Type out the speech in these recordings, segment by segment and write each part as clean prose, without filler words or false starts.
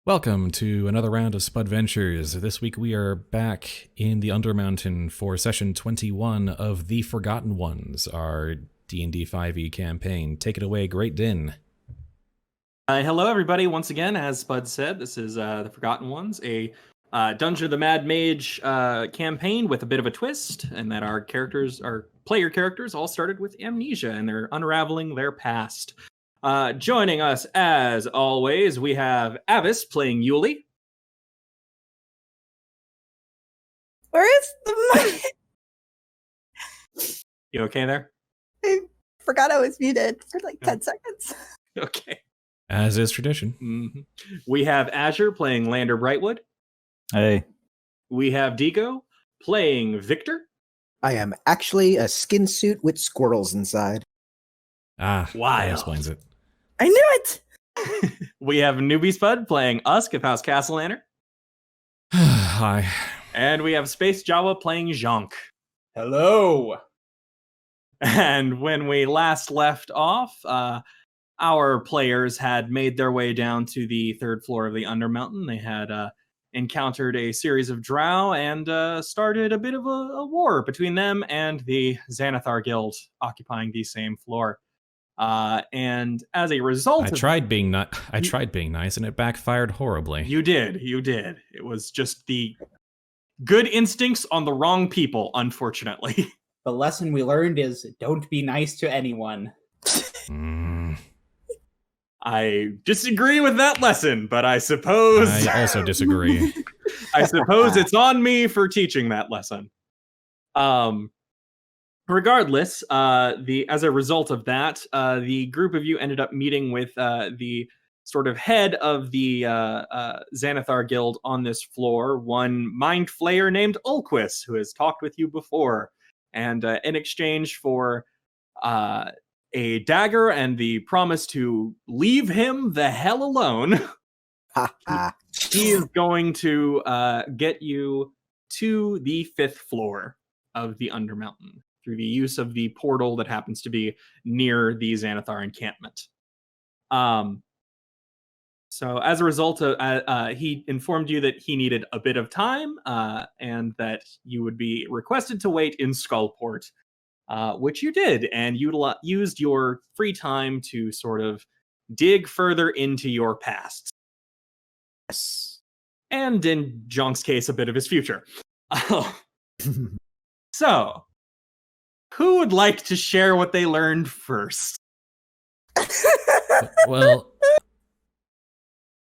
Welcome to another round of Spudventures. This week we are back in the Undermountain for session 21 of The Forgotten Ones, our D&D 5e campaign. Take it away, GreatDinn. Hello, everybody. Once again, as Spud said, this is The Forgotten Ones, a Dungeon of the Mad Mage campaign with a bit of a twist, and that our player characters, all started with amnesia, and they're unraveling their past. Joining us, as always, we have Avis playing Yuliy. Where is the mic? You okay there? I forgot I was muted for like 10 seconds. Okay. As is tradition. Mm-hmm. We have Azure playing Lander Brightwood. Hey. We have Digo playing Victor. I am actually a skin suit with squirrels inside. Wow. That explains it. I knew it! We have Newbiespud playing Usk of House Castellaner. Hi. And we have Space Jawa playing Jhank. Hello. And when we last left off, our players had made their way down to the third floor of the Undermountain. They had encountered a series of drow and started a bit of a war between them and the Xanathar Guild occupying the same floor. And as a result, I tried being nice, and it backfired horribly. You did. It was just the good instincts on the wrong people, unfortunately. The lesson we learned is don't be nice to anyone. I disagree with that lesson, but I suppose... I also disagree. I suppose it's on me for teaching that lesson. Regardless, as a result of that, the group of you ended up meeting with the sort of head of the Xanathar Guild on this floor, one mind flayer named Ulquis, who has talked with you before. And in exchange for a dagger and the promise to leave him the hell alone, he is going to get you to the 5th floor of the Undermountain through the use of the portal that happens to be near the Xanathar encampment. So as a result, he informed you that he needed a bit of time and that you would be requested to wait in Skullport, which you did, and used your free time to sort of dig further into your past. Yes. And in Jhank's case, a bit of his future. So, who would like to share what they learned first? Well,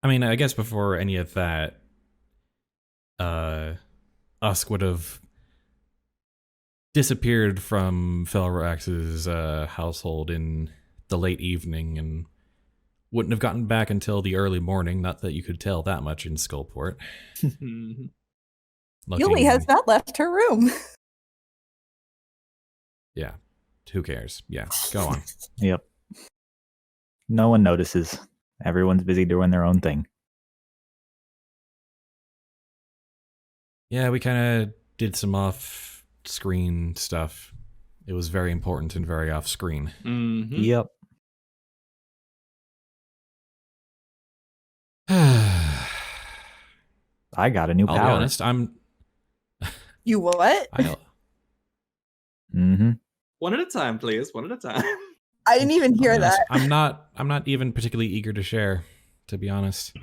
I mean, I guess before any of that, Usk would have disappeared from Felrax's household in the late evening and wouldn't have gotten back until the early morning. Not that you could tell that much in Skullport. Yuliy has not left her room. Yeah. Who cares? Yeah. Go on. Yep. No one notices. Everyone's busy doing their own thing. Yeah, we kind of did some off-screen stuff. It was very important and very off-screen. Mm-hmm. Yep. I got a new power. I'll be honest, You what? Mm-hmm. One at a time, please. One at a time. I didn't even hear that. I'm not even particularly eager to share, to be honest.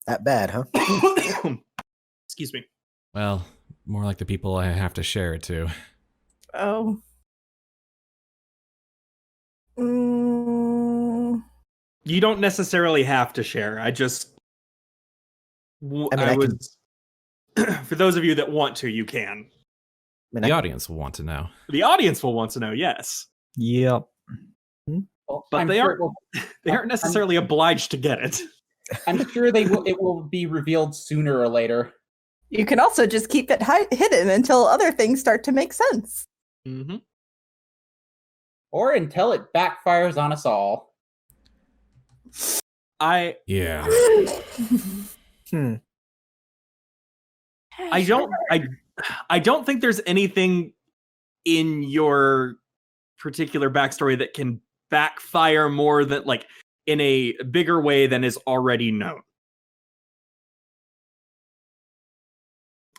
That bad, huh? Excuse me. Well, more like the people I have to share it to. Oh. You don't necessarily have to share. I was for those of you that want to, you can. The audience will want to know. The audience will want to know, yes. Yep. Well, But they aren't necessarily obliged to get it. I'm sure it will be revealed sooner or later. You can also just keep it hidden until other things start to make sense. Mm-hmm. Or until it backfires on us all. Yeah. I don't think there's anything in your particular backstory that can backfire more than, like, in a bigger way than is already known.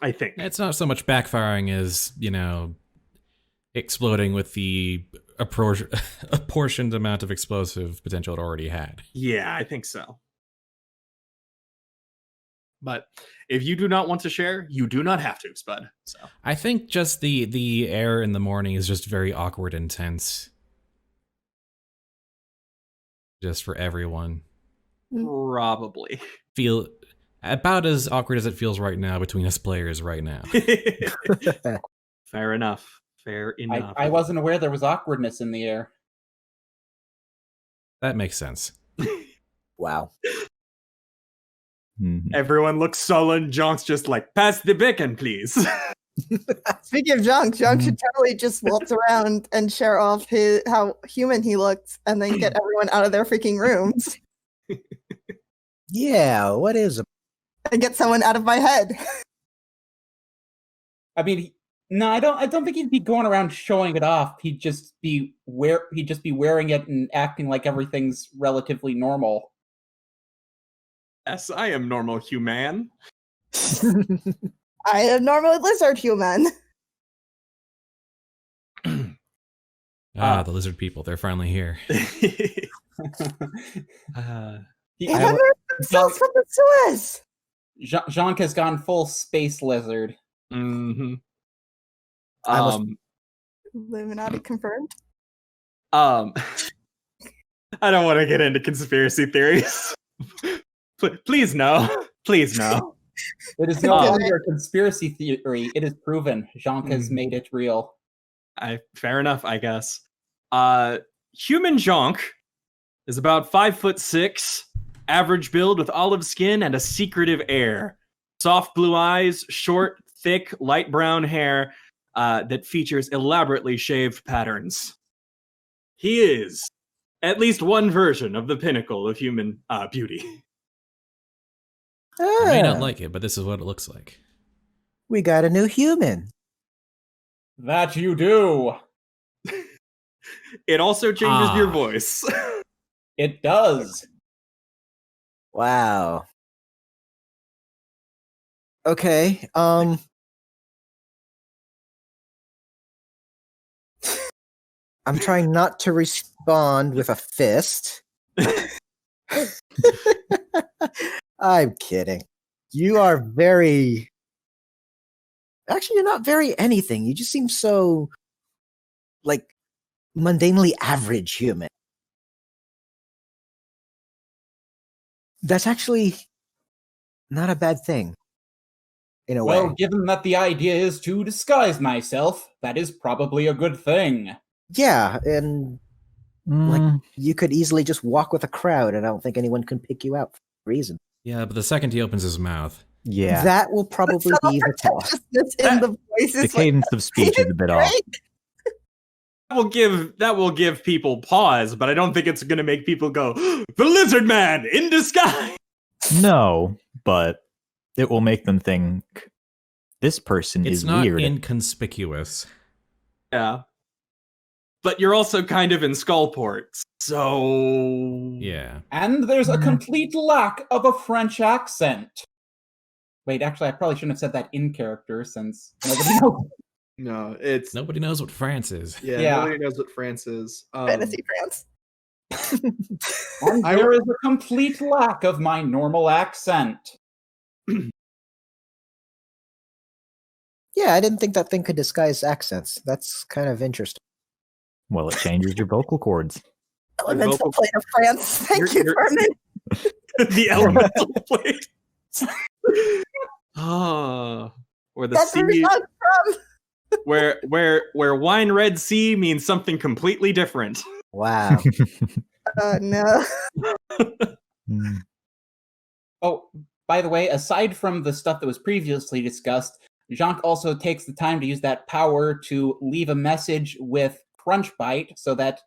I think. It's not so much backfiring as, exploding with the apportioned amount of explosive potential it already had. Yeah, I think so. But if you do not want to share, you do not have to, Spud. So I think just the air in the morning is just very awkward and tense. Just for everyone. probably. Feel about as awkward as it feels right now between us players right now. Fair enough. Fair enough. I wasn't aware there was awkwardness in the air. That makes sense. Wow. Everyone looks sullen. Jhank's just like, pass the bacon, please. Speaking of Jhank, Jhank should totally just waltz around and share off how human he looked, and then get everyone out of their freaking rooms Yeah, what is and get someone out of my head. I mean, no, I don't think he'd be going around showing it off. He'd just be wearing it and acting like everything's relatively normal. Yes, I am normal human. I am normally lizard human. The lizard people, they're finally here. They removed themselves from the Suez. Jhank has gone full space lizard. Mm-hmm. Illuminati confirmed. I don't want to get into conspiracy theories. Please no. Please no. It is no longer a conspiracy theory. It is proven. Jhank has made it real. Fair enough, I guess. Human Jhank is about 5'6", average build with olive skin and a secretive air. Soft blue eyes, short, thick, light brown hair that features elaborately shaved patterns. He is at least one version of the pinnacle of human beauty. I may not like it, but this is what it looks like. We got a new human. That you do. It also changes your voice. It does. Wow. Okay. I'm trying not to respond with a fist. I'm kidding. You are very... Actually, you're not very anything. You just seem so, mundanely average human. That's actually not a bad thing, in a way. Well, given that the idea is to disguise myself, that is probably a good thing. Yeah, and you could easily just walk with a crowd, and I don't think anyone can pick you out for a reason. Yeah, but the second he opens his mouth. Yeah. That will probably be the tell. In the voices, The cadence of speech is a bit off. That will give people pause, but I don't think it's going to make people go, the lizard man in disguise. No, but it will make them think this person It's is not weird. inconspicuous. Yeah. But you're also kind of in Skullport, so... Yeah. And there's a complete lack of a French accent. Wait, actually, I probably shouldn't have said that in character, since nobody knows. No, it's Nobody knows what France is. Yeah. nobody knows what France is. Fantasy France. And there is a complete lack of my normal accent. Yeah, I didn't think that thing could disguise accents. That's kind of interesting. Well, it changes your vocal cords. Elemental vocal- plate of France. Thank you, you're- Vernon. The elemental plate. Where the That's where sea, I'm from. where wine red sea means something completely different. Wow. Oh, no. Oh, by the way, aside from the stuff that was previously discussed, Jhank also takes the time to use that power to leave a message with Crunchbite, so that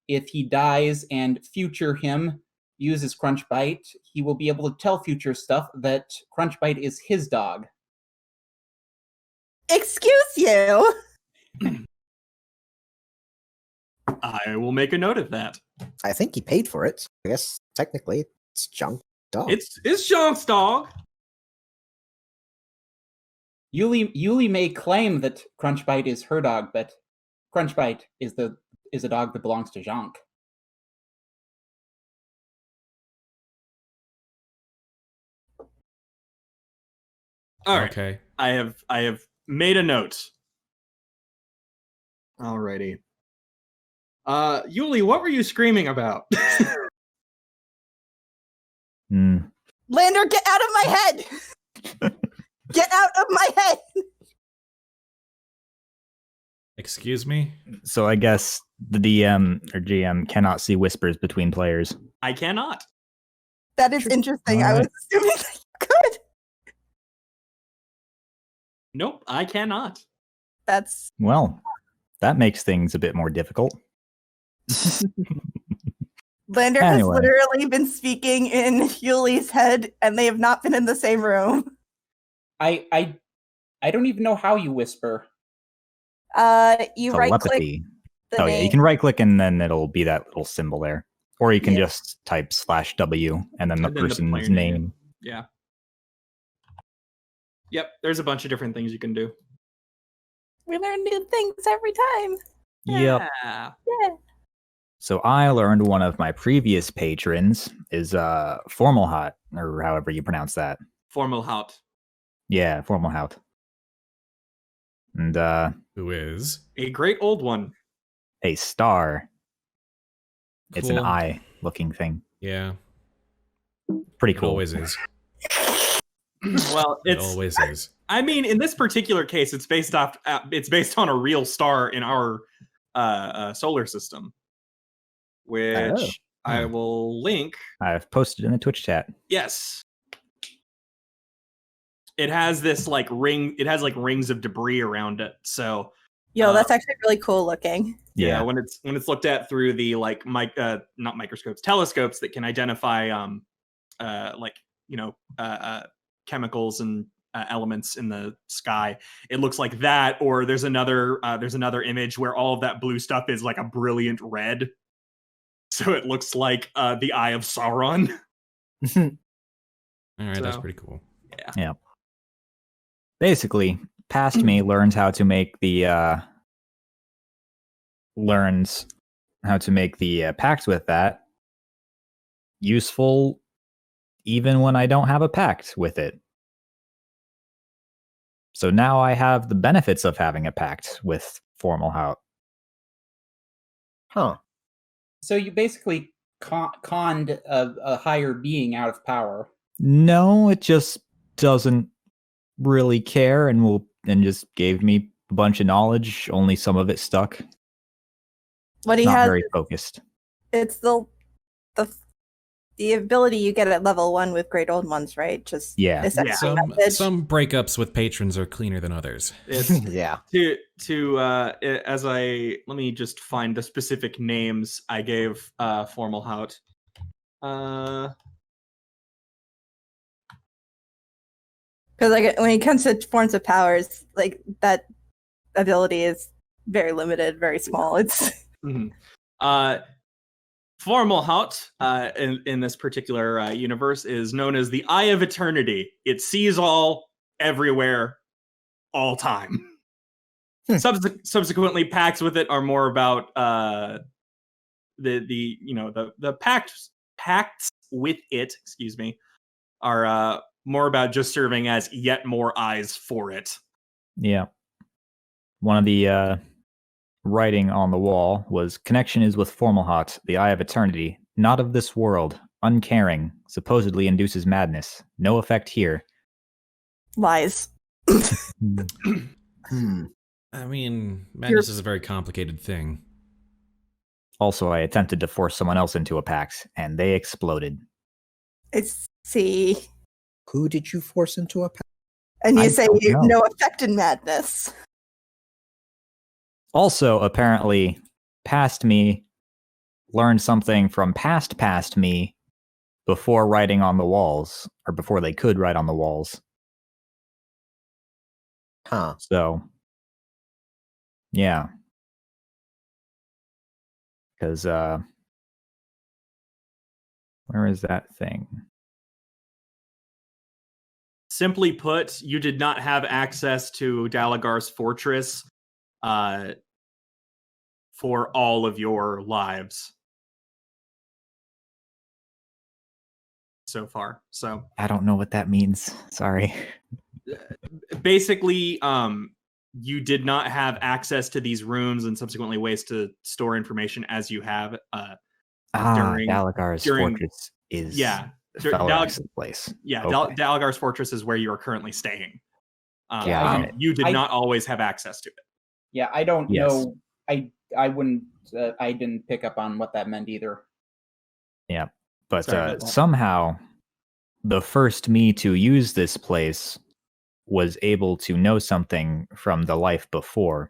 if he dies and future him uses Crunchbite, he will be able to tell future stuff that Crunchbite is his dog. Excuse you. I will make a note of that. I think he paid for it. I guess technically it's junk dog. It's Jhank's dog. Yuliy may claim that Crunchbite is her dog, but Crunchbite is a dog that belongs to Jhank. All right. Okay. I have made a note. Alrighty. Yuliy, what were you screaming about? Lander, get out of my head! Get out of my head! Excuse me? So I guess the DM or GM cannot see whispers between players. I cannot. That is interesting. I was Alright. assuming that you could. Nope, I cannot. That's Well, that makes things a bit more difficult. Lander Anyway. has literally been speaking in Yuli's head, and they have not been in the same room. I don't even know how you whisper. You right click Telepathy. the Oh name. yeah, you can right click and then it'll be that little symbol there. Or you can Yeah. just type /W and then the And then the person's player name. name. Yeah. Yep, there's a bunch of different things you can do. We learn new things every time. Yep. Yeah. Yeah. So I learned one of my previous patrons is Formal Hot, or however you pronounce that. Formal Hout. Yeah, Formal Hot. And Who is? A great old one. a star. It's an Cool. eye looking thing. Yeah. Pretty It cool. always is. Well, It it's always is. I mean, in this particular case, it's based on a real star in our solar system, which I Oh. will link. I've posted in the Twitch chat. Yes, it has this like ring. It has like rings of debris around it. So Yo, that's actually really cool looking. yeah, when it's looked at through the like not microscopes, telescopes that can identify chemicals and elements in the sky, it looks like that. Or there's another image where all of that blue stuff is like a brilliant red, so it looks like the Eye of Sauron. All right, that's So- pretty cool. Basically, past me learns how to make the pact with that useful even when I don't have a pact with it. So now I have the benefits of having a pact with Formal Hout. Huh. So you basically conned a higher being out of power. No, it just doesn't really care and just gave me a bunch of knowledge. Only some of it stuck. What he Not has, very focused. it's the ability you get at level 1 with Great Old Ones, right? Just Yeah. this Yeah. extra Some message. some breakups with patrons are cleaner than others. It's Yeah. let me just find the specific names I gave Formal Hout. Because like when it comes to forms of powers, like that ability is very limited, very small. It's Mhm. Formal Hout in this particular universe is known as the Eye of Eternity. It sees all, everywhere, all time. Subsequently, pacts with it are more about the pacts with it. Excuse me, are more about just serving as yet more eyes for it. Yeah. One of the writing on the wall was connection is with Formalhot, the Eye of Eternity, not of this world, uncaring, supposedly induces madness. No effect here. lies. I mean, madness is a very complicated thing. Also, I attempted to force someone else into a pact, and they exploded. It's see. Who did you force into a pact? And you I say don't know. no effect in madness. Also, apparently, past me learned something from past me before writing on the walls, or before they could write on the walls. Huh. So, yeah. Because, where is that thing? simply put, you did not have access to Dalagar's fortress for all of your lives so far. So I don't know what that means. Sorry. basically, you did not have access to these rooms and subsequently ways to store information as you have Dalagar's during- fortress is Dalag's place. Yeah, Okay. Dalagar's fortress is where you are currently staying. Got it. You did I- not always have access to it. Yeah, I don't Yes. know. I wouldn't. I didn't pick up on what that meant either. But Sorry about that. somehow, the first me to use this place was able to know something from the life before,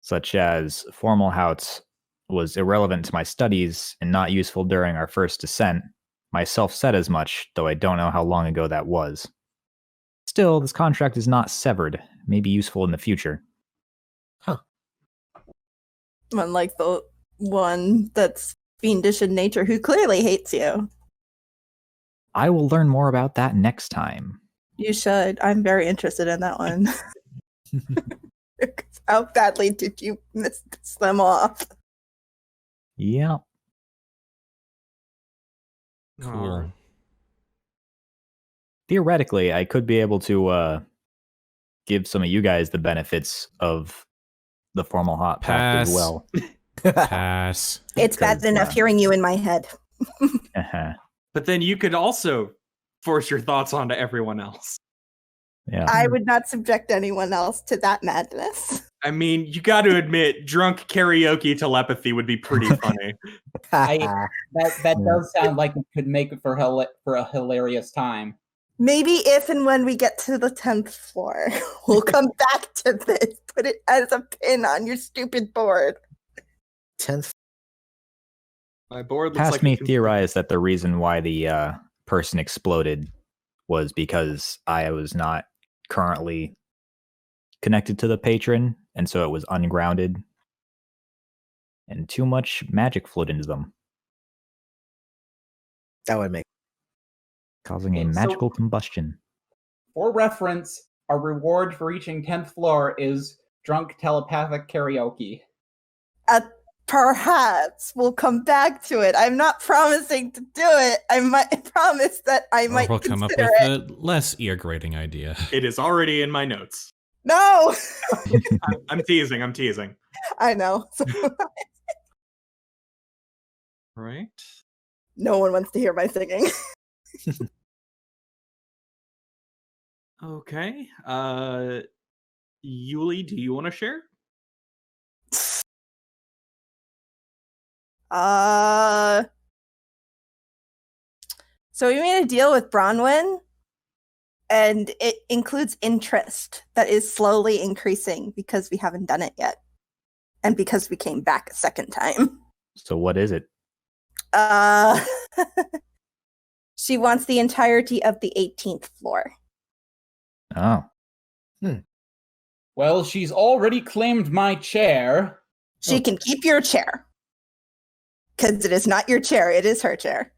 such as formal house was irrelevant to my studies and not useful during our first descent. Myself said as much, though I don't know how long ago that was. Still, this contract is not severed. May be useful in the future. Unlike the one that's fiendish in nature who clearly hates you. I will learn more about that next time. You should. I'm very interested in that one. How badly did you miss them off? Yeah. Cool. Theoretically, I could be able to give some of you guys the benefits of the formal hot path as Pass. well. Pass. It's bad Because, enough hearing you in my head. Uh-huh. But then you could also force your thoughts onto everyone else. Yeah. I would not subject anyone else to that madness. I mean, you got to admit, drunk karaoke telepathy would be pretty funny. That does sound like it could make it for a hilarious time. Maybe if and when we get to the 10th floor, we'll come back to this. Put it as a pin on your stupid board. 10th. My board looks Past like me it can- theorized that the reason why the person exploded was because I was not currently connected to the patron, and so it was ungrounded, and too much magic flowed into them, That would make causing a Okay, so- magical combustion. For reference, our reward for reaching 10th floor is drunk telepathic karaoke. Perhaps we'll come back to it. I'm not promising to do it. I might promise that I Or might we'll come up consider with it. a less ear-grating idea. It is already in my notes. No, I'm teasing. I'm teasing. I know. Right. No one wants to hear my singing. Okay. Yuliy, do you want to share? So we made a deal with Bronwyn, and it includes interest that is slowly increasing because we haven't done it yet, and because we came back a second time. So what is it? She wants the entirety of the 18th floor. Oh, Well, she's already claimed my chair. She can keep your chair. Because it is not your chair, it is her chair.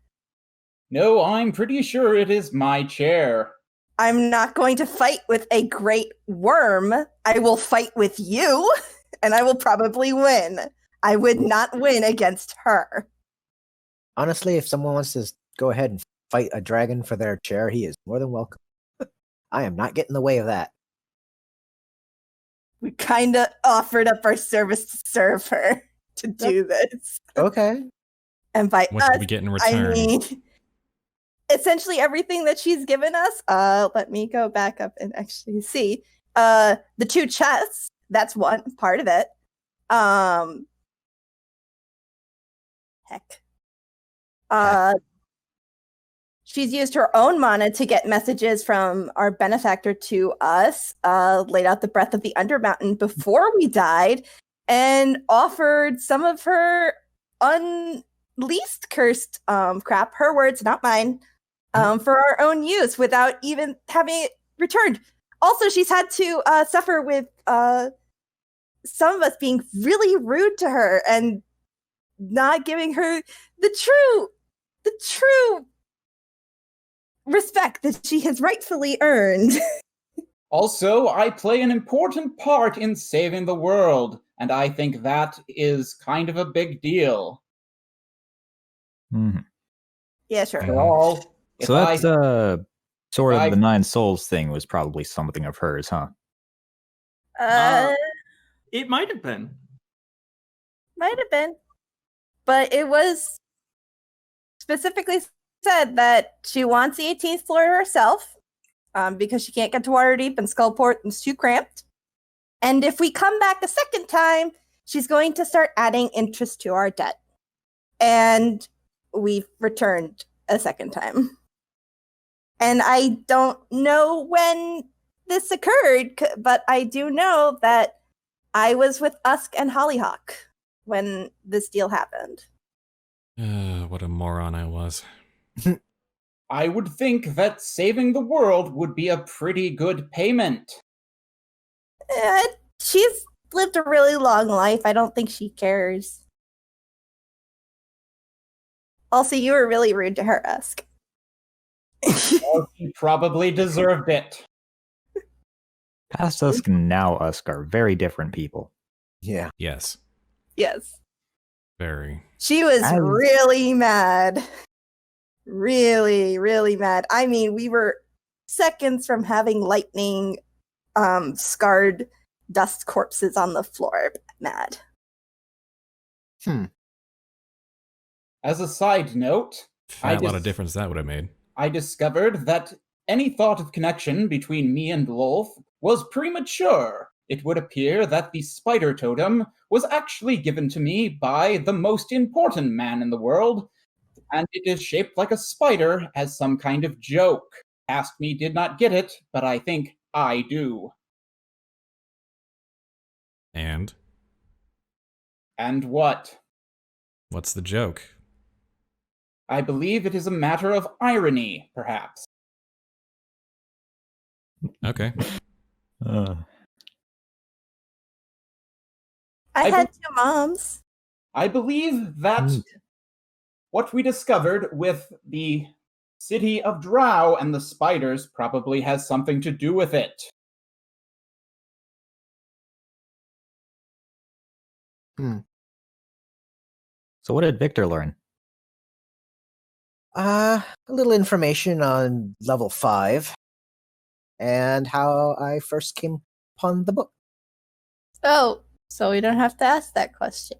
No, I'm pretty sure it is my chair. I'm not going to fight with a great worm. I will fight with you, and I will probably win. I would not win against her. honestly, if someone wants to go ahead and fight a dragon for their chair, he is more than welcome. I am not getting in the way of that. We kind of offered up our service to serve her to do this. Okay. And by What us, did we get in I return? mean essentially everything that she's given us. Let me go back up and actually see. The 2 chests, that's one part of it. Heck. She's used her own mana to get messages from our benefactor to us, laid out the breath of the Undermountain before we died, and offered some of her unleased cursed crap, her words, not mine, for our own use without even having it returned. Also, she's had to suffer with some of us being really rude to her and not giving her the true respect that she has rightfully earned. Also, I play an important part in saving the world, and I think that is kind of a big deal. Mhm. Yeah, sure. After all, if So that's sort of I- the Nine Souls thing was probably something of hers, huh? It might have been. Might have been. But it was specifically said that she wants the 18th floor to herself because she can't get to Waterdeep and Skullport and it's too cramped. And if we come back a second time, she's going to start adding interest to our debt. And we've returned a second time. And I don't know when this occurred, but I do know that I was with Usk and Hollyhock when this deal happened. What a moron I was. I would think that saving the world would be a pretty good payment. She's lived a really long life. I don't think she cares. Also, you were really rude to her, Usk. Well, she probably deserved it. Past Usk and now Usk are very different people. Yeah. Yes. Yes. Very. She was really mad. Really, really mad. I mean, we were seconds from having lightning scarred dust corpses on the floor. Mad. As a side note, Fat lot of difference that would have made. I discovered that any thought of connection between me and Lolth was premature. It would appear that the spider totem was actually given to me by the most important man in the world, and it is shaped like a spider as some kind of joke. Past me did not get it, but I think I do. And? And what? What's the joke? I believe it is a matter of irony, perhaps. Okay. I had two moms. I believe that what we discovered with the city of Drow and the spiders probably has something to do with it. So what did Victor learn? A little information on level 5 and how I first came upon the book. Oh, so we don't have to ask that question.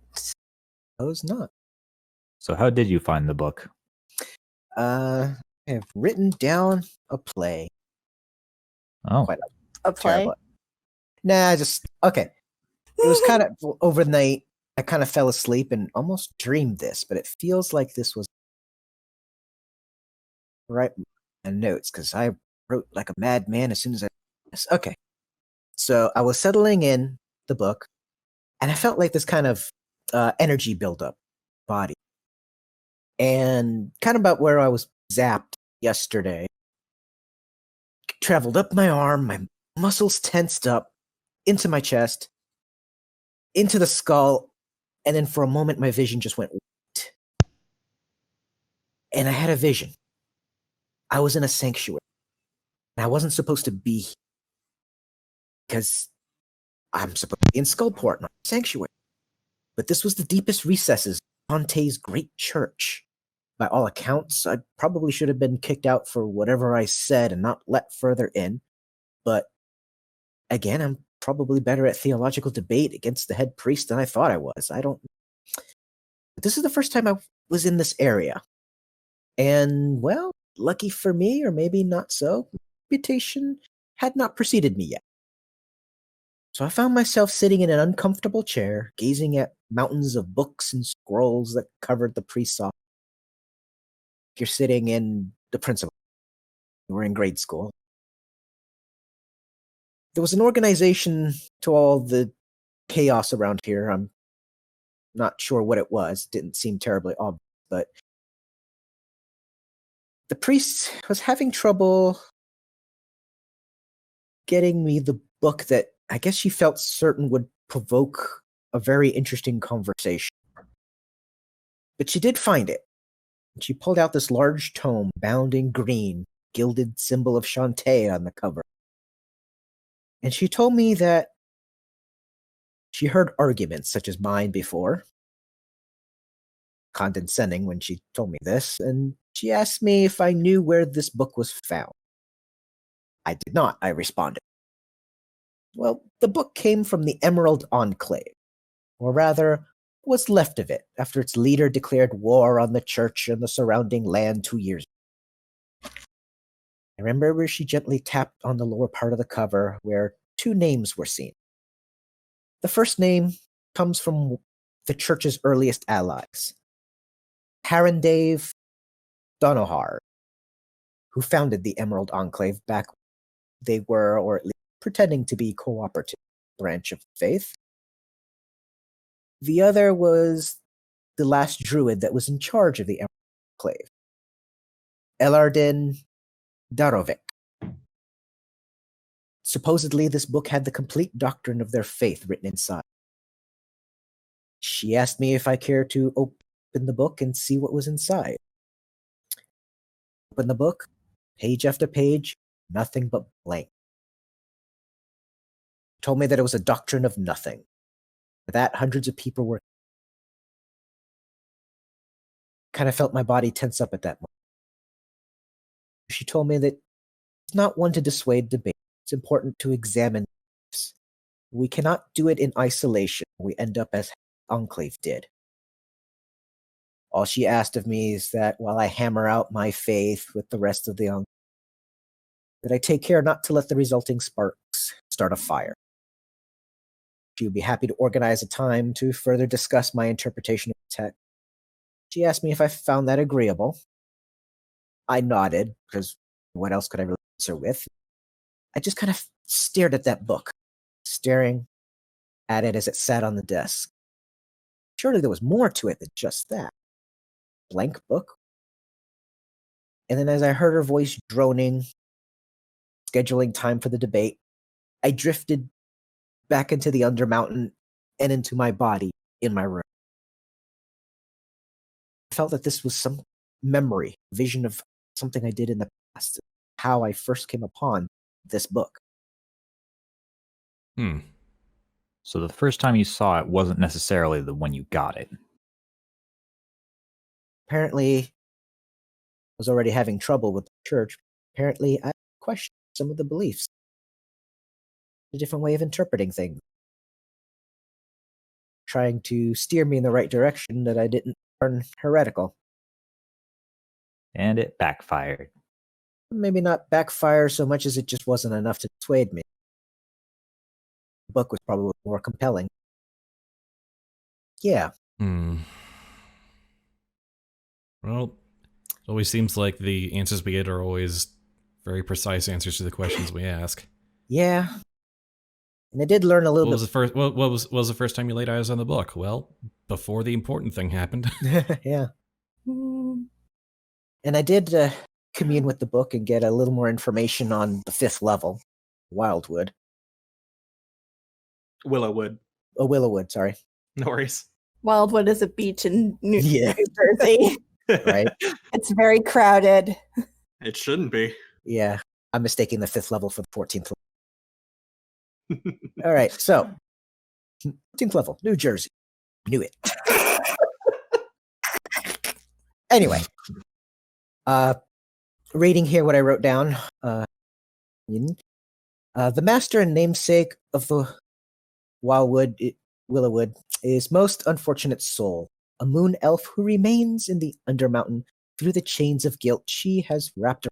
I was not. So how did you find the book? I have written down a play. Oh. Quite A play? terrible. Nah, just okay. It was kind of overnight. I kind of fell asleep and almost dreamed this, but it feels like this was right in notes because I wrote like a madman as soon as I. Okay, so I was settling in the book, and I felt like this kind of energy buildup, body, and kind of about where I was zapped yesterday. Traveled up my arm, my muscles tensed up into my chest, into the skull. And then for a moment, my vision just went white. And I had a vision. I was in a sanctuary. And I wasn't supposed to be here. Because I'm supposed to be in Skullport, not a sanctuary. But this was the deepest recesses of Ponte's great church. By all accounts, I probably should have been kicked out for whatever I said and not let further in. But again, I'm probably better at theological debate against the head priest than I thought I was. I don't. But this is the first time I was in this area. And, well, lucky for me, or maybe not so, reputation had not preceded me yet. So I found myself sitting in an uncomfortable chair, gazing at mountains of books and scrolls that covered the priest's office. You're sitting in the principal. We're in grade school. There was an organization to all the chaos around here. I'm not sure what it was. Didn't seem terribly obvious, but the priest was having trouble getting me the book that I guess she felt certain would provoke a very interesting conversation. But she did find it. She pulled out this large tome bound in green gilded symbol of Shantae on the cover. And she told me that she heard arguments such as mine before, condescending when she told me this, and she asked me if I knew where this book was found. I did not, I responded. Well, the book came from the Emerald Enclave, or rather, what's left of it after its leader declared war on the church and the surrounding land 2 years ago. I remember where she gently tapped on the lower part of the cover where 2 names were seen. The first name comes from the church's earliest allies, Harandave Donohar, who founded the Emerald Enclave back when they were, or at least pretending to be, cooperative branch of faith. The other was the last druid that was in charge of the Emerald Enclave, Elardin Darovik. Supposedly, this book had the complete doctrine of their faith written inside. She asked me if I cared to open the book and see what was inside. Open the book, page after page, nothing but blank. Told me that it was a doctrine of nothing. For that, hundreds of people were. Kind of felt my body tense up at that moment. She told me that it's not one to dissuade debate. It's important to examine this. We cannot do it in isolation. We end up as Enclave did. All she asked of me is that while I hammer out my faith with the rest of the Enclave, that I take care not to let the resulting sparks start a fire. She would be happy to organize a time to further discuss my interpretation of the text. She asked me if I found that agreeable. I nodded, because what else could I really answer with? I just kind of stared at that book, staring at it as it sat on the desk. Surely there was more to it than just that. Blank book. And then as I heard her voice droning, scheduling time for the debate, I drifted back into the Undermountain and into my body in my room. I felt that this was some memory, vision of something I did in the past, how I first came upon this book. So the first time you saw it wasn't necessarily the when you got it. Apparently, I was already having trouble with the church. Apparently, I questioned some of the beliefs. A different way of interpreting things. Trying to steer me in the right direction that I didn't turn heretical. And it backfired. Maybe not backfire so much as it just wasn't enough to dissuade me. The book was probably more compelling. Yeah. Well, it always seems like the answers we get are always very precise answers to the questions we ask. Yeah. And I did learn a little What bit. was the first? What was the first time you laid eyes on the book? Well, before the important thing happened. Yeah. And I did commune with the book and get a little more information on the 5th level, Wildwood. Willowwood. Oh, Willowwood, sorry. No worries. Wildwood is a beach in New Yeah. Jersey. Right? It's very crowded. It shouldn't be. Yeah. I'm mistaking the 5th level for the 14th level. All right, so 14th level, New Jersey. Knew it. Anyway, reading here what I wrote down. The master and namesake of the Willowwood is most unfortunate soul, a moon elf who remains in the Undermountain through the chains of guilt she has wrapped around.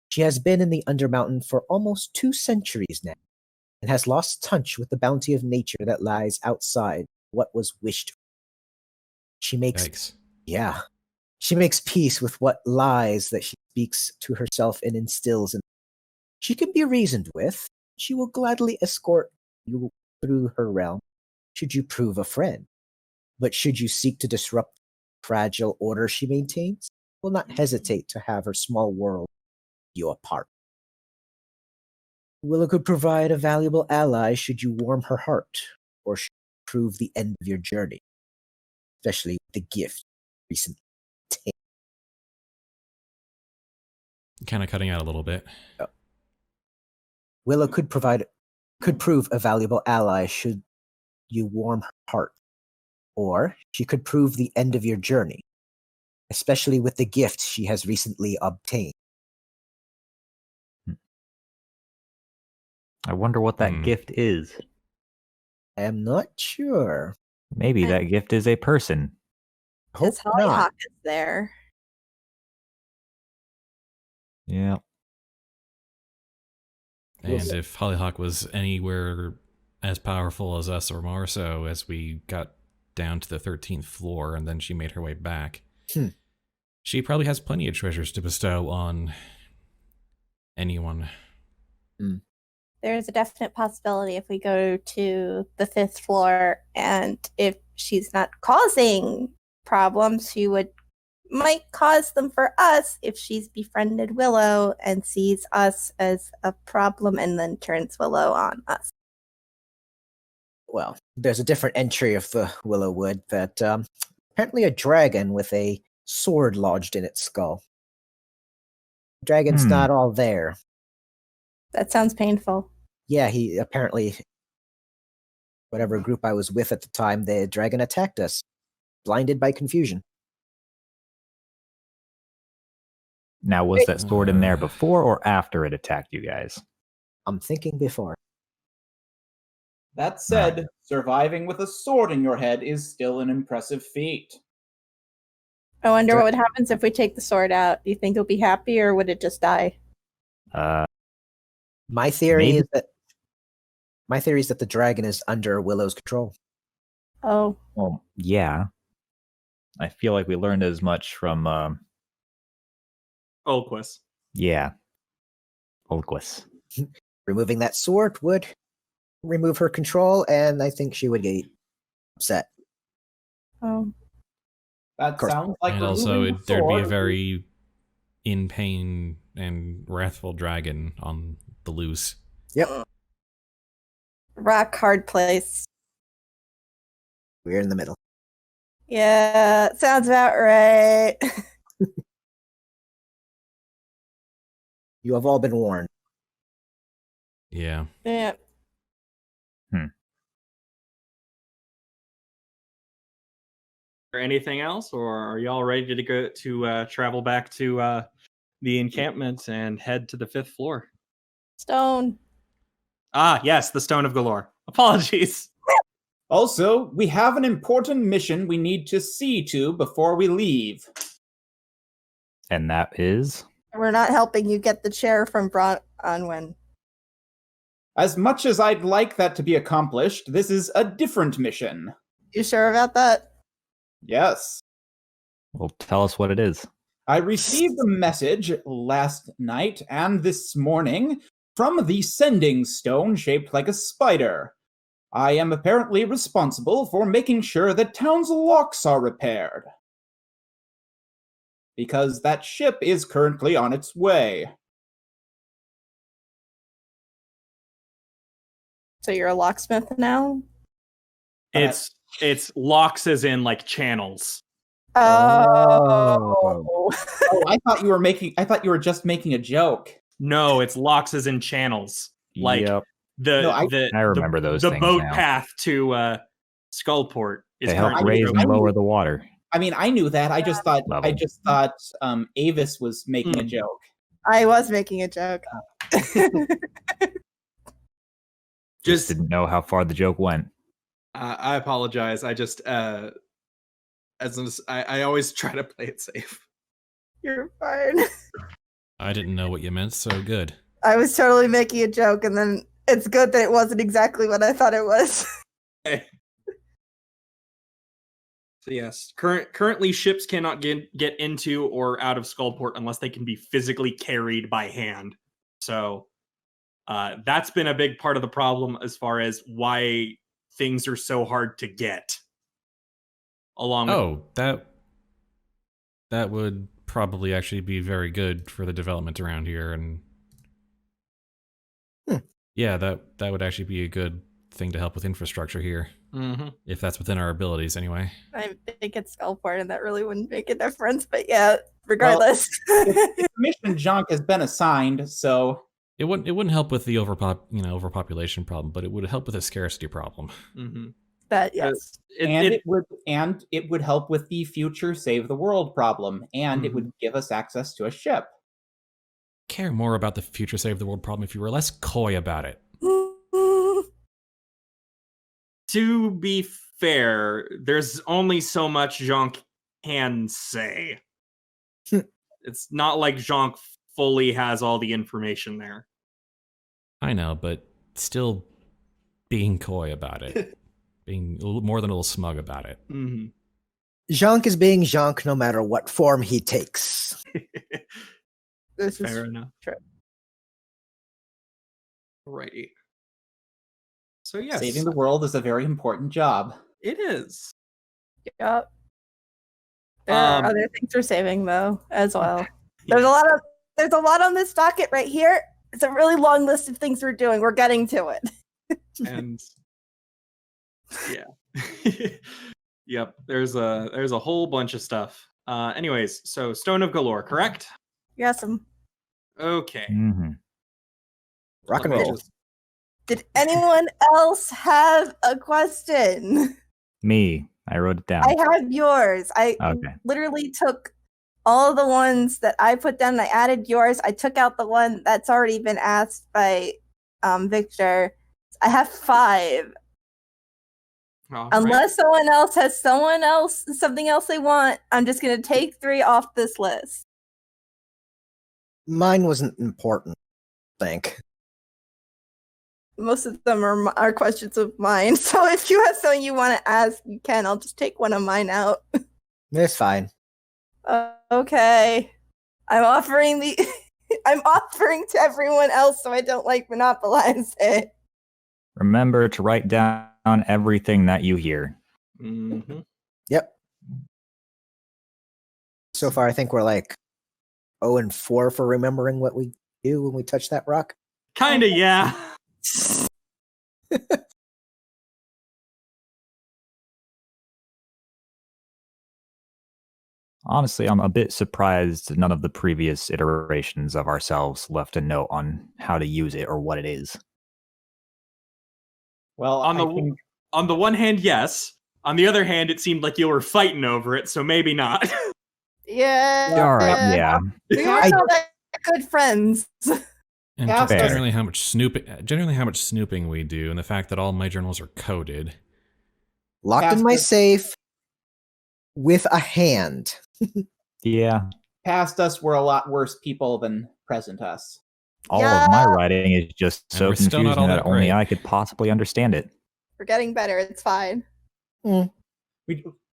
She has been in the Undermountain for almost 2 centuries now, and has lost touch with the bounty of nature that lies outside what was wished. She makes Yikes. Yeah. She makes peace with what lies that she speaks to herself and instills in. She can be reasoned with. She will gladly escort you through her realm, should you prove a friend. But should you seek to disrupt the fragile order she maintains, will not hesitate to have her small world you apart. Willow could provide a valuable ally should you warm her heart, or should you prove the end of your journey, especially with the gift recently. kind of cutting out a little bit. Willow could prove a valuable ally should you warm her heart. Or she could prove the end of your journey, especially with the gift she has recently obtained. I wonder what that gift is. I am not sure. Maybe that gift is a person. Hope Because Hollyhock not. is there. Yeah. And if Hollyhock was anywhere as powerful as us or more so as we got down to the 13th floor and then she made her way back, she probably has plenty of treasures to bestow on anyone. There's a definite possibility if we go to the 5th floor and if she's not causing problems, she might cause them for us if she's befriended Willow and sees us as a problem and then turns Willow on us. Well, there's a different entry of the Willow Wood that apparently a dragon with a sword lodged in its skull. Dragon's not all there. That sounds painful. Yeah, he apparently, whatever group I was with at the time, the dragon attacked us, blinded by confusion. Now, was that sword in there before or after it attacked you guys? I'm thinking before. That said, surviving with a sword in your head is still an impressive feat. I wonder what happens if we take the sword out. Do you think it'll be happy or would it just die? My theory is that the dragon is under Willow's control. Oh. Well, yeah. I feel like we learned as much from Ulquist. Yeah. Ulquist. Removing that sword would remove her control, and I think she would get upset. Oh. That sounds like And also, removing the there'd be a sword. very in pain and wrathful dragon on the loose. Yep. Rock hard place. We're in the middle. Yeah, sounds about right. You have all been warned. Yeah. Yeah. Or anything else, or are y'all ready to go to travel back to the encampment and head to the 5th floor? Stone. Ah, yes, the Stone of Galore. Apologies. Also, we have an important mission we need to see to before we leave. And that is? We're not helping you get the chair from Bronwyn. As much as I'd like that to be accomplished, this is a different mission. You sure about that? Yes. Well, tell us what it is. I received a message last night and this morning from the sending stone shaped like a spider. I am apparently responsible for making sure that town's locks are repaired. Because that ship is currently on its way. So you're a locksmith now? It's locks as in like channels. Oh. Oh, I thought you were just making a joke. No, it's locks as in channels. Like Yep. I remember those the things boat now. path to Skullport is They help currently raise and open. lower the water. I mean, I knew that. I just thought Level. Avis was making a joke. I was making a joke. Just didn't know how far the joke went. I apologize. I just I always try to play it safe. You're fine. I didn't know what you meant, so good. I was totally making a joke, and then it's good that it wasn't exactly what I thought it was. So yes, currently ships cannot get into or out of Skullport unless they can be physically carried by hand. So that's been a big part of the problem as far as why things are so hard to get. That would probably actually be very good for the development around here, and yeah, that would actually be a good thing to help with infrastructure here. Mm-hmm. If that's within our abilities, anyway. I think it's Skullport, and that really wouldn't make a difference. But yeah, regardless. It's a mission Jhank has been assigned, so It wouldn't help with the overpopulation problem, but it would help with a scarcity problem. Mhm. That yes. it would help with the future save the world problem, and it would give us access to a ship. Care more about the future save the world problem if you were less coy about it. To be fair, there's only so much Jhank can say. It's not like Jhank fully has all the information there. I know, but still being coy about it. Being a little, more than a little smug about it. Mm-hmm. Jhank is being Jhank no matter what form he takes. This Fair is enough. true. Righty. So yes, Saving the world is a very important job. it is. Yep. There are Um, other things we're saving though, as well. There's a lot on this docket right here. It's a really long list of things we're doing. We're getting to it. And yeah. Yep, there's a whole bunch of stuff. Anyways, so Stone of Galore, correct? Yes. Okay. Mm-hmm. Rock and Let me roll. just- Did anyone else have a question? Me. I wrote it down. I have yours. I Okay. literally took all of the ones that I put down. I added yours. I took out the one that's already been asked by Victor. I have 5. all right. Unless someone else has something else they want, I'm just gonna take 3 off this list. Mine wasn't important, I think. Most of them are questions of mine. So if you have something you want to ask, you can. I'll just take one of mine out. It's fine. Okay. I'm offering I'm offering to everyone else, so I don't monopolize it. Remember to write down everything that you hear. Mhm. Yep. So far, I think we're like 0-4 for remembering what we do when we touch that rock. Kinda, yeah. Honestly, I'm a bit surprised none of the previous iterations of ourselves left a note on how to use it or what it is. Well, On the one hand, yes. On the other hand, it seemed like you were fighting over it, so maybe not. Yeah. All right, yeah. We were I- not that good friends. And Yeah, just fair. generally how much snooping we do, and the fact that all my journals are coded. Locked in my Pastor. safe with a hand. Yeah. past us were a lot worse people than present us. All of my Yeah. writing is just And so we're still not confusing all that that only great. I could possibly understand it. We're getting better. It's fine.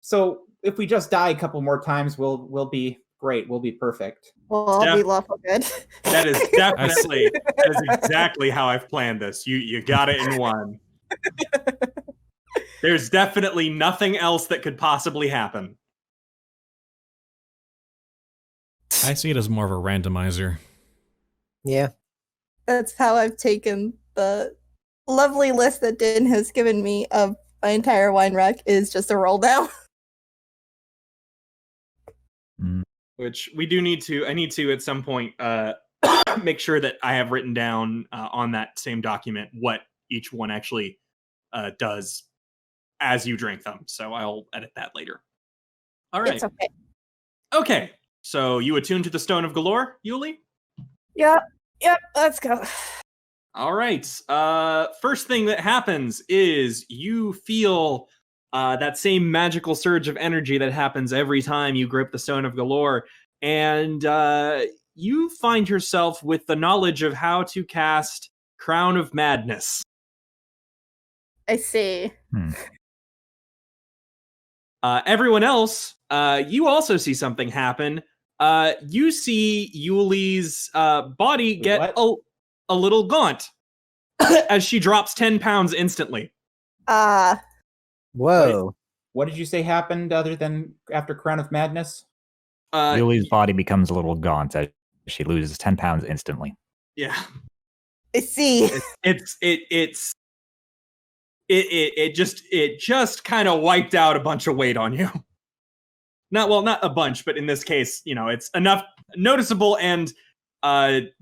So if we just die a couple more times, we'll be great. We'll be perfect. Well, I'll be Steph- lawful good. That is definitely that is exactly how I've planned this. You got it in one. There's definitely nothing else that could possibly happen. I see it as more of a randomizer. Yeah. That's how I've taken the lovely list that Din has given me of my entire wine rack is just a roll down. Which we do need to. I need to at some point make sure that I have written down on that same document what each one actually does as you drink them. So I'll edit that later. All right. It's okay. Okay. So you attune to the Stone of Galore, Yuliy? Yep, let's go. All right. First thing that happens is you feel that same magical surge of energy that happens every time you grip the Stone of Galore, and you find yourself with the knowledge of how to cast Crown of Madness. I see. Everyone else, you also see something happen. You see Yuliy's body get what? a little gaunt as she drops 10 pounds instantly. Whoa. What did you say happened other than after Crown of Madness? Yuliy's body becomes a little gaunt as she loses 10 pounds instantly. Yeah. I see. It just kind of wiped out a bunch of weight on you. not a bunch, but in this case, it's enough noticeable, and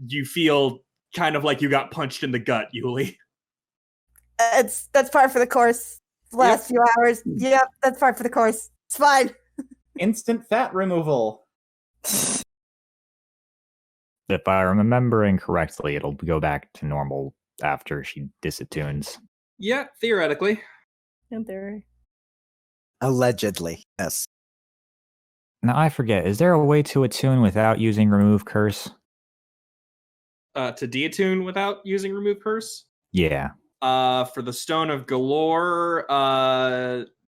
you feel kind of like you got punched in the gut, Yuliy. That's par for the course. The last few hours. Yep, that's par for the course. It's fine. Instant fat removal. If I'm remembering correctly, it'll go back to normal after she disattunes. Yeah, theoretically. And there. Allegedly, yes. Now, I forget, is there a way to attune without using remove curse? To deattune without using remove curse? Yeah. For the Stone of Galore,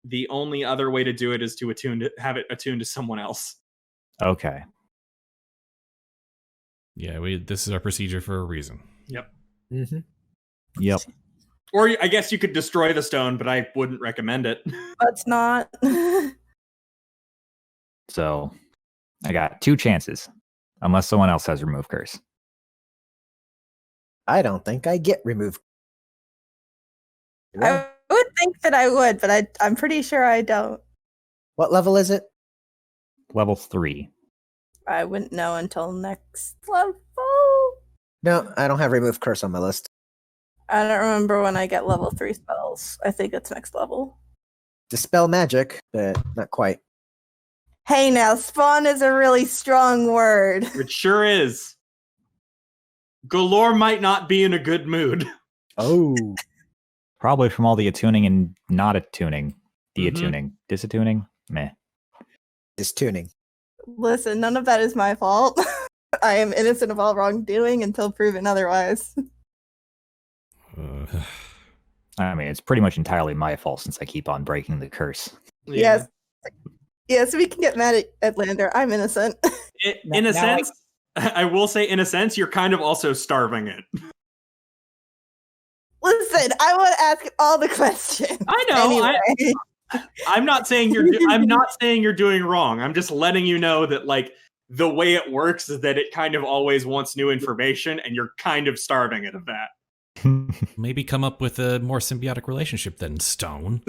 the only other way to do it is to have it attuned to someone else. Okay. Yeah, this is our procedure for a reason. Yep. Mm-hmm. Yep. Or I guess you could destroy the stone, but I wouldn't recommend it. Let's not. So, I got 2 chances. Unless someone else has remove curse. I don't think I get removed. I would think that I would, but I'm pretty sure I don't. What level is it? Level 3. I wouldn't know until next level. No, I don't have remove curse on my list. I don't remember when I get level 3 spells. I think it's next level. Dispel magic, but not quite. Hey now, spawn is a really strong word. It sure is. Galore might not be in a good mood. Oh. Probably from all the attuning and not attuning. Deattuning. Disattuning? Meh. Just tuning. Listen, none of that is my fault. I am innocent of all wrongdoing until proven otherwise. I mean, it's pretty much entirely my fault since I keep on breaking the curse. Yeah. Yes, we can get mad at Lander. I'm innocent. In a sense, I will say, in a sense, you're kind of also starving it. Listen, I want to ask all the questions. I know. Anyway. I'm not saying you're doing wrong. I'm just letting you know that, like, the way it works is that it kind of always wants new information, and you're kind of starving it of that. Maybe come up with a more symbiotic relationship than Stone.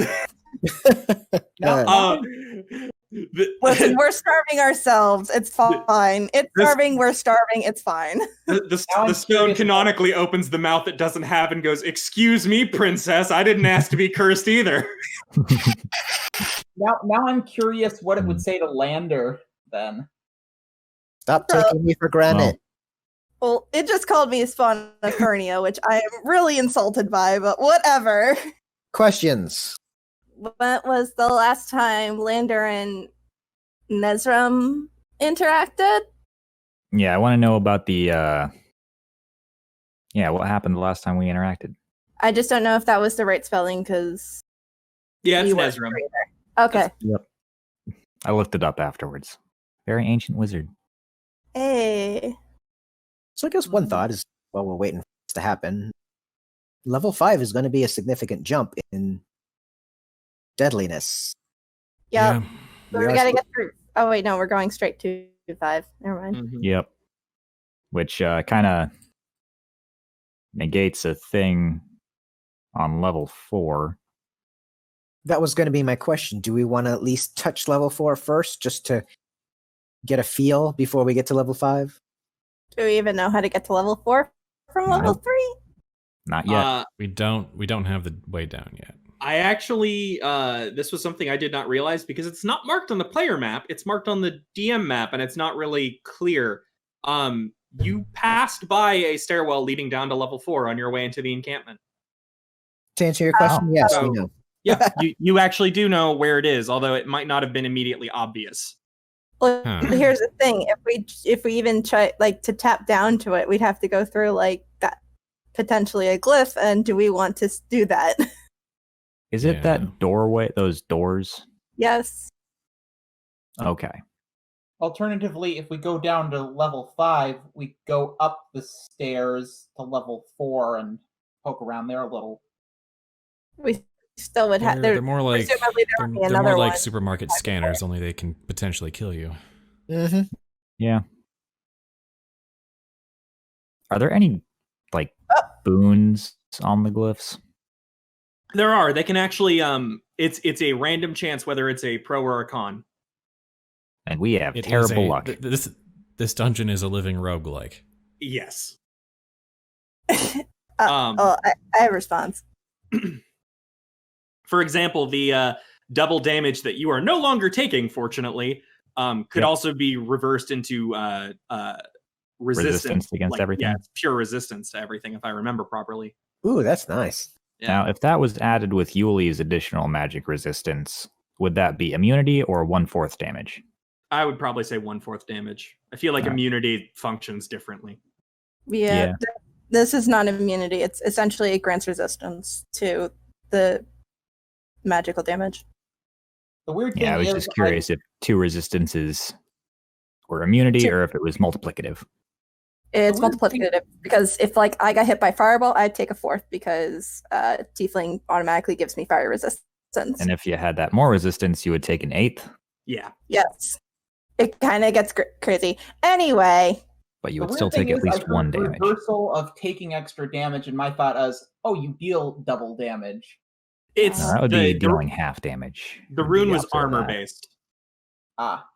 Listen, we're starving ourselves. It's fine. It's starving. We're starving. It's fine. The stone canonically opens the mouth it doesn't have and goes, "Excuse me, princess. I didn't ask to be cursed either." Now I'm curious what it would say to Lander then. Stop taking me for granted. Well, it just called me a spawn of hernia, which I am really insulted by, but whatever. Questions. When was the last time Lander and Nezram interacted? Yeah, I want to know about the, what happened the last time we interacted? I just don't know if that was the right spelling, because... Yeah, it's Nezram. Okay. Yep. I looked it up afterwards. Very ancient wizard. Hey. So I guess one thought is, while we're waiting for this to happen, level 5 is going to be a significant jump in deadliness. Yep. Yeah. So we gotta get through. Oh wait, no, we're going straight to 5. Never mind. Mm-hmm. Yep. Which kind of negates a thing on level 4. That was going to be my question. Do we want to at least touch level 4 first, just to get a feel before we get to level 5? Do we even know how to get to level 4 from level 3? Not yet. We don't have the way down yet. I actually, this was something I did not realize because it's not marked on the player map. It's marked on the DM map, and it's not really clear. You passed by a stairwell leading down to level 4 on your way into the encampment. To answer your question, yes, we know. Yeah, you actually do know where it is, although it might not have been immediately obvious. Well, here's the thing: if we even try to tap down to it, we'd have to go through that potentially a glyph. And do we want to do that? Is it that doorway? Those doors? Yes. Okay. Alternatively, if we go down to level 5, we go up the stairs to level 4 and poke around there a little. We still would have. They're more like they're more like supermarket scanners, only they can potentially kill you. Mm-hmm. Yeah. Are there any boons on the glyphs? There are. They can actually. It's a random chance whether it's a pro or a con. And we have It is terrible luck. This dungeon is a living roguelike. Yes. I have a response. For example, the double damage that you are no longer taking, fortunately, could Yep. also be reversed into resistance against everything. Yeah, it's pure resistance to everything, if I remember properly. Ooh, that's nice. Yeah. Now, if that was added with Yuliy's additional magic resistance, would that be immunity or 1/4 damage? I would probably say 1/4 damage. I feel like Alright. immunity functions differently. Yeah, Yeah. this is not immunity. It's essentially it grants resistance to the magical damage. The weird thing Yeah, I was is, just curious if 2 resistances were immunity Two. or if it was multiplicative. It's The weird thing- multiplicative because if like I got hit by fireball, I'd take a 4th because tiefling automatically gives me fire resistance. And if you had that more resistance, you would take an 1/8, Yeah. Yes, it kind of gets crazy. Anyway, but you the would weird still take thing at is, least I heard 1 damage. Reversal of taking extra damage, and my thought is, oh, you deal double damage. It's That would be the dealing half damage. the would be rune was opposite of armor that. based. Ah,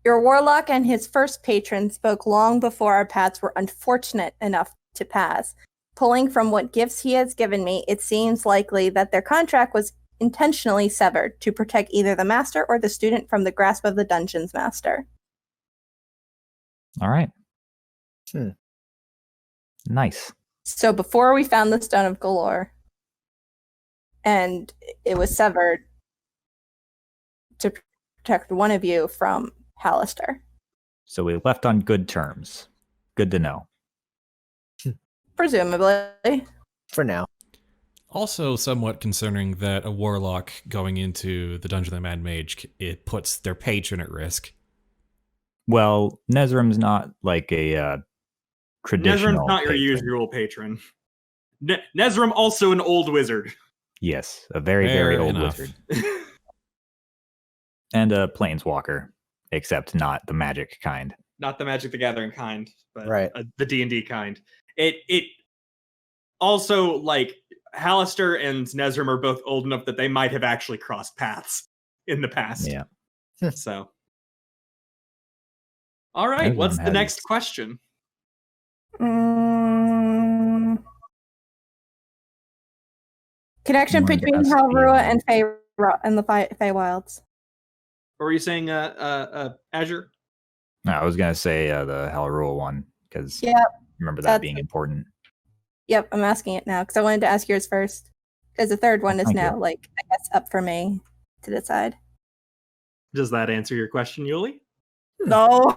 your warlock and his first patron spoke long before our paths were unfortunate enough to pass. Pulling from what gifts he has given me, it seems likely that their contract was intentionally severed to protect either the master or the student from the grasp of the dungeon's master. All right. Hmm. Nice. So before we found the Stone of Galore, and it was severed to protect one of you from Hallister. So we left on good terms. Good to know. Presumably. For now. Also, somewhat concerning that a warlock going into the dungeon of the Mad Mage, it puts their patron at risk. Well, Nezrim's not like a traditional Nezrim's not your patron. usual patron. Nezrim also an old wizard. Yes, a very, very Fair old enough. wizard. And a planeswalker, except not the magic kind. Not the Magic the Gathering kind, but Right. The D&D kind. It also, like, Hallister and Nezrim are both old enough that they might have actually crossed paths in the past. Yeah. So, all right, Nezrim what's the has- next question? Connection You wanted to between ask Halrua the, and the Feywilds. What were you saying, Azure? No, I was going to say the Halrua one, because Yeah, remember that that's being it. important. Yep, I'm asking it now because I wanted to ask yours first. Because the third one is Thank now, you. like, I guess, up for me to decide. Does that answer your question, Yuliy? No.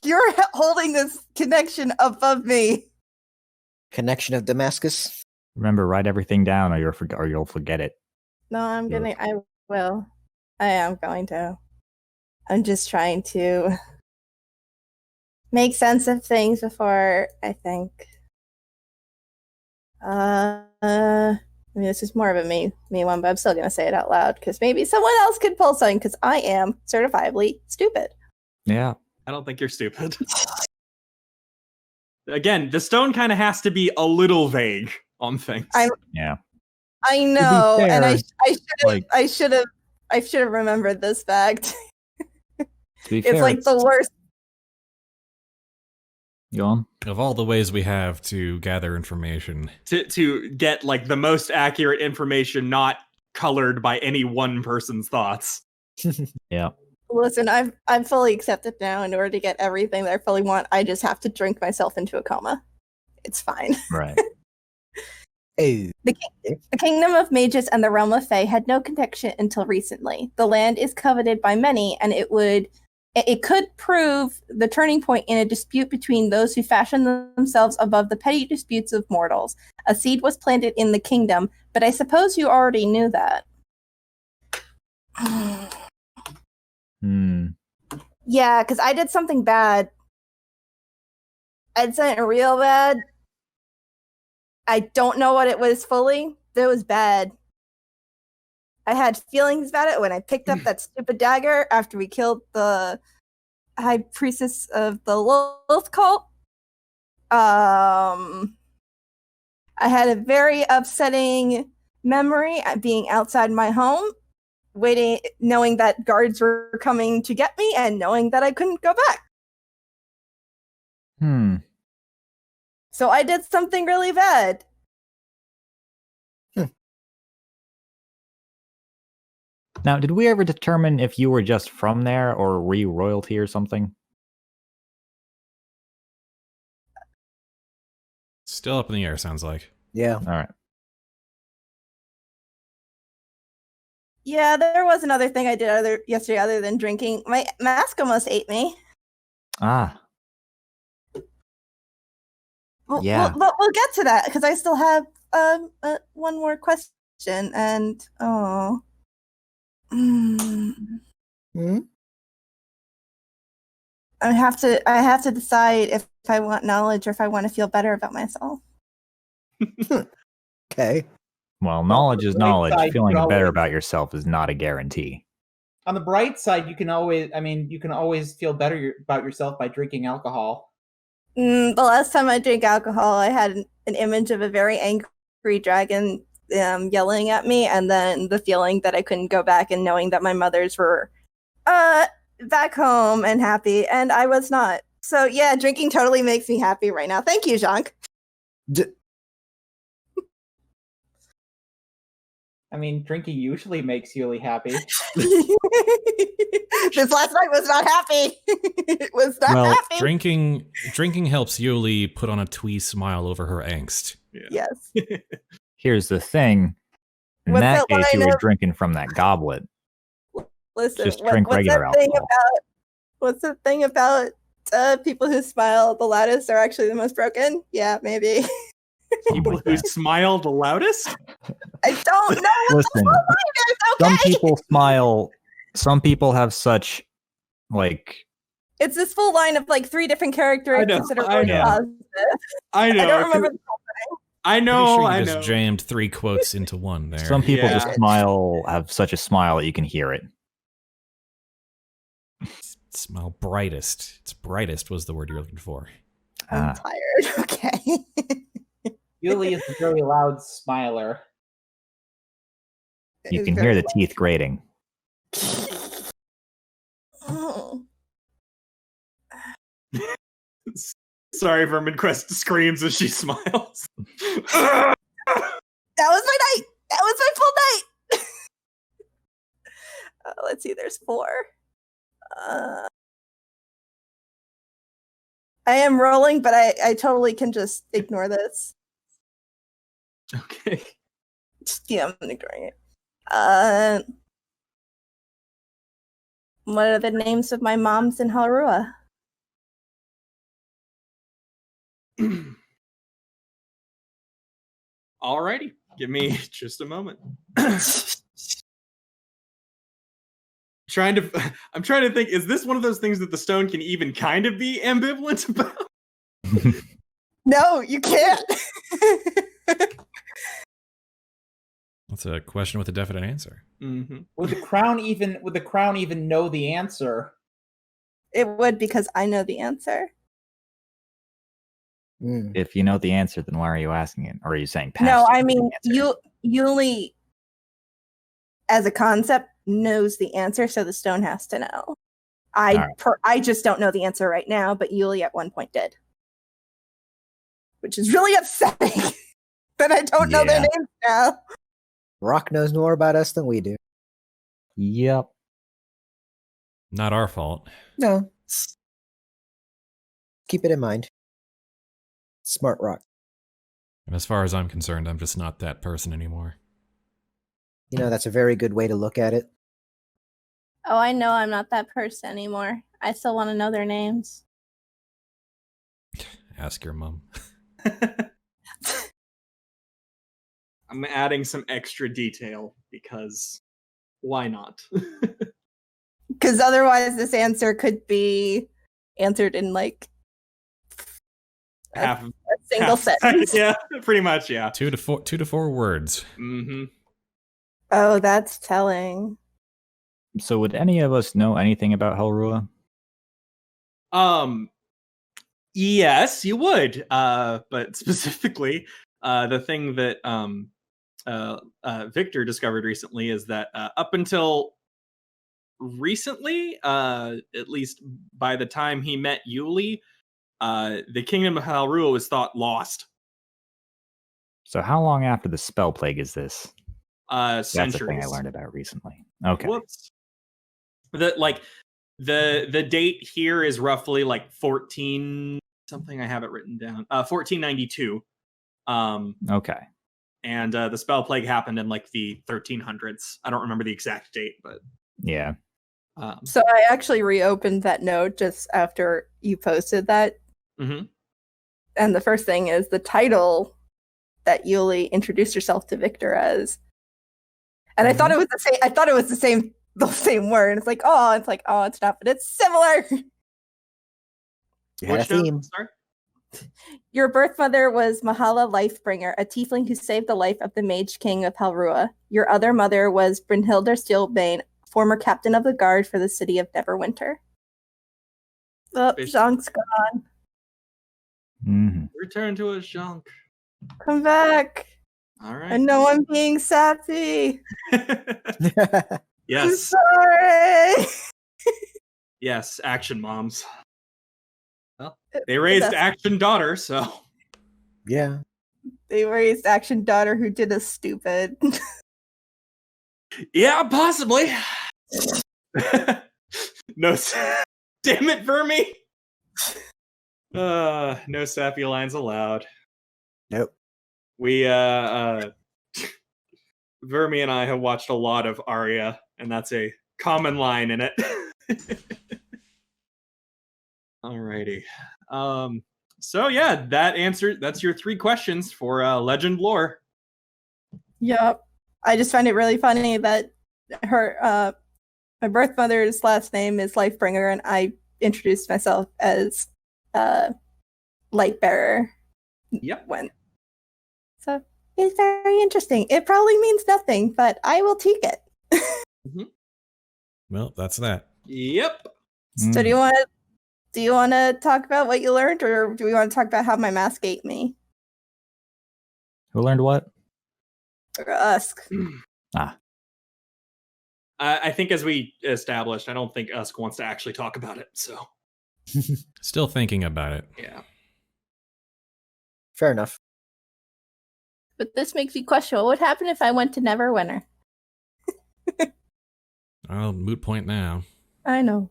You're holding this connection above me. Connection of Damascus. Remember, write everything down or you'll forget it. No, I'm You'll- gonna. I will. I am going to. I'm just trying to make sense of things before I think. I mean, this is more of a me one, but I'm still gonna say it out loud because maybe someone else could pull something because I am certifiably stupid. Yeah. I don't think you're stupid. Again, the stone kind of has to be a little vague on things. Yeah. I know, and fair, like- I should have remembered this fact. To be It's fair, like the worst. Go on. Of all the ways we have to gather information, to get like the most accurate information, not colored by any one person's thoughts. Yeah. Listen, I'm fully accepted now. In order to get everything that I fully want, I just have to drink myself into a coma. It's fine. Right. Oh, The kingdom of mages and the realm of Fae had no connection until recently. The land is coveted by many, and it could prove the turning point in a dispute between those who fashion themselves above the petty disputes of mortals. A seed was planted in the kingdom, but I suppose you already knew that. Hmm. Yeah, because I did something bad. I did something real bad. I don't know what it was fully. It was bad. I had feelings about it when I picked up that stupid dagger after we killed the high priestess of the Lilith cult. I had a very upsetting memory at being outside my home waiting, knowing that guards were coming to get me, and knowing that I couldn't go back. So I did something really bad. Now, did we ever determine if you were just from there or were you royalty or something? Still up in the air, sounds like. Yeah. All right. Yeah, there was another thing I did yesterday other than drinking. My mask almost ate me. Ah. We'll get to that because I still have one more question, and I have to decide if I want knowledge or if I want to feel better about myself. Okay. Well, knowledge is knowledge. side, Feeling you better always- about yourself is not a guarantee. On the bright side, you can always feel better about yourself by drinking alcohol. The last time I drank alcohol, I had an image of a very angry dragon yelling at me, and then the feeling that I couldn't go back and knowing that my mothers were back home and happy, and I was not. So yeah, drinking totally makes me happy right now. Thank you, Jhank. I mean, drinking usually makes Yuliy happy. This last night was not happy. It was not happy. Drinking helps Yuliy put on a twee smile over her angst. Yes. Here's the thing. In What's that that case, you line were of- drinking from that goblet. Listen, Just drink what's regular that thing alcohol. what's the thing about people who smile the loudest are actually the most broken? Yeah, maybe. People who smile the loudest? I don't know what Listen, the full line is, some okay? people smile. Some people have such, like, It's this full line of like 3 different characteristics that are I really know. positive. I know. I don't remember the I Pretty know. sure you I just know. jammed 3 quotes into one there. some people Yeah. just smile, have such a smile that you can hear it. Smile brightest. It's brightest was the word you're looking for. I'm tired. Okay. Yuliy is a very loud smiler. You It's can very hear the teeth grating. Oh. Sorry, Verminquest screams as she smiles. That was my night. That was my full night. Let's see. There's 4. I am rolling, but I totally can just ignore this. Okay. Yeah, I'm ignoring it. What are the names of my moms in Halrua? Alrighty. Give me just a moment. I'm trying to think, is this one of those things that the stone can even kind of be ambivalent about? No, you can't. That's a question with a definite answer. Mm-hmm. Would the crown even know the answer? It would, because I know the answer. If you know the answer, then why are you asking it? Or are you saying past? No, I the mean, answer? Yuliy, as a concept, knows the answer, so the stone has to know. I just don't know the answer right now, but Yuliy at one point did. Which is really upsetting that I don't know their Yeah. names now. Rock knows more about us than we do. Yep. Not our fault. No. Keep it in mind. Smart Rock. And as far as I'm concerned, I'm just not that person anymore. You know, that's a very good way to look at it. Oh, I know I'm not that person anymore. I still want to know their names. Ask your mom. I'm adding some extra detail because why not? Because otherwise this answer could be answered in like Half a single half- sentence. Yeah, pretty much, yeah. 2 to 4 words. Mm-hmm. Oh, that's telling. So would any of us know anything about Halrua? Yes, you would. But specifically, the thing that Victor discovered recently is that up until recently, at least by the time he met Yuliy, the kingdom of Halrua was thought lost. So how long after the spell plague is this? Centuries. That's the thing I learned about recently. Okay. Whoops. The date here is roughly like 14 something. I have it written down. 1492. Okay. And the spell plague happened in like the 1300s. I don't remember the exact date, but Yeah. So I actually reopened that note just after you posted that. Mm-hmm. And the first thing is the title that Yuliy introduced herself to Victor as. And I thought it was the same. I thought it was the same word. It's like, oh, it's not, but it's similar. You had a Which note? theme. Sorry? Your birth mother was Mahala Lifebringer, a tiefling who saved the life of the Mage King of Halrua. Your other mother was Brynhildr Steelbane, former captain of the guard for the city of Neverwinter. Oh, Jhank's gone. Mm-hmm. Return to us, Jhank. Come back. All right. I know I'm being sappy. I'm Yes. sorry. Yes, action moms. Well, they raised That's- action daughter, so Yeah. They raised action daughter who did us stupid. yeah, possibly. No, damn it, Vermi. No sappy lines allowed. Nope. We Vermi and I have watched a lot of Arya, and that's a common line in it. Alrighty. So yeah, that's your 3 questions for legend lore. Yep. I just find it really funny that her my birth mother's last name is Lifebringer, and I introduced myself as Lightbearer. Yep. So it's very interesting. It probably means nothing, but I will take it. Well, that's that. Yep. So do you want to talk about what you learned, or do we want to talk about how my mask ate me? Who learned what? Or Usk. I think as we established, I don't think Usk wants to actually talk about it. So Still thinking about it. yeah. Fair enough. But this makes me question what would happen if I went to Neverwinter. Oh, moot point now. I know.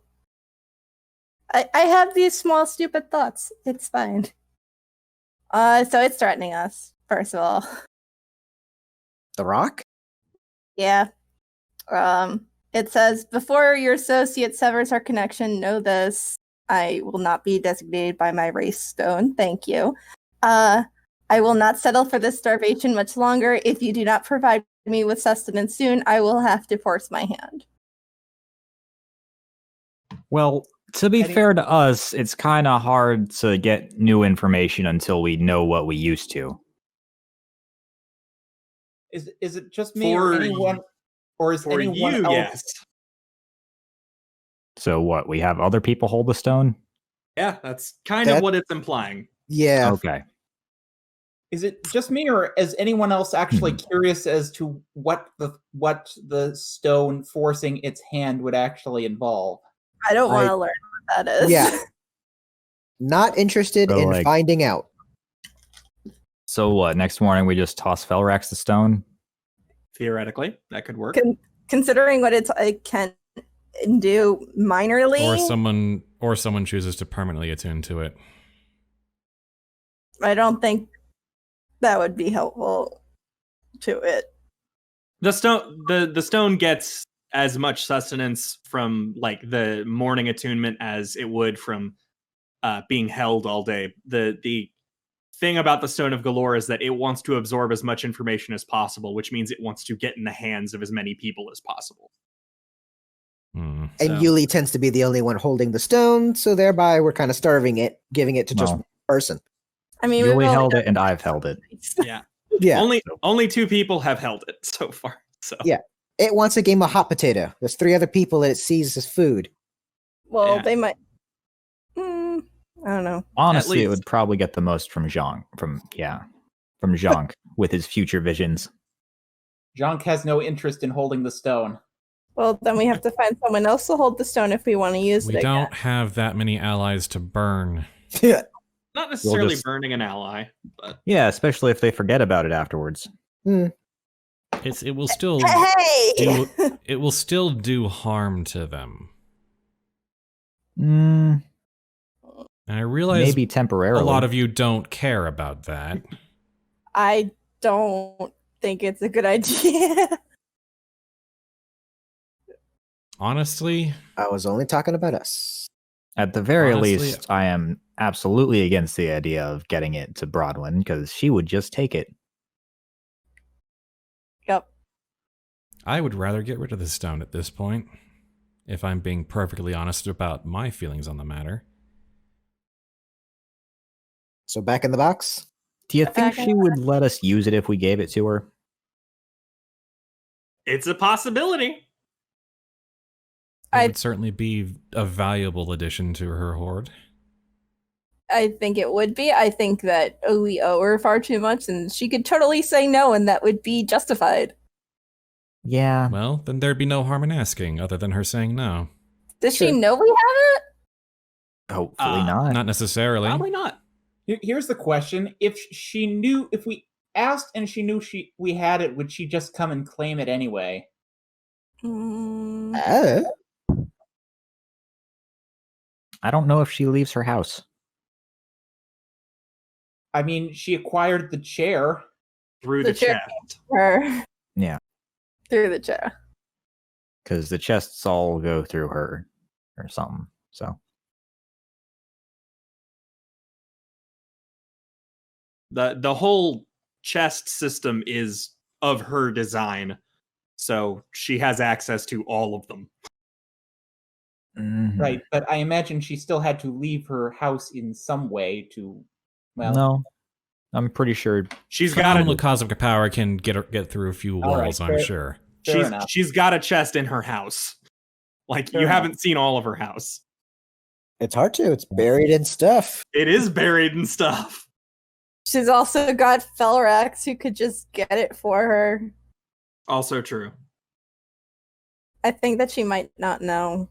I have these small stupid thoughts. It's fine. So it's threatening us, first of all. The Rock? Yeah. It says, before your associate severs our connection, know this. I will not be designated by my race stone. Thank you. I will not settle for this starvation much longer. If you do not provide me with sustenance soon, I will have to force my hand. Well, to be Any- fair to us, it's kind of hard to get new information until we know what we used to. Is it just me or For anyone, or is For anyone you, else? yes. So what? We have other people hold the stone? Yeah, that's kind of That- what it's implying. Yeah. Okay. Is it just me, or is anyone else actually curious as to what the stone forcing its hand would actually involve? I don't want I- to learn what that is. Yeah. Not interested So, in like- finding out. So what? Next morning we just toss Felrax the stone? Theoretically, that could work. Considering what it can do minorly. Or someone chooses to permanently attune to it. I don't think that would be helpful to it. The stone gets as much sustenance from like the morning attunement as it would from being held all day. The thing about the Stone of Galore is that it wants to absorb as much information as possible, which means it wants to get in the hands of as many people as possible. Hmm. And So- Yuliy tends to be the only one holding the stone, so thereby we're kind of starving it, giving it to just Well. one person. I mean, Yuliy held it and I've held it. Yeah. Yeah. Only 2 people have held it so far. So Yeah. It wants a game of hot potato. There's 3 other people that it sees as food. Well, Yeah. they might. I don't know. Honestly, it least. would probably get the most from Jhank. From Jhank with his future visions. Jhank has no interest in holding the stone. Well, then we have to find someone else to hold the stone if we want to use We it again. don't have that many allies to burn. Yeah. Not necessarily just- burning an ally, but Yeah, especially if they forget about it afterwards. It will still Hey! it will still do harm to them. Mm, And I realize maybe temporarily. a lot of you don't care about that. I don't think it's a good idea. Honestly, I was only talking about us. At the very Honestly- least, I am absolutely against the idea of getting it to Broadwin because she would just take it. Yep. I would rather get rid of the stone at this point, if I'm being perfectly honest about my feelings on the matter. So back in the box? Do you think Back in she would let us use it if we gave it to her? it's a possibility. It I- would certainly be a valuable addition to her hoard. I think it would be. I think that we owe her far too much, and she could totally say no, and that would be justified. Yeah. Well, then there'd be no harm in asking, other than her saying no. Does she Sure. know we have it? Hopefully Uh, not. Not necessarily. Probably not. Here's the question: if we asked and she knew we had it, would she just come and claim it anyway? Mm, I don't know if she leaves her house. I mean, she acquired the chair. Through The the chair. chest. her. Yeah. Through the chair. Because the chests all go through her or something. So The whole chest system is of her design, so she has access to all of them. Mhm. Right, but I imagine she still had to leave her house in some way to, well, No, I'm pretty sure. She's got Phenomenal a cosmic power can get through a few All right, walls, I'm fair- sure. fair enough. she's got a chest in her house. Like Fair you enough. haven't seen all of her house. It's hard to. It's buried in stuff. It is buried in stuff. She's also got Felrax who could just get it for her. Also true. I think that she might not know.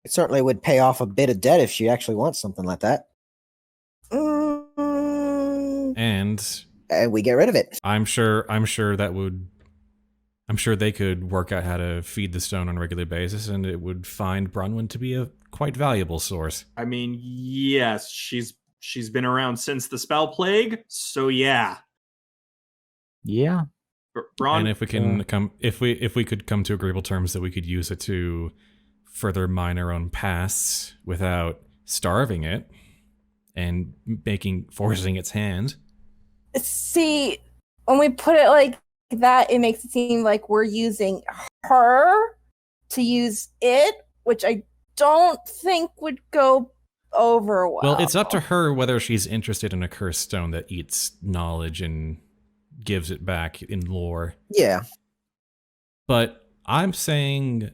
It certainly would pay off a bit of debt if she actually wants something like that. Mm, And And we get rid of it. I'm sure they could work out how to feed the stone on a regular basis, and it would find Bronwyn to be a quite valuable source. I mean, yes, she's been around since the spell plague, so yeah. Yeah. Bron, And if we can if we could come to agreeable terms that we could use it to further mine our own pasts without starving it and forcing its hand. see, when we put it like that, it makes it seem like we're using her to use it, which I don't think would go over well. Well, it's up to her whether she's interested in a cursed stone that eats knowledge and gives it back in lore. Yeah. But I'm saying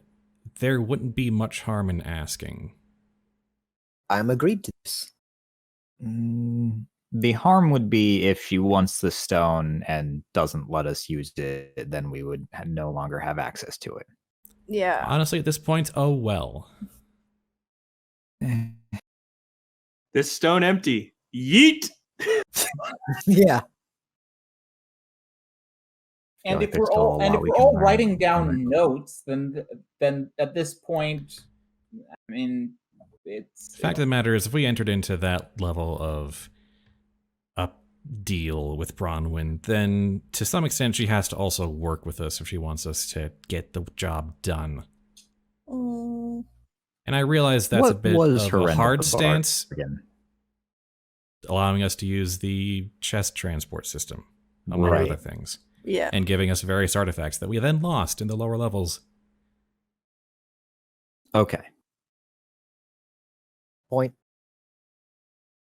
there wouldn't be much harm in asking. I'm agreed to this. The harm would be if she wants the stone and doesn't let us use it, then we would no longer have access to it. Yeah. Honestly, at this point, oh well. this stone empty. Yeet. Yeah. feel and like if there's we're still a all lot we we're can all learn. writing down notes, then at this point, I mean, it's The fact of the matter is, if we entered into that level of a deal with Bronwyn, then to some extent she has to also work with us if she wants us to get the job done. Mm, And I realize that's a What bit was of her a end hard of the stance, bargain? allowing us to use the chest transport system, among Right. other things, yeah. and giving us various artifacts that we then lost in the lower levels. Okay. Point.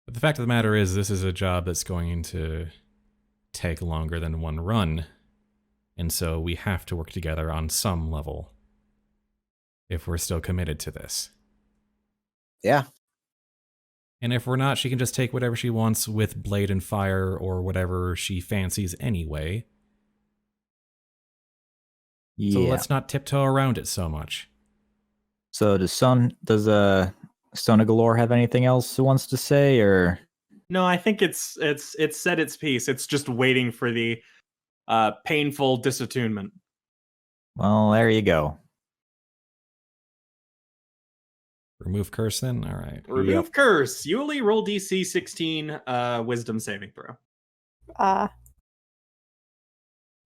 But the fact of the matter is, this is a job that's going to take longer than one run, and so we have to work together on some level if we're still committed to this. Yeah. And if we're not, she can just take whatever she wants with Blade and Fire or whatever she fancies anyway. Yeah. So let's not tiptoe around it so much. So does Sona Galore have anything else it wants to say, or? No, I think it's said its piece. It's just waiting for the painful disattunement. Well, there you go. Remove curse then? All right. Remove curse. Yuliy, roll DC 16 wisdom saving throw.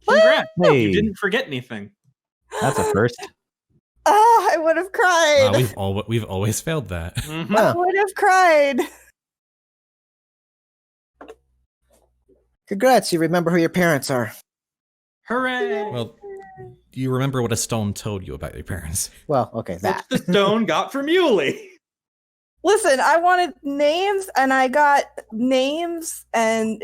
Congrats. Hey. You didn't forget anything. That's a first. I would have cried. We've always failed that. Mhm. I would have cried. Congrats, you remember who your parents are. Hooray! Well, you remember what a stone told you about your parents. Well, okay, that. Which the stone got from Yuliy. Listen, I wanted names, and I got names and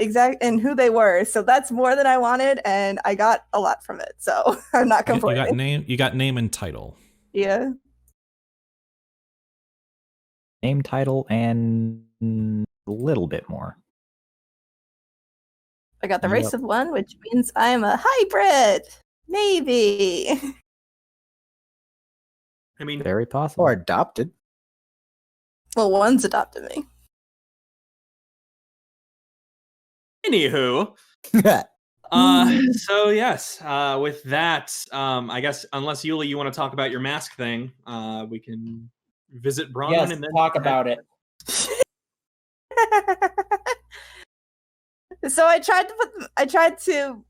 who they were. So that's more than I wanted, and I got a lot from it. So I'm not complaining. You got name and title. Yeah. Name, title, and a little bit more. I got the race of one, which means I'm a hybrid. Maybe. I mean, Very possible. Or adopted. Well, one's adopted me. anywho. So yes, with that, I guess unless Yuliy, you want to talk about your mask thing, we can visit Bronwyn Yes, and then talk about it. So I tried to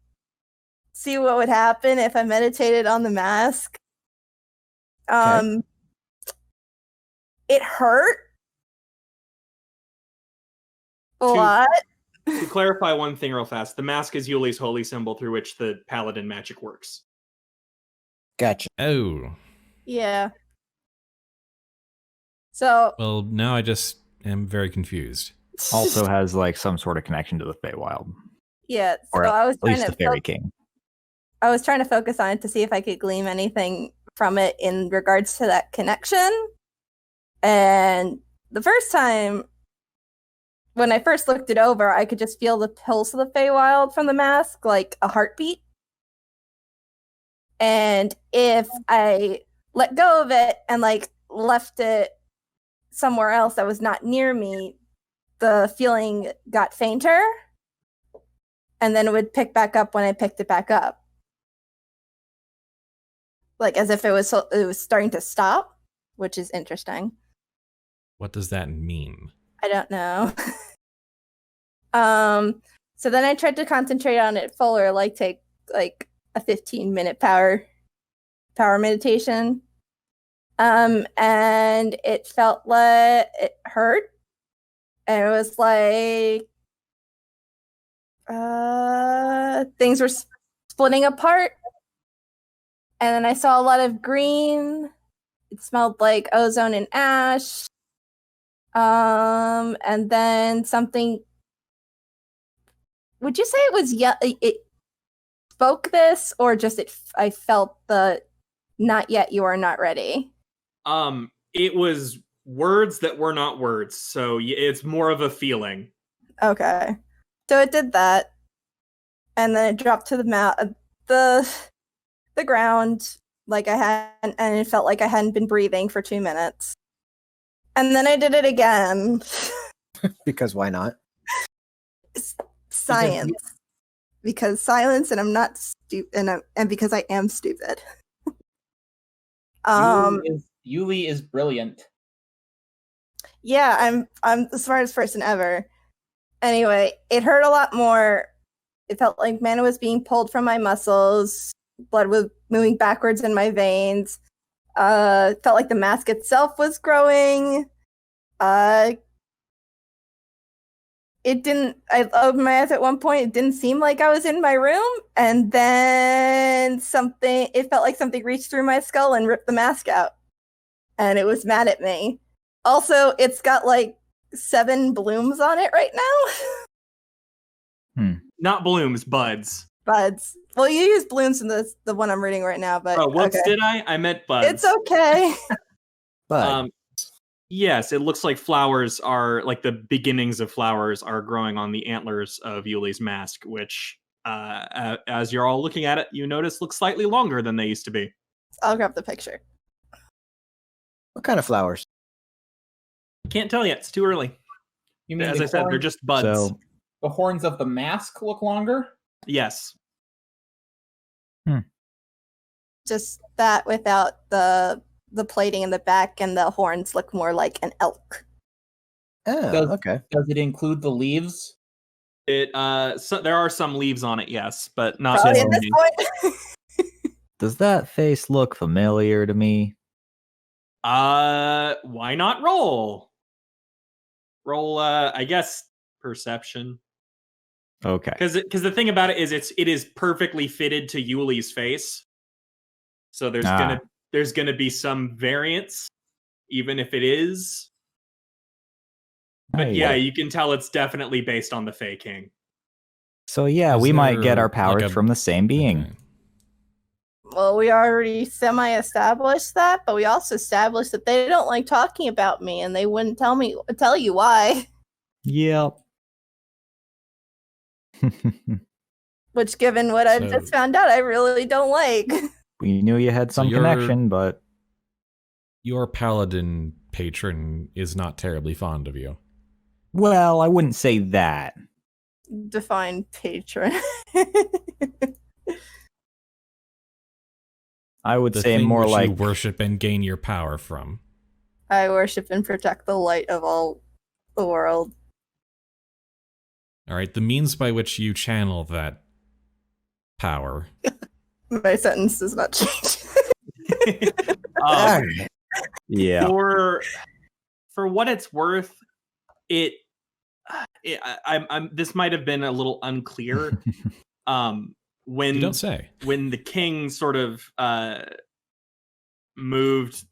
see what would happen if I meditated on the mask. It hurt a lot. To clarify one thing real fast, the mask is Yuliy's holy symbol through which the Paladin magic works. Gotcha. Oh. Yeah. So Well, now I just am very confused. Also has like some sort of connection to the Feywild, yeah, so or I was at trying least to the Fairy King. I was trying to focus on it to see if I could glean anything from it in regards to that connection. And the first time, when I first looked it over, I could just feel the pulse of the Feywild from the mask, like a heartbeat. And if I let go of it and like left it somewhere else that was not near me, the feeling got fainter. And then it would pick back up when I picked it back up. Like as if it was starting to stop, which is interesting. What does that mean? I don't know. So then I tried to concentrate on it fuller, like take like a 15-minute power meditation. And it felt like it hurt. And it was like things were splitting apart. And then I saw a lot of green. It smelled like ozone and ash. And then something. Would you say it was it spoke this, or just I felt the not yet, you are not ready? It was words that were not words, so it's more of a feeling. Okay, so it did that, and then it dropped to the ground like I had, and it felt like I hadn't been breathing for 2 minutes, and then I did it again. Because why not? Science, because silence, and I'm not stupid, and because I am stupid. Yuliy is brilliant. Yeah, I'm the smartest person ever. Anyway, it hurt a lot more. It felt like mana was being pulled from my muscles. Blood was moving backwards in my veins. Felt like the mask itself was growing. It didn't. I opened my eyes at one point. It didn't seem like I was in my room, and then it felt like something reached through my skull and ripped the mask out, and it was mad at me. Also, it's got like 7 blooms on it right now. Not blooms, buds. Buds. Well, you use blooms in the one I'm reading right now, but Oh, whoops! okay. Did I? I meant buds. It's okay. But Yes, it looks like flowers are like the beginnings of flowers are growing on the antlers of Yuliy's mask, which, as you're all looking at it, you notice looks slightly longer than they used to be. I'll grab the picture. What kind of flowers? Can't tell yet; it's too early. You mean As the I said, they're horns- just buds. So, the horns of the mask look longer? Yes. Just that without the plating in the back, and the horns look more like an elk. Oh, Does- okay. Does it include the leaves? It so there are some leaves on it, yes, but not Probably so at this many. point. does that face look familiar to me? Why not roll? Roll, I guess perception. Okay. Because the thing about it is it is perfectly fitted to Yuliy's face, so there's gonna be some variance, even if it is. But yeah, you can tell it's definitely based on the Fey King. So yeah, Is we might get there, our powers like, a- from the same being. Okay. Well, we already semi-established that, but we also established that they don't like talking about me, and they wouldn't tell you why. Yep. Which, given what I've So- just found out, I really don't like. We knew you had So some you're- connection, but Your paladin patron is not terribly fond of you. well, I wouldn't say that. Define patron. I would The say thing more which like you worship and gain your power from. I worship and protect the light of all the world. All right, the means by which you channel that power. My sentence does not change. All right. yeah. For what it's worth, I'm this might have been a little unclear. When You don't say. when the king sort of moved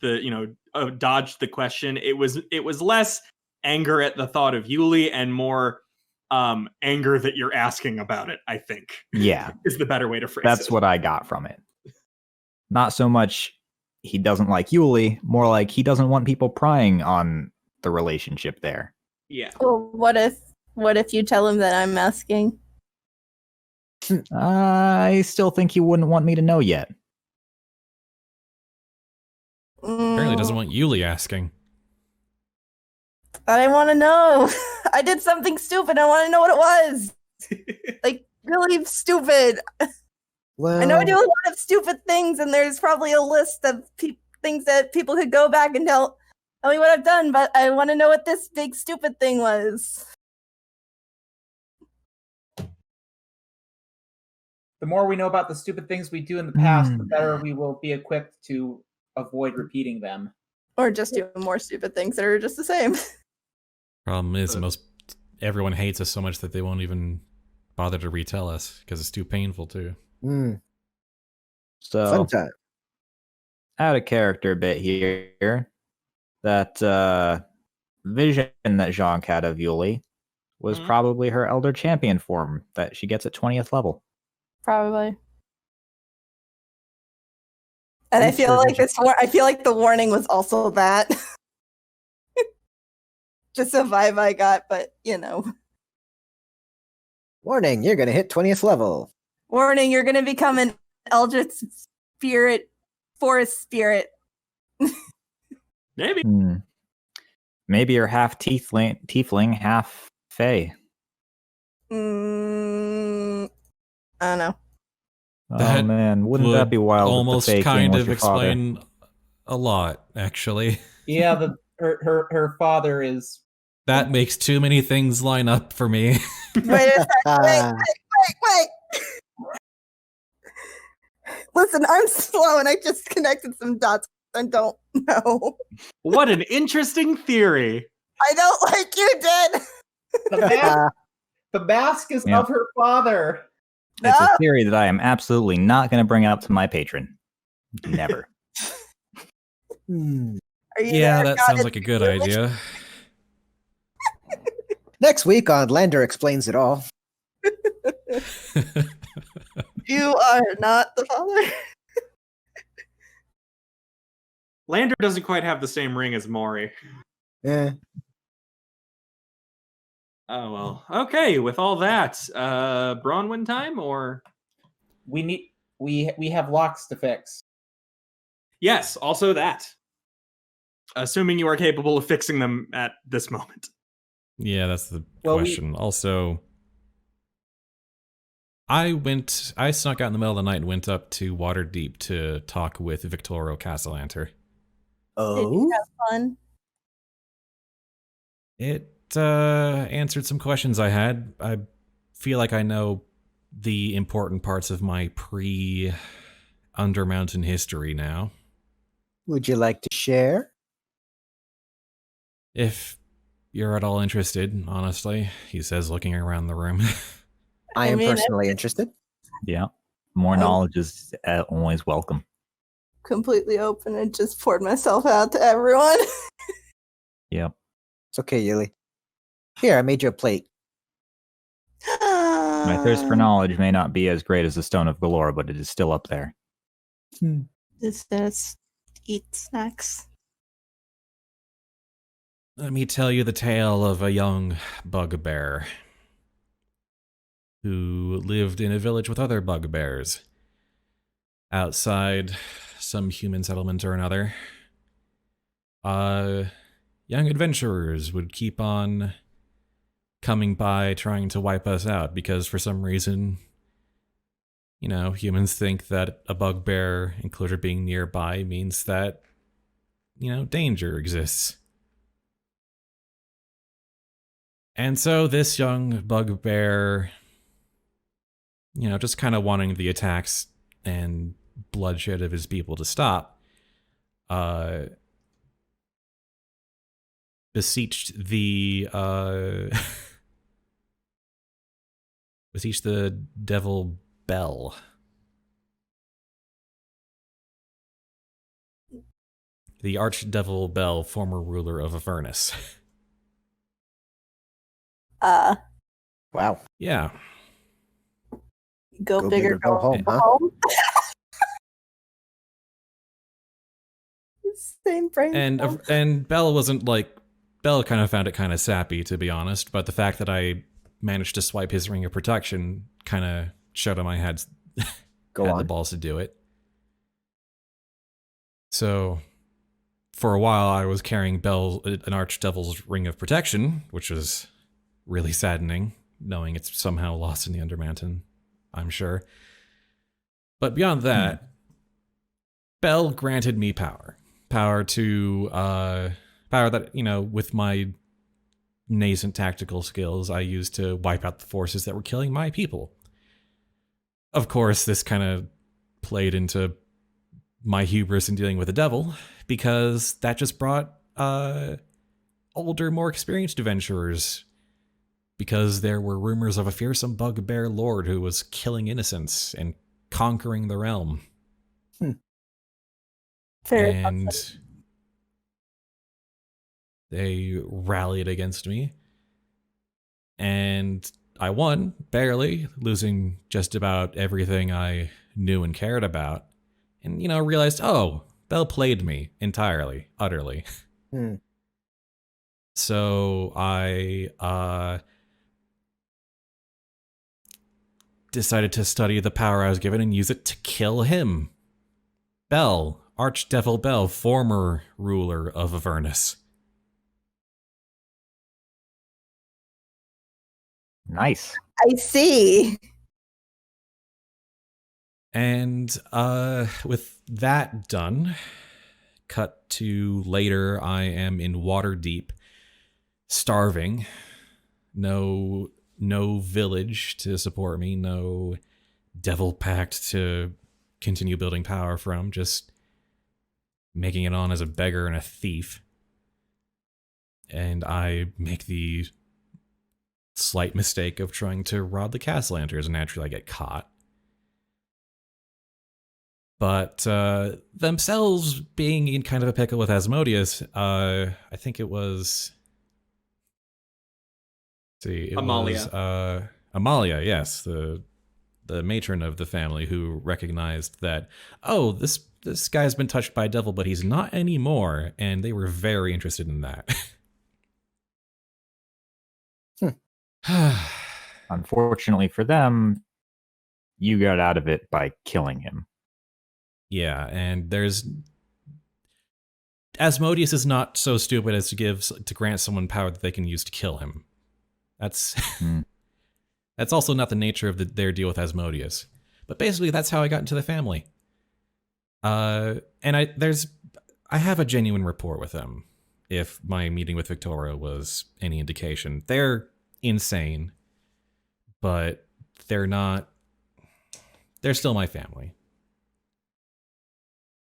dodged the question, it was less anger at the thought of Yuliy and more anger that you're asking about it, I think. Yeah. Is the better way to phrase That's it. what I got from it. Not so much he doesn't like Yuliy, more like he doesn't want people prying on the relationship there. Yeah. Well, what if you tell him that I'm asking? I still think he wouldn't want me to know yet. Apparently doesn't want Yuliy asking. I want to know. I did something stupid. I want to know what it was. Like, really stupid. Well, I know I do a lot of stupid things, and there's probably a list of things that people could go back and tell me what I've done, but I want to know what this big stupid thing was. The more we know about the stupid things we do in the past, the better we will be equipped to avoid repeating them. Or just do more stupid things that are just the same. Problem is, everyone hates us so much that they won't even bother to retell us because it's too painful too. fun So, time. out of character a bit here, that vision that Jhank had of Yuliy was Mhm. probably her Elder Champion form that she gets at 20th level. Probably. And I I'm feel sure like that I feel like the warning was also that. Just a vibe I got, but Warning, you're going to hit 20th level. warning, you're gonna become an eldritch spirit, forest spirit. Maybe. Maybe you're half tiefling, half fey. I don't know. Oh That man, wouldn't would that be wild? almost if the Fey King kind was of your father? explain a lot, actually. Yeah, her father is. That makes too many things line up for me. Wait a second, wait. Listen, I'm slow and I just connected some dots and don't know. What an interesting theory. I don't like you, did. The mask is Yeah. of her father. It's No. a theory that I am absolutely not going to bring up to my patron. Never. Are you Yeah, there, that God? sounds It's like a good you. idea. Next week on Lander Explains It All. You are not the father. Lander doesn't quite have the same ring as Maury. Eh. Oh well. Okay, with all that, Bronwyn time or We have locks to fix. yes, also that. Assuming you are capable of fixing them at this moment. Yeah, that's the Well, question. Also, I snuck out in the middle of the night and went up to Waterdeep to talk with Victorio Castellanter. Did you Oh, have fun? It answered some questions I had. I feel like I know the important parts of my pre-Undermountain history now. would you like to share? If you're at all interested, honestly, he says, looking around the room. I I am mean, personally interested. Yeah. More knowledge is always welcome. Completely open and just poured myself out to everyone. Yep. It's okay, Yuliy. Here, I made you a plate. My thirst for knowledge may not be as great as the Stone of Galore, but it is still up there. Let's eat snacks. Let me tell you the tale of a young bugbear who lived in a village with other bugbears outside some human settlement or another. Young adventurers would keep on coming by trying to wipe us out because for some reason, you know, humans think that a bugbear enclosure being nearby means that, you know, danger exists. And so this young bugbear, you know, just kind of wanting the attacks and bloodshed of his people to stop, beseeched the devil Bell. The archdevil Bell, former ruler of Avernus. Wow. Yeah. Go big or go home, huh? home. Same brain. And Bell wasn't like... Bell kind of found it kind of sappy, to be honest, but the fact that I managed to swipe his ring of protection kind of showed him I had, had the balls to do it. So, for a while, I was carrying Bell an archdevil's ring of protection, which was really saddening, knowing it's somehow lost in the Undermountain, I'm sure. But beyond that, Bell granted me power. Power that, you know, with my nascent tactical skills, I used to wipe out the forces that were killing my people. Of course, this kind of played into my hubris in dealing with the devil, because that just brought older, more experienced adventurers, because there were rumors of a fearsome bugbear lord who was killing innocents and conquering the realm. And they rallied against me, and I won, barely, losing just about everything I knew and cared about. And, you know, realized, oh, Bell played me entirely, utterly. So I decided to study the power I was given and use it to kill him. Bell, Archdevil Bell, former ruler of Avernus. Nice. I see. And with that done, cut to later, I am in Waterdeep, starving. No village to support me, no devil pact to continue building power from, just making it on as a beggar and a thief. And I make the slight mistake of trying to rob the Castellanters, and naturally I get caught. But themselves being in kind of a pickle with Asmodeus, I think it was... Amalia. Amalia, yes, the matron of the family, who recognized that, oh, this guy's been touched by a devil, but he's not anymore, and they were very interested in that. Unfortunately for them, you got out of it by killing him. Yeah, and there's Asmodeus is not so stupid as to grant someone power that they can use to kill him. That's that's also not the nature of their deal with Asmodeus. But basically, that's how I got into the family. And I have a genuine rapport with them. If my meeting with Victoria was any indication, they're insane, but they're not. They're still my family.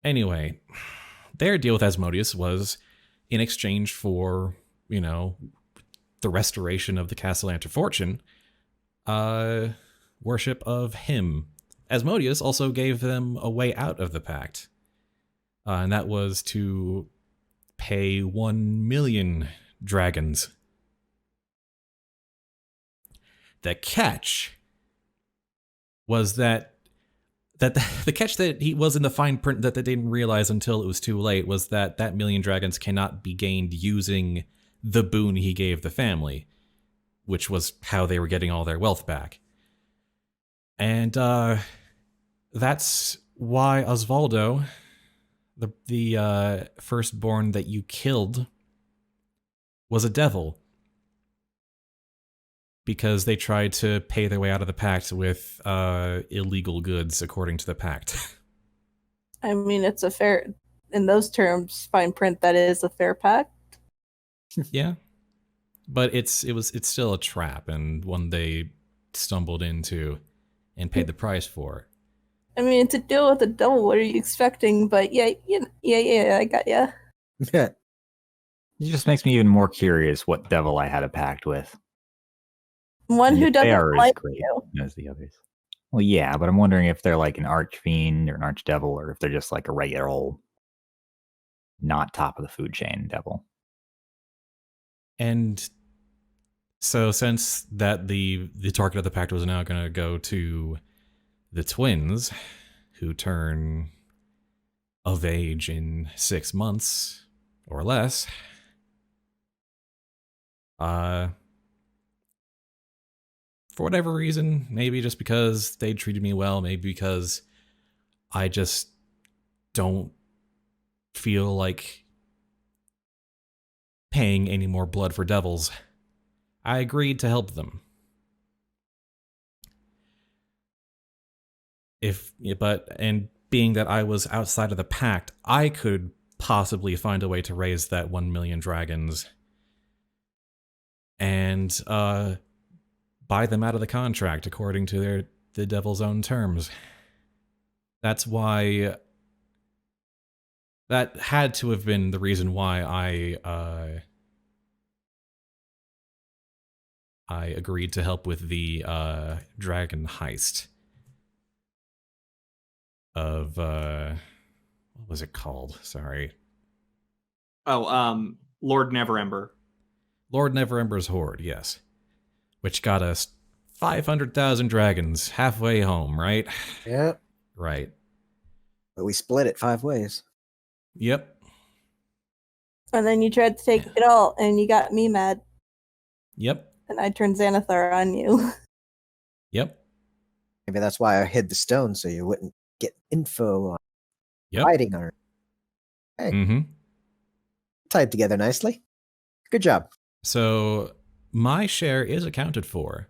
Anyway, their deal with Asmodeus was in exchange for, the restoration of the Castellanter fortune, worship of him. Asmodeus also gave them a way out of the pact, and that was to pay 1 million dragons. The catch was that the catch that he was in the fine print that they didn't realize until it was too late was that 1 million dragons cannot be gained using the boon he gave the family, which was how they were getting all their wealth back. And that's why Osvaldo, the firstborn that you killed, was a devil. Because they tried to pay their way out of the pact with illegal goods, according to the pact. I mean, it's a fair, in those terms, fine print, that is a fair pact. Yeah. But it's still a trap, and one they stumbled into and paid the price for. I mean, to deal with the devil, what are you expecting? But yeah, I got ya. It just makes me even more curious what devil I had a pact with. One who doesn't like great you. as the others. Well, yeah, but I'm wondering if they're like an archfiend or an archdevil, or if they're just like a regular old, not top of the food chain devil. And so, since that the target of the pact was now going to go to the twins, who turn of age in 6 months or less, for whatever reason, maybe just because they treated me well, maybe because I just don't feel like paying any more blood for devils, I agreed to help them. And being that I was outside of the pact, I could possibly find a way to raise that 1 million dragons and buy them out of the contract according to the devil's own terms. That's why that had to have been the reason why I agreed to help with the dragon heist of what was it called? Sorry. Oh, Lord Neverember. Lord Neverember's Horde, yes. Which got us 500,000 dragons halfway home, right? Yep. Right. But we split it 5 ways. Yep. And then you tried to take it all, and you got me mad. Yep. And I turned Xanathar on you. Yep. Maybe that's why I hid the stone so you wouldn't get info on hiding her. Hey. Mm-hmm. Tied together nicely. Good job. So my share is accounted for.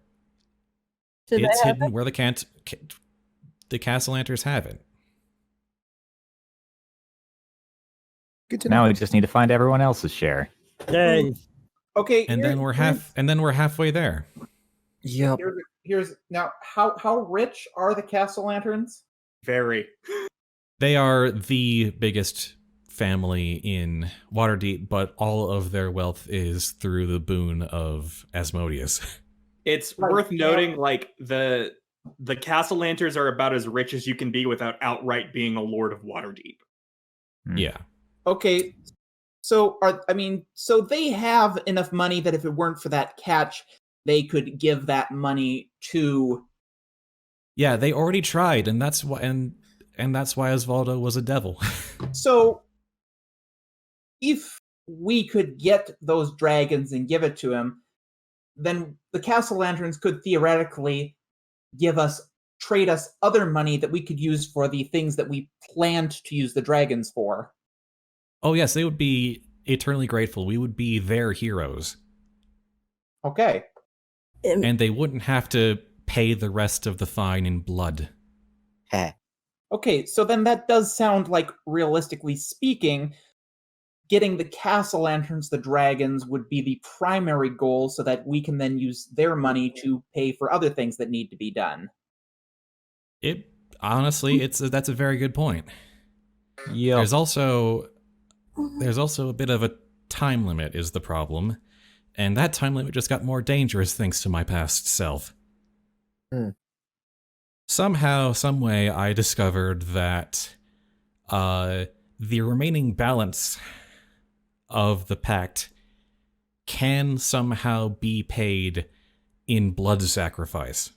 It's hidden where the Castellanters have it. Good to know. Now we just need to find everyone else's share. Yay. Okay, And then we're halfway there. Yep. Here's now how rich are the Castle Lanterns? Very. They are the biggest family in Waterdeep, but all of their wealth is through the boon of Asmodeus. It's worth noting, like, the Castellanters are about as rich as you can be without outright being a Lord of Waterdeep. Yeah. Okay, so so they have enough money that if it weren't for that catch, they could give that money to. Yeah, they already tried, and that's why Osvaldo was a devil. So, if we could get those dragons and give it to him, then the Castle Lanterns could theoretically trade us other money that we could use for the things that we planned to use the dragons for. Oh yes, they would be eternally grateful. We would be their heroes. Okay. And they wouldn't have to pay the rest of the fine in blood. Heh. Okay, so then that does sound like, realistically speaking, getting the Castle Lanterns, the dragons, would be the primary goal so that we can then use their money to pay for other things that need to be done. That's a very good point. Yep. There's also a bit of a time limit is the problem, and that time limit just got more dangerous thanks to my past self. Somehow, someway, I discovered that the remaining balance of the pact can somehow be paid in blood sacrifice,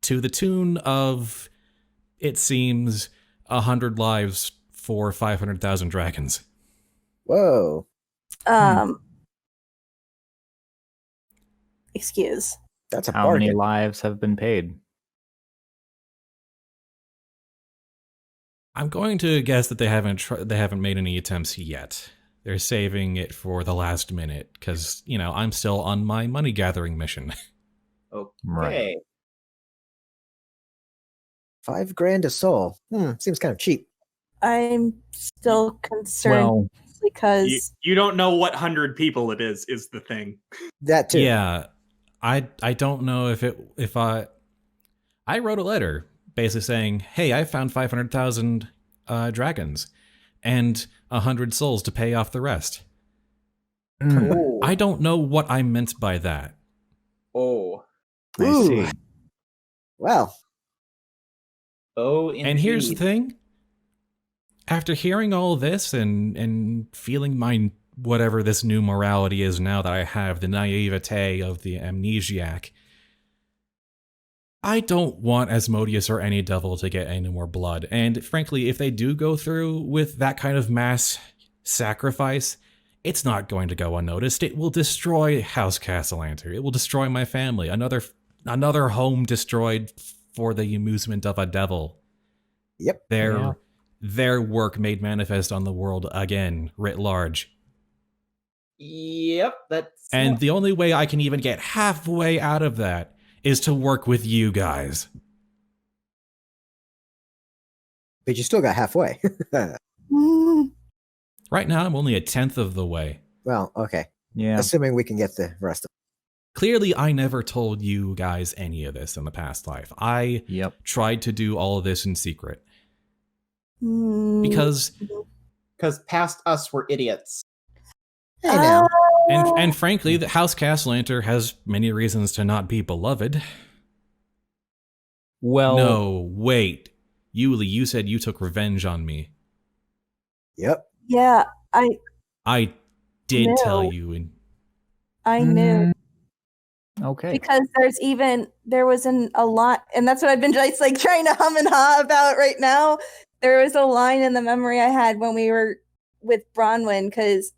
to the tune of, it seems, 100 lives for 500,000 dragons. Whoa. Excuse. That's a How many bargain. lives have been paid? I'm going to guess that they haven't made any attempts yet. They're saving it for the last minute, because, I'm still on my money-gathering mission. Okay. Right. $5,000 a soul. Seems kind of cheap. I'm still concerned Well, because You don't know what 100 people it is the thing. That too. Yeah, I don't know if I wrote a letter basically saying, hey, I found 500,000 dragons and 100 souls to pay off the rest. Oh. I don't know what I meant by that. Oh. I Ooh. see. Well, Oh, indeed. And here's the thing. After hearing all this and feeling my whatever this new morality is now that I have, the naivete of the amnesiac, I don't want Asmodeus or any devil to get any more blood. And frankly, if they do go through with that kind of mass sacrifice, it's not going to go unnoticed. It will destroy House Castellanter. It will destroy my family. Another home destroyed for the amusement of a devil. yep. Their work made manifest on the world again, writ large. Yep, that's... And the only way I can even get halfway out of that is to work with you guys. But you still got halfway. Right now, I'm only a tenth of the way. Well, okay. Yeah. Assuming we can get the rest of Clearly, I never told you guys any of this in the past life. I Yep. tried to do all of this in secret. Because, past us were idiots. Hey now. and frankly, the House Castellanter has many reasons to not be beloved. Well, No, wait. Yuliy, you said you took revenge on me. Yep. yeah, I did No. tell you. And I knew. Okay. Because there was a lot, and that's what I've been just like trying to hum and haw about right now. There was a line in the memory I had when we were with Bronwyn, because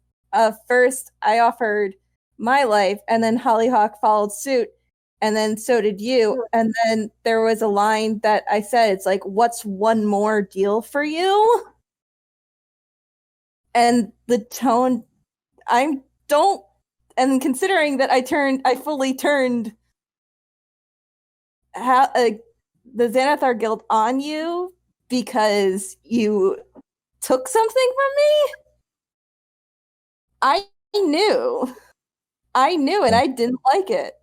first I offered my life, and then Hollyhock followed suit, and then so did you. And then there was a line that I said, it's like, what's one more deal for you? And the tone, and considering that I fully turned the Xanathar Guild on you because you took something from me, I knew, and I didn't like it.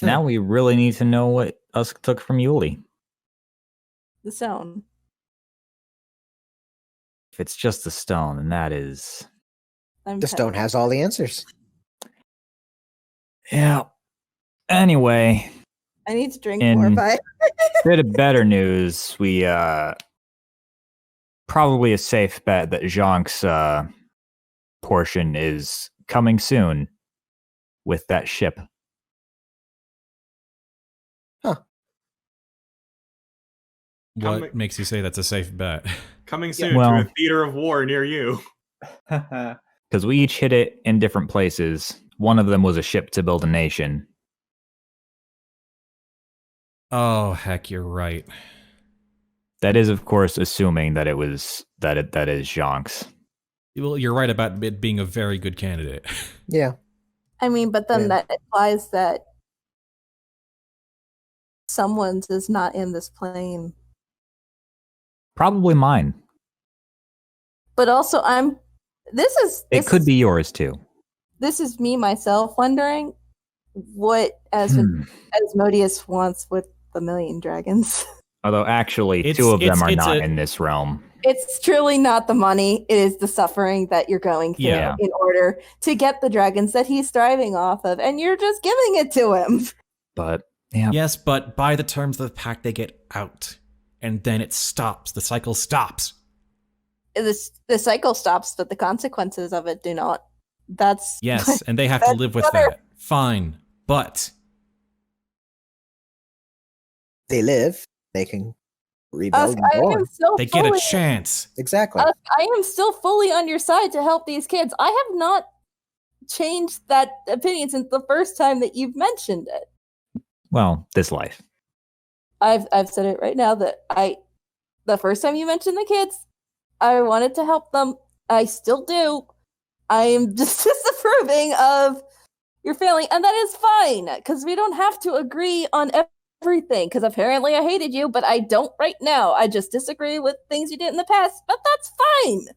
Now we really need to know what us took from Yuliy. The stone. If it's just the stone, then that is... I'm The stone has all the answers. Yeah. Anyway, I need to drink in- more, but bit of better news. We probably a safe bet that Jhank's portion is coming soon with that ship. what makes you say that's a safe bet? Coming soon well- to a theater of war near you. Because we each hit it in different places. one of them was a ship to build a nation. Oh, heck, you're right. That is, of course, assuming that it was that is Jhank's. Well, you're right about it being a very good candidate. Yeah. I mean, but then that implies that someone's is not in this plane. Probably mine. But also, It could be yours too. This is me myself wondering what Asmodeus wants with the million dragons. Although actually, two of them are not in this realm. It's truly not the money. It is the suffering that you're going through in order to get the dragons that he's thriving off of. And you're just giving it to him. But, yeah. Yes, but by the terms of the pact, they get out. And then it stops. The cycle stops. The cycle stops, but the consequences of it do not. That's yes, and they have to live with that. Fine, but they live. They can rebuild. They get a chance. Exactly. I am still fully on your side to help these kids. I have not changed that opinion since the first time that you've mentioned it. Well, this life. I've said it right now that the first time you mentioned the kids, I wanted to help them. I still do. I am just disapproving of your failing, and that is fine, because we don't have to agree on everything, because apparently I hated you, but I don't right now. I just disagree with things you did in the past, but that's fine.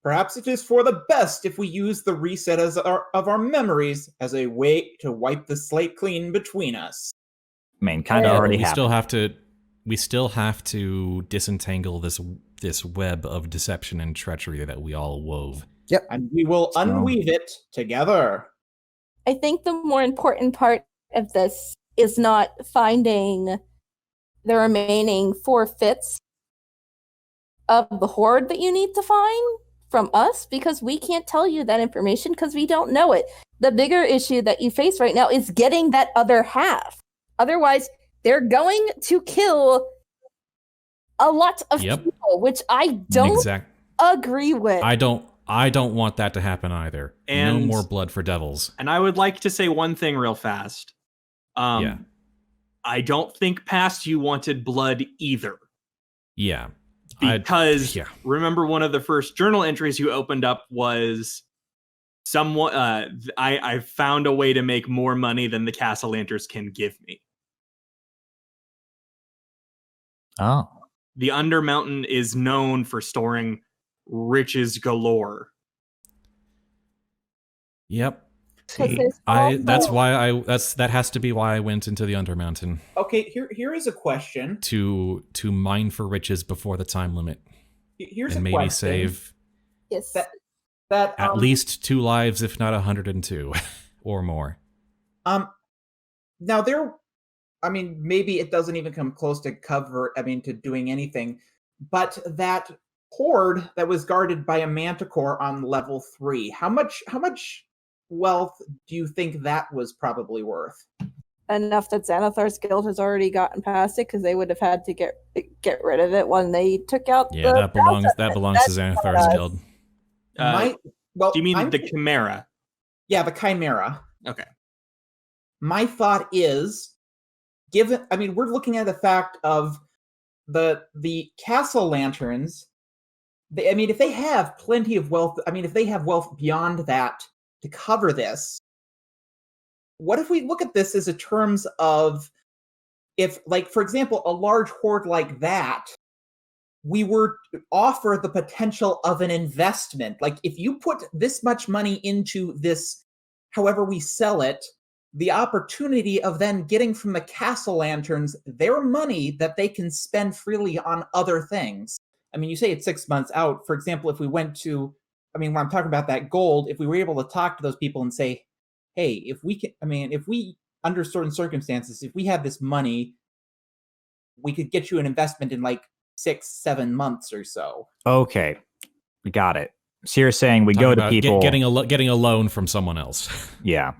Perhaps it is for the best if we use the reset of our memories as a way to wipe the slate clean between us. I mean, kind of already happened. We still have to disentangle this web of deception and treachery that we all wove. Yep. And we will unweave it together. I think the more important part of this is not finding the remaining 4/5 of the horde that you need to find from us, because we can't tell you that information because we don't know it. The bigger issue that you face right now is getting that other half. Otherwise, they're going to kill a lot of people, which I don't agree with. I don't want that to happen either. And no more blood for devils. And I would like to say one thing real fast. I don't think past you wanted blood either. Yeah. Because remember, one of the first journal entries you opened up was someone. I found a way to make more money than the Castle Lanters can give me. Oh. The Undermountain is known for storing riches galore. Yep. That has to be why I went into the Undermountain. Okay, here is a question. To mine for riches before the time limit. Here's and a maybe question. Save that at least 2 lives, if not 102 or more. Now maybe it doesn't even come close to to doing anything, but that horde that was guarded by a manticore on level 3, how much wealth do you think that was probably worth? Enough that Xanathar's guild has already gotten past it, because they would have had to get rid of it when they took out that belongs to Xanathar's guild. Do you mean the Chimera? Yeah, the Chimera. Okay. My thought is, we're looking at the fact of the Castle Lanterns. If they have plenty of wealth, if they have wealth beyond that to cover this, what if we look at this as a terms of, if, for example, a large horde like that, we were to offer the potential of an investment. Like, if you put this much money into this, however we sell it, the opportunity of then getting from the Castle Lanterns their money that they can spend freely on other things. You say it's 6 months out. For example, if we went to, when I'm talking about that gold, if we were able to talk to those people and say, hey, if we, under certain circumstances, if we had this money, we could get you an investment in 6-7 months or so. Okay, we got it. So you're saying we go to people getting a loan from someone else. Yeah.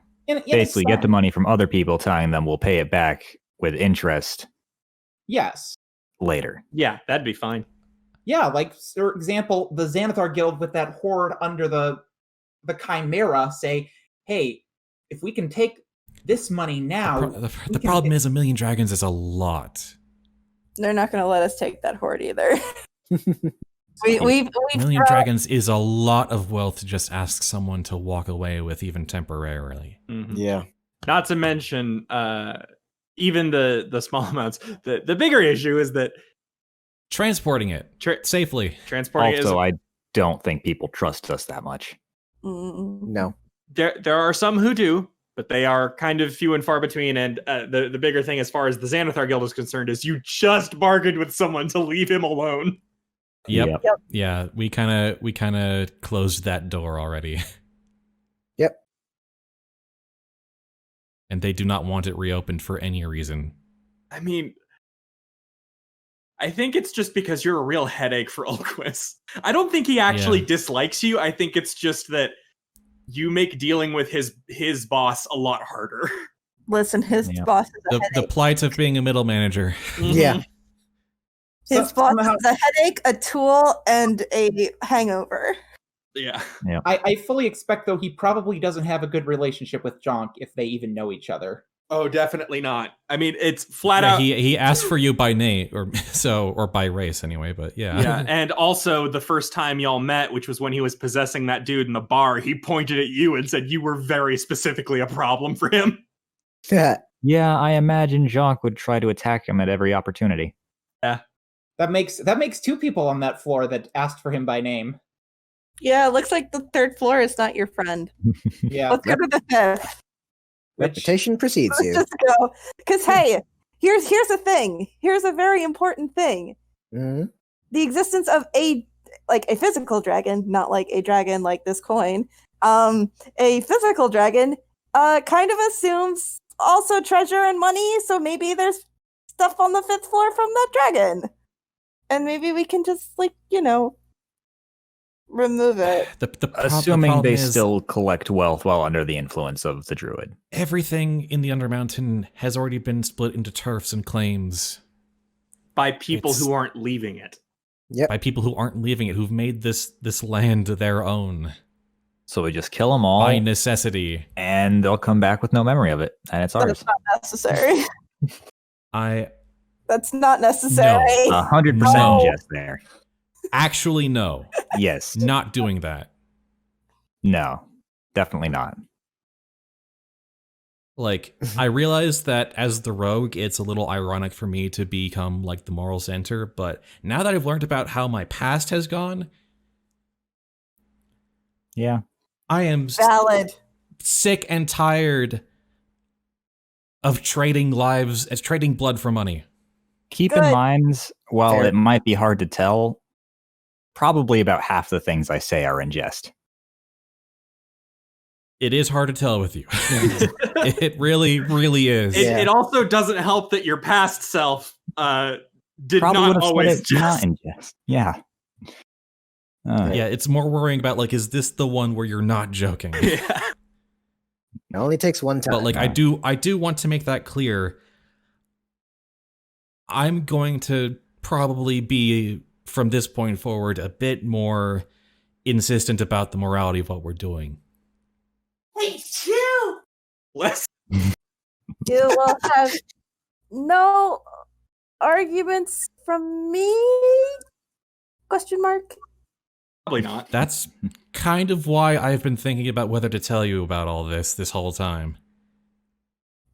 Basically get the money from other people, telling them we'll pay it back with interest. Yes. Later. Yeah, that'd be fine. Yeah, for example, the Xanathar Guild with that horde under the Chimera say, hey, if we can take this money now, The problem is 1 million dragons is a lot. They're not going to let us take that hoard either. we've 1 million thrown- dragons is a lot of wealth to just ask someone to walk away with, even temporarily. Mhm. Yeah. Not to mention, even the small amounts. The bigger issue is that Transporting it safely. transporting it is Also, I don't think people trust us that much. No. there are some who do, but they are kind of few and far between. And the bigger thing, as far as the Xanathar Guild is concerned, is you just bargained with someone to leave him alone. Yep. Yeah, we kind of closed that door already. Yep. And they do not want it reopened for any reason. I mean, I think it's just because you're a real headache for Ulquist. I don't think he actually dislikes you. I think it's just that you make dealing with his boss a lot harder. Listen, his boss is a The headache. plight of being a middle manager. Yeah. His boss is a headache, a tool, and a hangover. Yeah. I fully expect, though, he probably doesn't have a good relationship with Jhank if they even know each other. Oh, definitely not. I mean, it's flat Yeah, out. he asked for you by name or by race anyway, but yeah. Yeah, and also the first time y'all met, which was when he was possessing that dude in the bar, he pointed at you and said you were very specifically a problem for him. Yeah, I imagine Jhank would try to attack him at every opportunity. That makes two people on that floor that asked for him by name. Yeah, it looks like the third floor is not your friend. Yeah. Let's go to the fifth. Reputation precedes Let's you. just go. Because hey, here's the thing. Here's a very important thing. Hmm. The existence of a physical dragon, not like a dragon like this coin. A physical dragon kind of assumes also treasure and money, so maybe there's stuff on the fifth floor from that dragon. And maybe we can just remove it. Assuming they still collect wealth while under the influence of the Druid. Everything in the Undermountain has already been split into turfs and claims By people who aren't leaving it. Yep. by people who aren't leaving it, who've made this land their own So we just kill them all, by necessity. and they'll come back with no memory of it, and it's But ours. it's not necessary. That's not necessary. 100% No. yes there. Actually, no. Yes. Not doing that. No. Definitely not. Like, I realize that as the rogue, it's a little ironic for me to become like the moral center, but now that I've learned about how my past has gone, Yeah. I am Valid. sick and tired of trading blood for money. Keep Good. in mind, while Fair. it might be hard to tell, probably about half the things I say are in jest. It is hard to tell with you. It really, really is. It also doesn't help that your past self did Probably would not have said always it not just. in jest. Yeah. Yeah, it's more worrying about, like, is this the one where you're not joking? Yeah. It only takes one time. But like, I do want to make that clear. I'm going to probably be, from this point forward, a bit more insistent about the morality of what we're doing. Hey, chill. Less. You will have no arguments from me? Question mark. Probably not. That's kind of why I've been thinking about whether to tell you about all this whole time.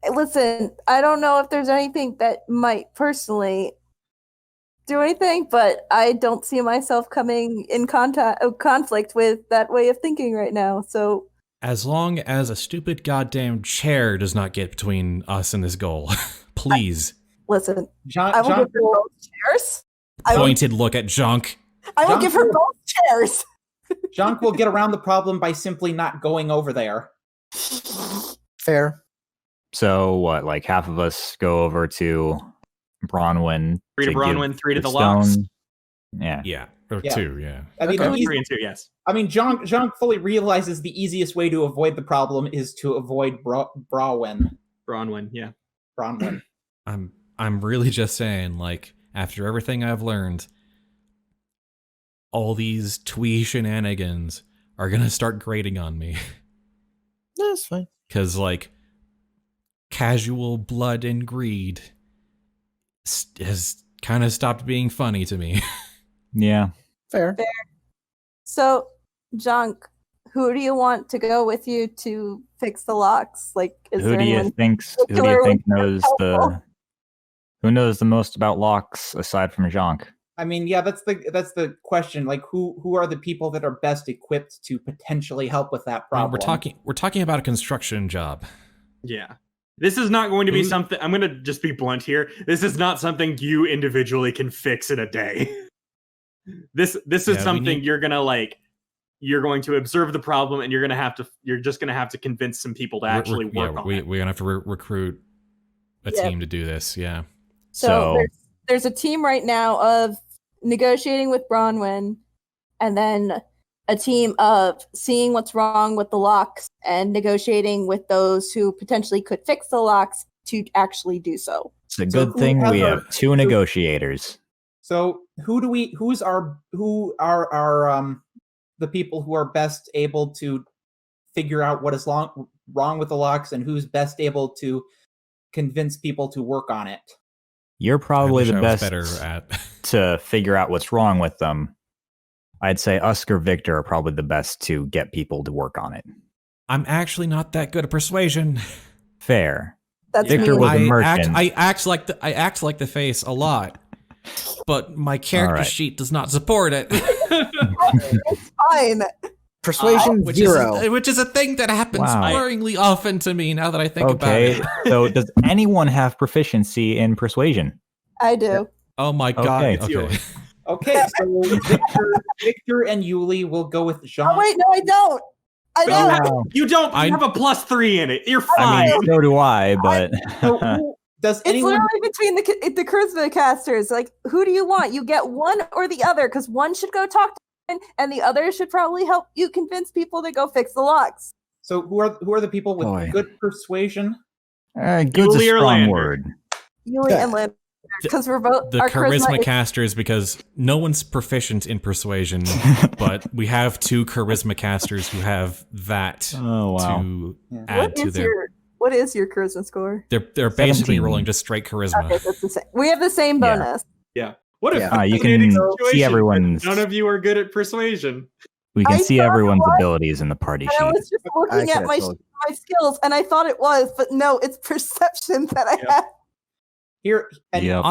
Listen, I don't know if there's anything that might personally do anything, but I don't see myself coming in conflict with that way of thinking right now. So As long as a stupid goddamn chair does not get between us and this goal, please. listen, Jhank, I will Jhank give her both chairs. Pointed look at Jhank. I will Jhank give her will- both chairs. Jhank will get around the problem by simply not going over there. Fair. So what, like half of us go over to Bronwyn. 3 to give Bronwyn, 3 to the stone? locks. Yeah. Yeah, or Yeah. 2, yeah. I mean, Okay. 3 and 2, yes. Jhank fully realizes the easiest way to avoid the problem is to avoid Bronwyn. Bronwyn, yeah. Bronwyn. I'm really just saying, like, after everything I've learned, all these twee shenanigans are gonna start grating on me. That's fine. Because, like, casual blood and greed has kind of stopped being funny to me. Yeah. Fair. So, Jhank, who do you want to go with you to fix the locks? Like, is Who there do you anyone think particularly knows helpful? who knows the most about locks aside from Jhank? I mean, yeah, that's the question. Like, who are the people that are best equipped to potentially help with that I mean, problem? we're talking about a construction job. Yeah. This is not going to be Who- something, I'm going to just be blunt here. This is not something you individually can fix in a day. This is Yeah, something you're going to like, you're going to observe the problem and you're just going to have to convince some people to actually work on it. We're gonna have to recruit a Yep. team to do this. Yeah. So there's a team right now of negotiating with Bronwyn, and then a team of seeing what's wrong with the locks and negotiating with those who potentially could fix the locks to actually do so. It's a So good who thing has we a- have two negotiators. So who are the people who are best able to figure out what is wrong with the locks, and who's best able to convince people to work on it? You're probably I wish the I was best better at. to figure out what's wrong with them. I'd say Usk or Victor are probably the best to get people to work on it. I'm actually not that good at persuasion. Fair. That's Victor me. was a merchant. I act like the face a lot, but my character Alright. sheet does not support it. It's fine. Persuasion which 0. which is a thing that happens Wow. worryingly often to me now that I think about Okay, it. so does anyone have proficiency in persuasion? I do. Oh my god. Okay. Okay. Okay, so Victor and Yuliy will go with Jhank. Oh wait, no, I don't. I don't. Wow. You don't I- have a +3 in it. You're I fine. mean, so do I, but So does It's anyone? literally between the charisma casters. Like, who do you want? You get one or the other, because one should go talk to him, and the other should probably help you convince people to go fix the locks. So who are the people with Boy. good persuasion? good's a Yuliy or strong Lander? word. Yuliy and Lynn, because we're both The our charisma is- casters, because no one's proficient in persuasion, but we have two charisma casters who have that Oh wow. to Yeah. add What to is their. what is your charisma score? They're basically 17. rolling just straight charisma. Okay, that's the same. We have the same Yeah. bonus. What a Yeah. You fascinating can see situation. everyone's. None of you are good at persuasion. We can I see thought it everyone's was. abilities in the party And I sheet. was just looking I at my could've my skills, and I thought it was, but no, it's perception that I Yep. have. Here, and Yep.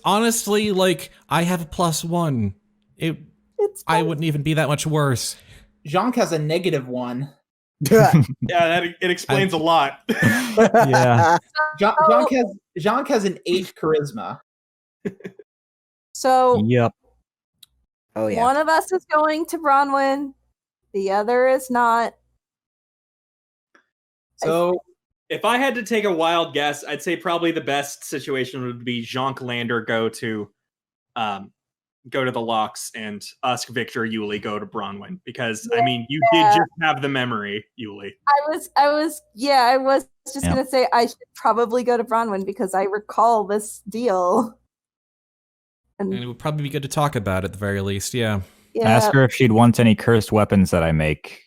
Honestly, like I have a +1. It's I fine. wouldn't even be that much worse. Jhank has a -1. Yeah, it explains a lot. Yeah. Jhank has an 8 charisma. So Yep. Oh yeah. one of us is going to Bronwyn, the other is not. So If I had to take a wild guess, I'd say probably the best situation would be Jhank Lander go to the locks, and Usk Victor Yuliy go to Bronwyn, because I mean you did Yeah. just have the memory, Yuliy. I was just Yeah. gonna say I should probably go to Bronwyn because I recall this deal. And it would probably be good to talk about at the very least. Yeah. Yeah, Ask her if she'd want any cursed weapons that I make,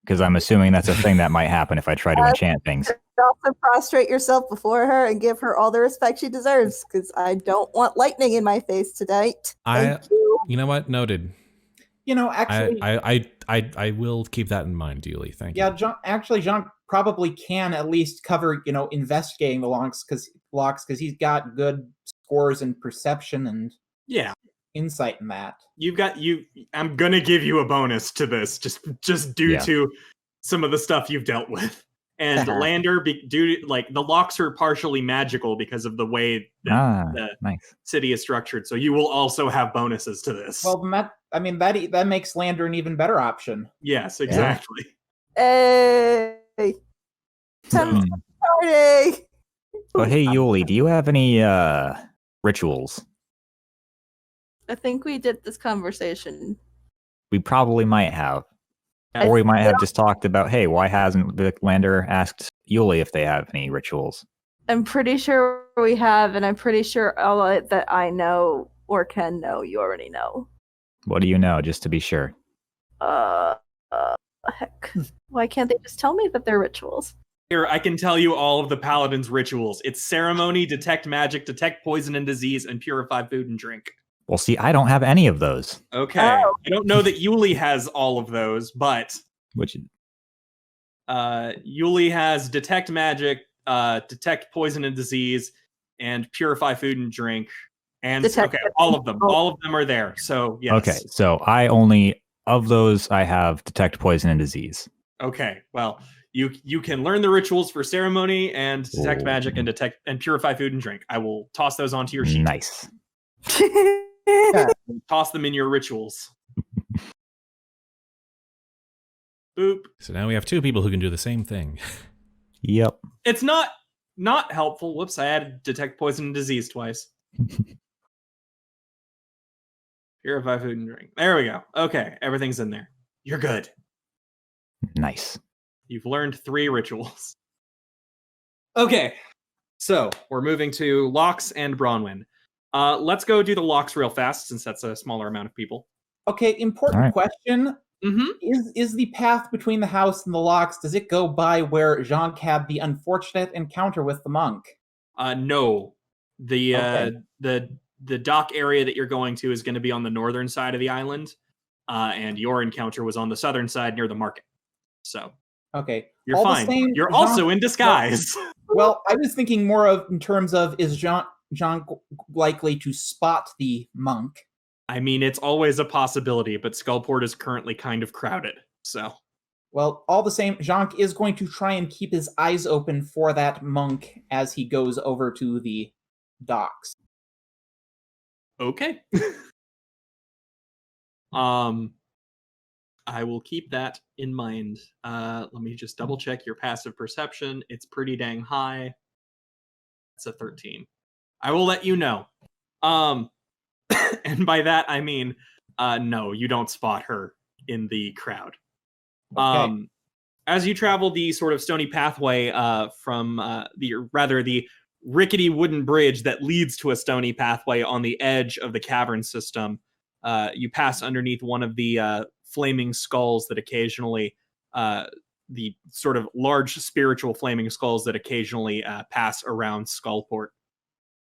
because I'm assuming that's a thing that might happen if I try to enchant things. also prostrate yourself before her and give her all the respect she deserves, because I don't want lightning in my face tonight. Thank you. You know what? Noted. actually, I will keep that in mind, Yuliy. Thank you. yeah, Jhank probably can at least cover investigating the locks because he's got good scores in perception and Yeah. insight in that. I'm gonna give you a bonus to this, just due Yeah. to some of the stuff you've dealt with. And Lander, due to, like, the locks are partially magical because of the way that the Nice. city is structured, so you will also have bonuses to this. Well, that makes Lander an even better option. yes, exactly. Hey, time to party. Oh, hey, Yuliy, do you have any rituals? I think we did this conversation. We probably might have. I Or we might have just talked about, hey, why hasn't Vic Lander asked Yuliy if they have any rituals? I'm pretty sure we have, and I'm pretty sure all that I know or can know, you already know. What do you know, just to be sure? heck? Why can't they just tell me that they're rituals? Here, I can tell you all of the paladin's rituals. It's ceremony, detect magic, detect poison and disease, and purify food and drink. Well, see, I don't have any of those. Okay. Oh. I don't know that Yuliy has all of those, but Which Yuliy has detect magic, detect poison and disease, and purify food and drink. And Detect all of them. All of them are there. So yes. Okay, so I only of those I have detect poison and disease. Okay. Well, you can learn the rituals for ceremony and detect magic and detect and purify food and drink. I will toss those onto your sheet. Nice. Toss them in your rituals. Boop. So now we have 2 people who can do the same thing. Yep. It's not helpful. Whoops, I added detect poison and disease twice. Purify food and drink. There we go. Okay, everything's in there. You're good. Nice. You've learned 3 rituals. Okay, so we're moving to Locks and Bronwyn. Let's go do the Locks real fast, since that's a smaller amount of people. Okay, important All right. question. Mm-hmm. Is the path between the house and the locks, does it go by where Jhank had the unfortunate encounter with the monk? No. The Okay. the dock area that you're going to is going to be on the northern side of the island, and your encounter was on the southern side near the market. So Okay. you're All the fine. same, You're Jhank- also in disguise. Well, I was thinking more of in terms of, is Jhank likely to spot the monk? I mean, it's always a possibility, but Skullport is currently kind of crowded. So Well, all the same, Jhank is going to try and keep his eyes open for that monk as he goes over to the docks. okay. I will keep that in mind. Let me just double check your passive perception. It's pretty dang high. It's a 13. I will let you know. And by that I mean, no, you don't spot her in the crowd. Okay. As you travel the sort of stony pathway from the rickety wooden bridge that leads to a stony pathway on the edge of the cavern system, you pass underneath one of the flaming skulls that occasionally, the sort of large spiritual flaming skulls that occasionally pass around Skullport.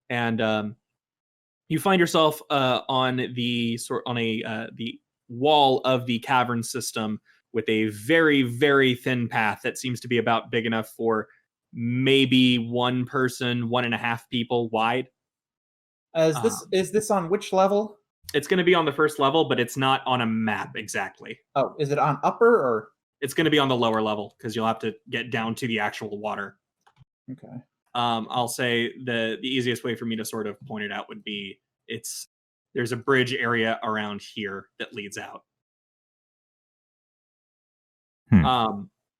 And you find yourself on the wall of the cavern system with a very, very thin path that seems to be about big enough for maybe 1 person, 1.5 people wide. Is this on which level? It's going to be on the first level, but it's not on a map exactly. Oh, is it on upper or? It's going to be on the lower level because you'll have to get down to the actual water. Okay. I'll say the easiest way for me to sort of point it out would be there's a bridge area around here that leads out.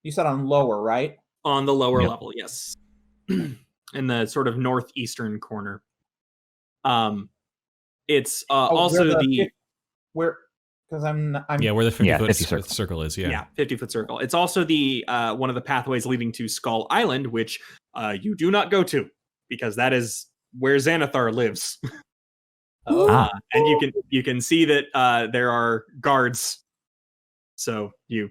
You said on lower, right? On the lower Yep. level, yes. In the sort of northeastern corner. It's also where, because I'm Yeah, where the 50-foot 50 circle is, yeah. 50-foot circle. It's also the one of the pathways leading to Skull Island, which you do not go to because that is where Xanathar lives. And you can see that there are guards. So you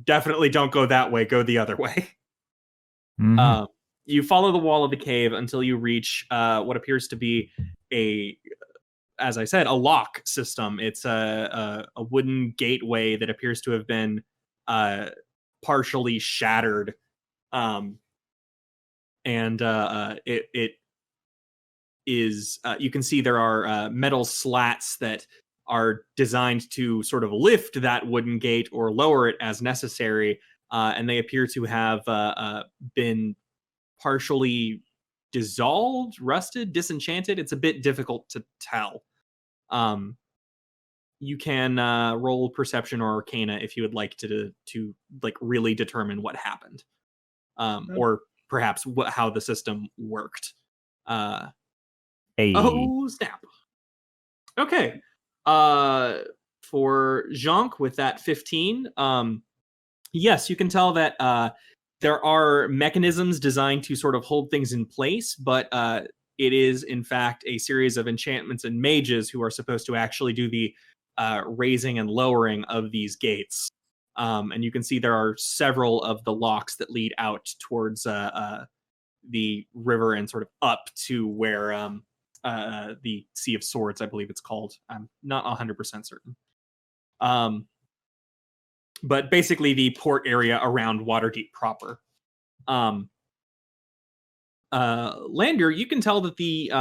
definitely don't go that way. Go the other way. Mm-hmm. You follow the wall of the cave until you reach what appears to be as I said, a lock system. It's a wooden gateway that appears to have been partially shattered, and it is. You can see there are metal slats that are designed to sort of lift that wooden gate or lower it as necessary, and they appear to have been partially dissolved, rusted, disenchanted. It's a bit difficult to tell. You can roll perception or arcana if you would like to like really determine what happened, or perhaps how the system worked. Hey. Oh snap! Okay, for Jhank with that 15, yes, you can tell that there are mechanisms designed to sort of hold things in place, but it is in fact a series of enchantments and mages who are supposed to actually do the raising and lowering of these gates. And you can see there are several of the locks that lead out towards the river and sort of up to where the Sea of Swords, I believe it's called. I'm not 100% certain. But basically the port area around Waterdeep proper. Lander, you can tell that the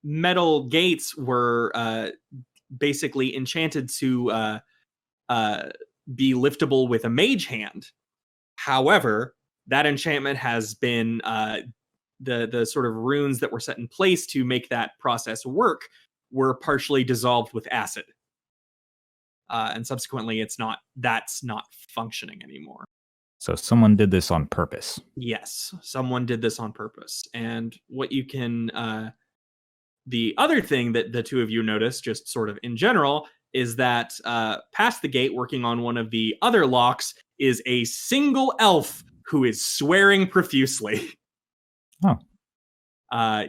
metal gates were basically enchanted to be liftable with a mage hand. However, that enchantment has been the sort of runes that were set in place to make that process work were partially dissolved with acid. And subsequently, that's not functioning anymore. So someone did this on purpose. Yes, someone did this on purpose. And what you can, the other thing that the two of you notice, just sort of in general, is that past the gate, working on one of the other locks, is a single elf who is swearing profusely. Oh.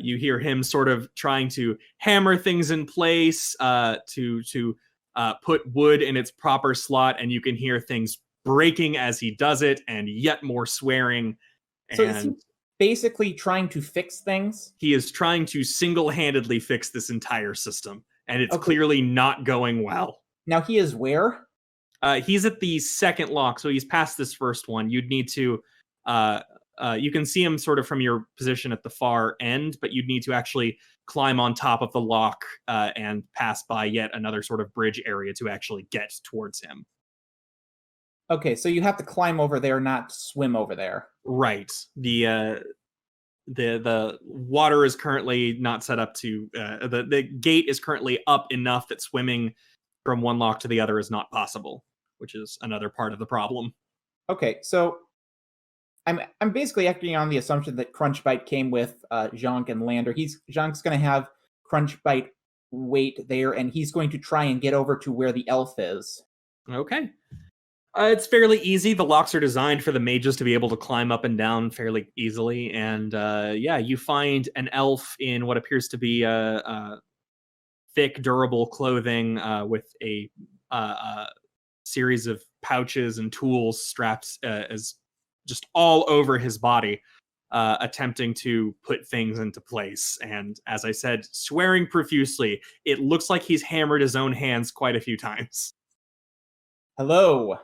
You hear him sort of trying to hammer things in place to put wood in its proper slot, and you can hear things breaking as he does it, and yet more swearing. So is he basically trying to fix things? He is trying to single-handedly fix this entire system, and it's clearly not going well. Now he is where? He's at the second lock, so he's past this first one. You'd need to... you can see him sort of from your position at the far end, but you'd need to actually climb on top of the lock and pass by yet another sort of bridge area to actually get towards him. Okay, so you have to climb over there, not swim over there. Right. The water is currently not set up to... the gate is currently up enough that swimming from one lock to the other is not possible, which is another part of the problem. Okay, so I'm basically acting on the assumption that Crunchbite came with Jhank and Lander. Jhank's going to have Crunchbite wait there, and he's going to try and get over to where the elf is. Okay. It's fairly easy. The locks are designed for the mages to be able to climb up and down fairly easily. And you find an elf in what appears to be thick, durable clothing with a series of pouches and tools straps as just all over his body, attempting to put things into place. And as I said, swearing profusely. It looks like he's hammered his own hands quite a few times. Hello.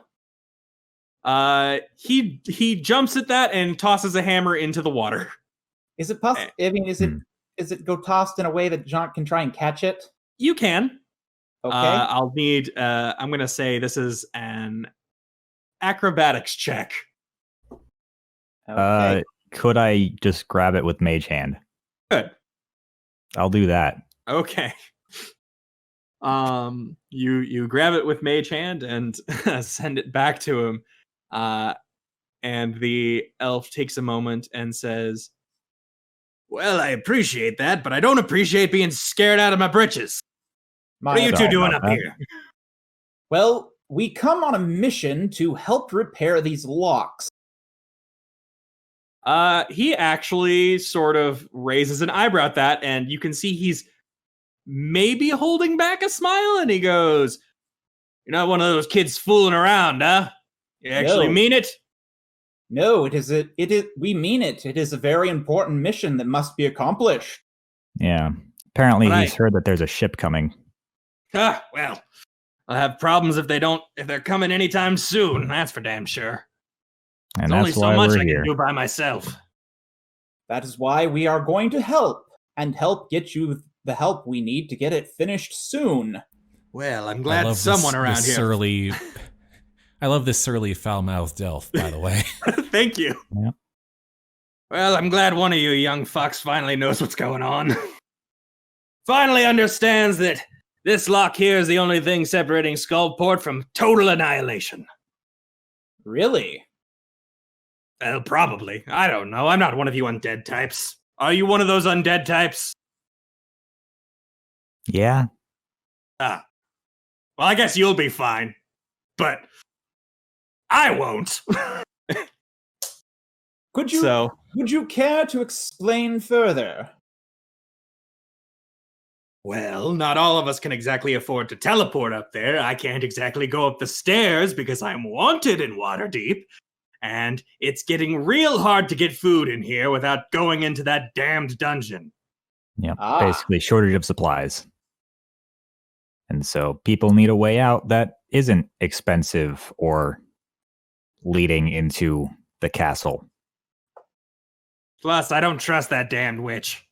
He jumps at that and tosses a hammer into the water. Is it possible? I mean, is it go tossed in a way that Jhank can try and catch it? You can. Okay. I'll need. I'm going to say this is an acrobatics check. Okay. Could I just grab it with Mage Hand? Good. I'll do that. Okay. You grab it with Mage Hand and send it back to him. And the elf takes a moment and says, "Well, I appreciate that, but I don't appreciate being scared out of my britches. What are you two doing up here?" Well, we come on a mission to help repair these locks. He actually sort of raises an eyebrow at that, and you can see he's maybe holding back a smile, and he goes, "You're not one of those kids fooling around, huh? You actually mean it?" No, it is. We mean it. It is a very important mission that must be accomplished. Yeah. Apparently he's heard that there's a ship coming. Well, I'll have problems if they're coming anytime soon. That's for damn sure. And There's that's only so why much we're I here. can do by myself. That is why we are going to help get you the help we need to get it finished soon. Well, I'm glad someone around here. I love this surly, foul-mouthed elf, by the way. Thank you. Yeah. Well, I'm glad one of you young fucks finally knows what's going on. Finally understands that this lock here is the only thing separating Skullport from total annihilation. Really? Well, probably. I don't know. I'm not one of you undead types. Are you one of those undead types? Yeah. Well, I guess you'll be fine. But I won't. Would you care to explain further? Well, not all of us can exactly afford to teleport up there. I can't exactly go up the stairs because I'm wanted in Waterdeep. And it's getting real hard to get food in here without going into that damned dungeon. Yeah, basically shortage of supplies. And so people need a way out that isn't expensive or leading into the castle. Plus, I don't trust that damned witch.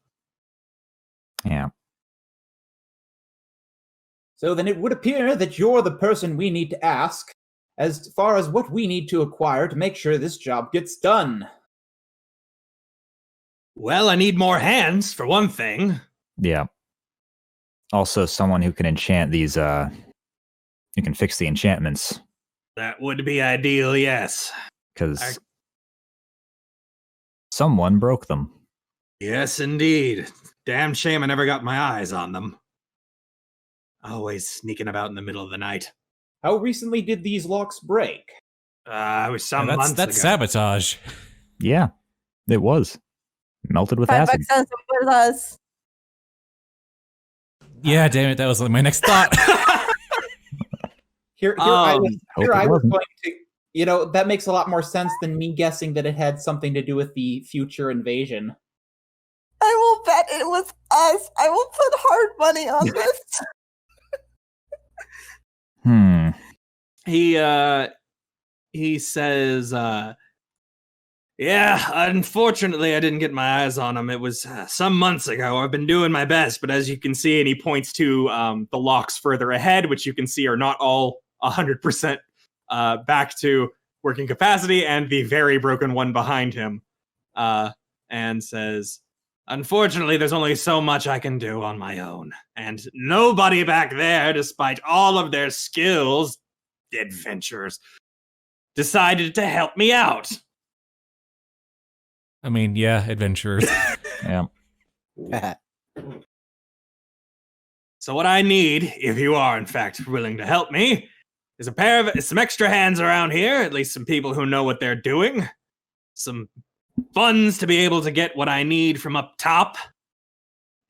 Yeah. So then it would appear that you're the person we need to ask as far as what we need to acquire to make sure this job gets done. Well, I need more hands, for one thing. Yeah. Also, someone who can enchant these, who can fix the enchantments. That would be ideal, yes. Because someone broke them. Yes, indeed. Damn shame I never got my eyes on them. Always sneaking about in the middle of the night. How recently did these locks break? It was some months ago. That's sabotage. Yeah, it was. Melted with $5 acid. cents with us. Yeah, damn it, that was my next thought. Here I was wasn't. going to, that makes a lot more sense than me guessing that it had something to do with the future invasion. I will bet it was us. I will put hard money on this. He says, yeah, unfortunately I didn't get my eyes on him. It was some months ago. I've been doing my best, but as you can see, and he points to the locks further ahead, which you can see are not all 100% back to working capacity, and the very broken one behind him, and says, unfortunately, there's only so much I can do on my own. And nobody back there, despite all of their skills, adventurers, decided to help me out. I mean, yeah, adventurers. Yeah. So what I need, if you are in fact willing to help me, is some extra hands around here, at least some people who know what they're doing, some funds to be able to get what I need from up top,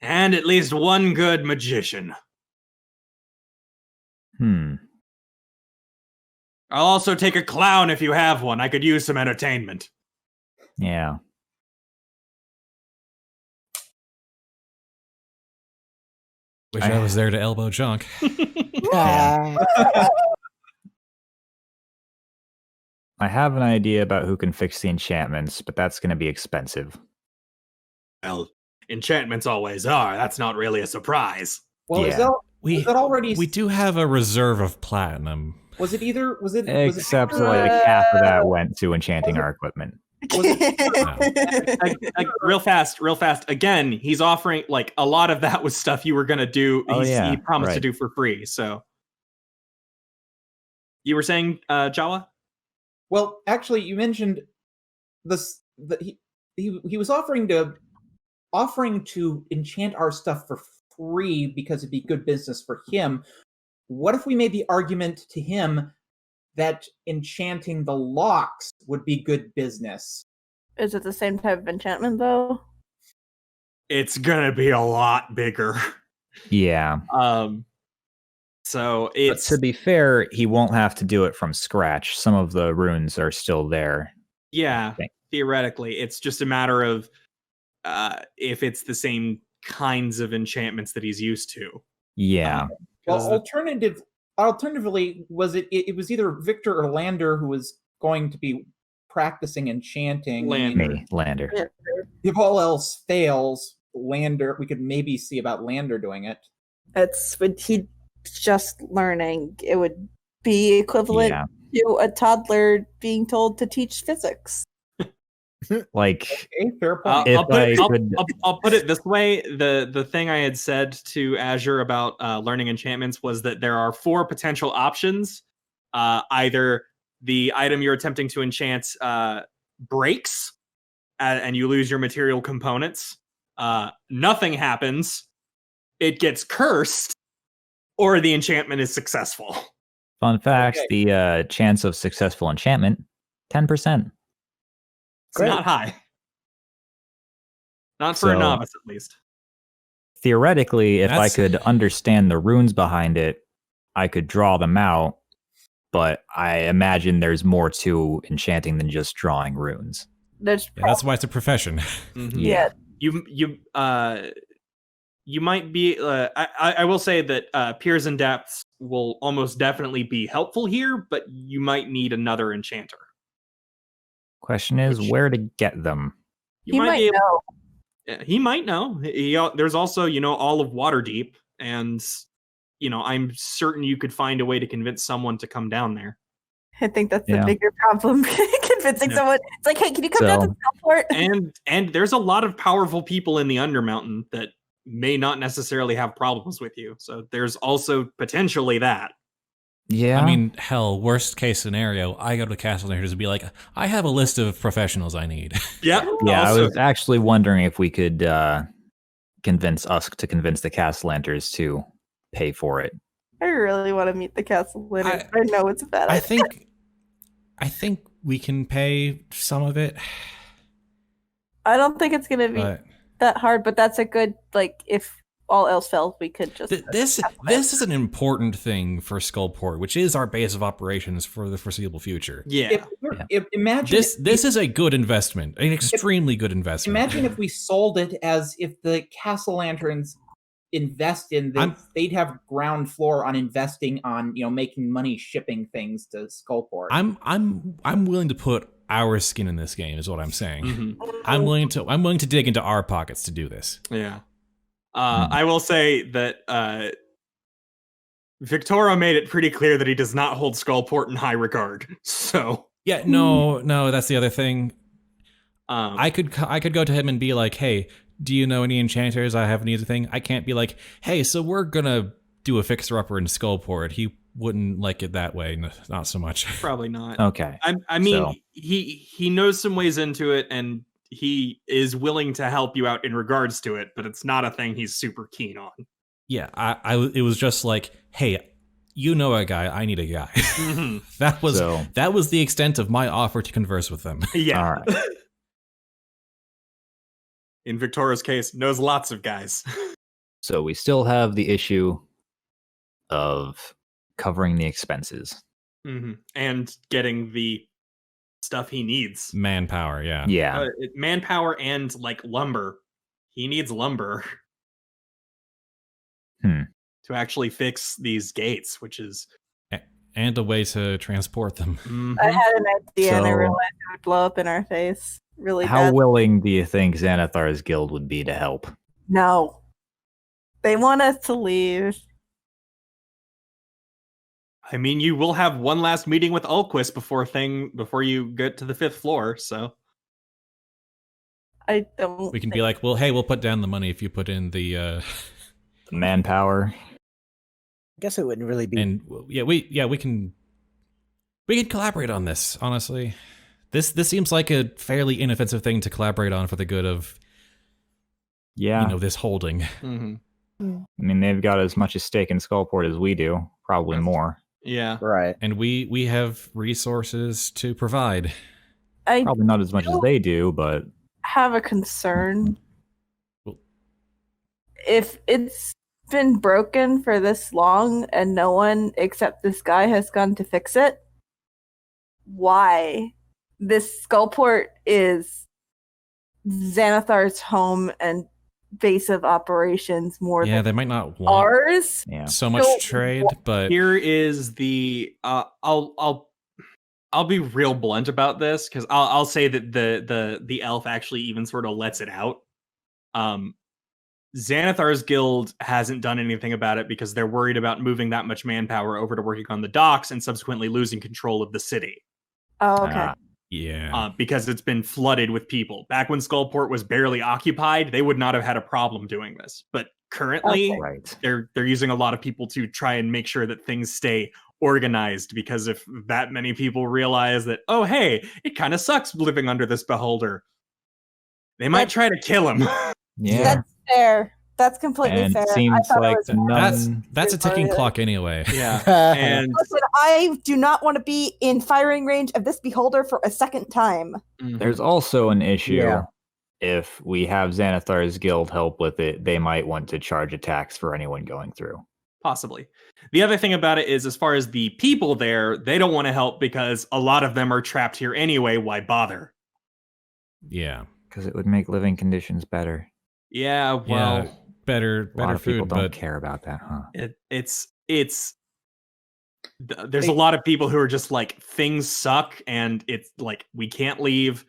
and at least one good magician. I'll also take a clown if you have one. I could use some entertainment. Yeah. Wish I was there to elbow Jhank. I have an idea about who can fix the enchantments, but that's going to be expensive. Well, enchantments always are. That's not really a surprise. Well, Yeah. was that already? We do have a reserve of platinum. Was it either? Was it? Except like half of that went to enchanting our equipment. Real fast. Again, he's offering like a lot of that was stuff you were gonna do. He promised to do for free. So you were saying, Jawa? Well, actually, you mentioned this. He was offering to enchant our stuff for free because it'd be good business for him. What if we made the argument to him that enchanting the locks would be good business? Is it the same type of enchantment, though? It's gonna be a lot bigger. Yeah. So it's... But to be fair, he won't have to do it from scratch. Some of the runes are still there. Yeah, theoretically. It's just a matter of if it's the same kinds of enchantments that he's used to. Yeah. Well, alternatively, was it was either Victor or Lander who was going to be practicing enchanting. Lander. Yeah. If all else fails, Lander, we could maybe see about Lander doing it. He's just learning. It would be equivalent to a toddler being told to teach physics. Like, okay, fair point. I'll put it this way: the thing I had said to Azure about learning enchantments was that there are 4 potential options. Either the item you're attempting to enchant breaks, and you lose your material components. Nothing happens. It gets cursed, or the enchantment is successful. Fun fact: the chance of successful enchantment, 10%. It's not high. Not for a novice, at least. theoretically, if I That's- could understand the runes behind it, I could draw them out. But I imagine there's more to enchanting than just drawing runes. There's Yeah, that's why it's a profession. Mhm. yeah. You might be. I will say that Piers and Depths will almost definitely be helpful here, but you might need another enchanter. Question is Which- where to get them. You He might be able- know. Yeah, he might know. There's also, all of Waterdeep, and I'm certain you could find a way to convince someone to come down there. I think that's the Yeah. bigger problem. Convincing Yeah. someone. It's like, hey, can you come down to So- Skullport? And there's a lot of powerful people in the Undermountain that may not necessarily have problems with you. So there's also potentially that. Yeah. I mean, hell, worst case scenario, I go to Castle Hunters and be like, I have a list of professionals I need. Yeah. yeah, I also- was actually wondering if we could convince the Castellanters to pay for it. I really want to meet the castle later. I- I know it's a bad I idea. think we can pay some of it, I don't think it's going to be but that hard, but that's a good, like, if all else fails, we could just... this is an important thing for Skullport, which is our base of operations for the foreseeable future. yeah. Imagine This is a good investment, an extremely good investment. Imagine if we sold it as if the Castle Lanterns invest in this, I'm- they'd have ground floor on investing on making money shipping things to Skullport. I'm willing to put our skin in this game, is what I'm saying. Mhm. I'm willing to dig into our pockets to do this. Yeah. I will say that Victoria made it pretty clear that he does not hold Skullport in high regard. So Yeah, no, that's the other thing. I I could go to him and be like, hey, do you know any enchanters? I have any thing. I can't be like, hey, so we're gonna do a fixer-upper in Skullport. He wouldn't like it that way, not so much. probably not. Okay. I mean, So- he knows some ways into it, and he is willing to help you out in regards to it, but it's not a thing he's super keen on. Yeah, it was just like, hey, you know a guy, I need a guy. Mhm. That was the extent of my offer to converse with them. Yeah. All right. In Victoria's case, knows lots of guys. So we still have the issue of covering the expenses. And getting the stuff he needs. Manpower, yeah. Yeah. Manpower and like lumber. He needs lumber Hmm. to actually fix these gates, which is And a way to transport them. I had an idea and I So- realized it would blow up in our face really How bad. willing do you think Xanathar's guild would be to help? No. They want us to leave. I mean, you will have one last meeting with Ulquist before you get to the 5th floor, so I don't We can be think- like, well, hey, we'll put down the money if you put in the The manpower? I guess it wouldn't really be. and we can collaborate on this, honestly. This seems like a fairly inoffensive thing to collaborate on for the good of Yeah. this holding. mhm. I mean, they've got as much at stake in Skullport as we do, probably more. Yeah. Right. And we have resources to provide. I Probably not as much as they do, but have a concern. Well- If it's been broken for this long and no one except this guy has gone to fix it, why? This Skullport is Xanathar's home and base of operations more Yeah, than they might not want ours. yeah. so much So- trade, but Here is the I'll be real blunt about this because I'll say that the elf actually even sort of lets it out. Xanathar's guild hasn't done anything about it because they're worried about moving that much manpower over to working on the docks and subsequently losing control of the city. Oh, okay. Ah, yeah. Because it's been flooded with people. Back when Skullport was barely occupied, they would not have had a problem doing this. But currently, Okay. right. they're using a lot of people to try and make sure that things stay organized, because if that many people realize that, oh hey, it kind of sucks living under this beholder, they might try to kill him. Yeah. That's fair. That's completely And fair. it I seems thought it like was That's a Good ticking for you. clock anyway. Yeah. And Listen, I do not want to be in firing range of this beholder for a second time. Mhm. There's also an issue Yeah. if we have Xanathar's guild help with it, they might want to charge a tax for anyone going through. Possibly. The other thing about it is, as far as the people there, they don't want to help because a lot of them are trapped here anyway. Why bother? Yeah. Because it would make living conditions better. Yeah, well, Yeah, better A lot of people food, don't but care about that, huh? there's a lot of people who are just like, things suck and it's like, we can't leave.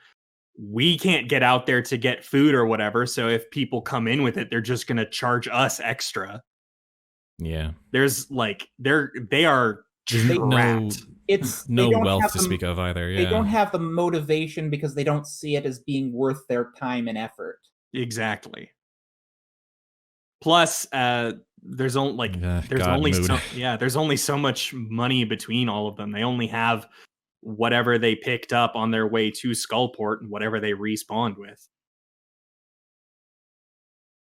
We can't get out there to get food or whatever. So if people come in with it, they're just going to charge us extra. yeah, There's like, they are there's no trapped. It's they no don't wealth have to the- speak of either. They Yeah, don't have the motivation because they don't see it as being worth their time and effort. Exactly. Plus, there's only like there's God, only mood. there's only so much money between all of them. They only have whatever they picked up on their way to Skullport and whatever they respawned with.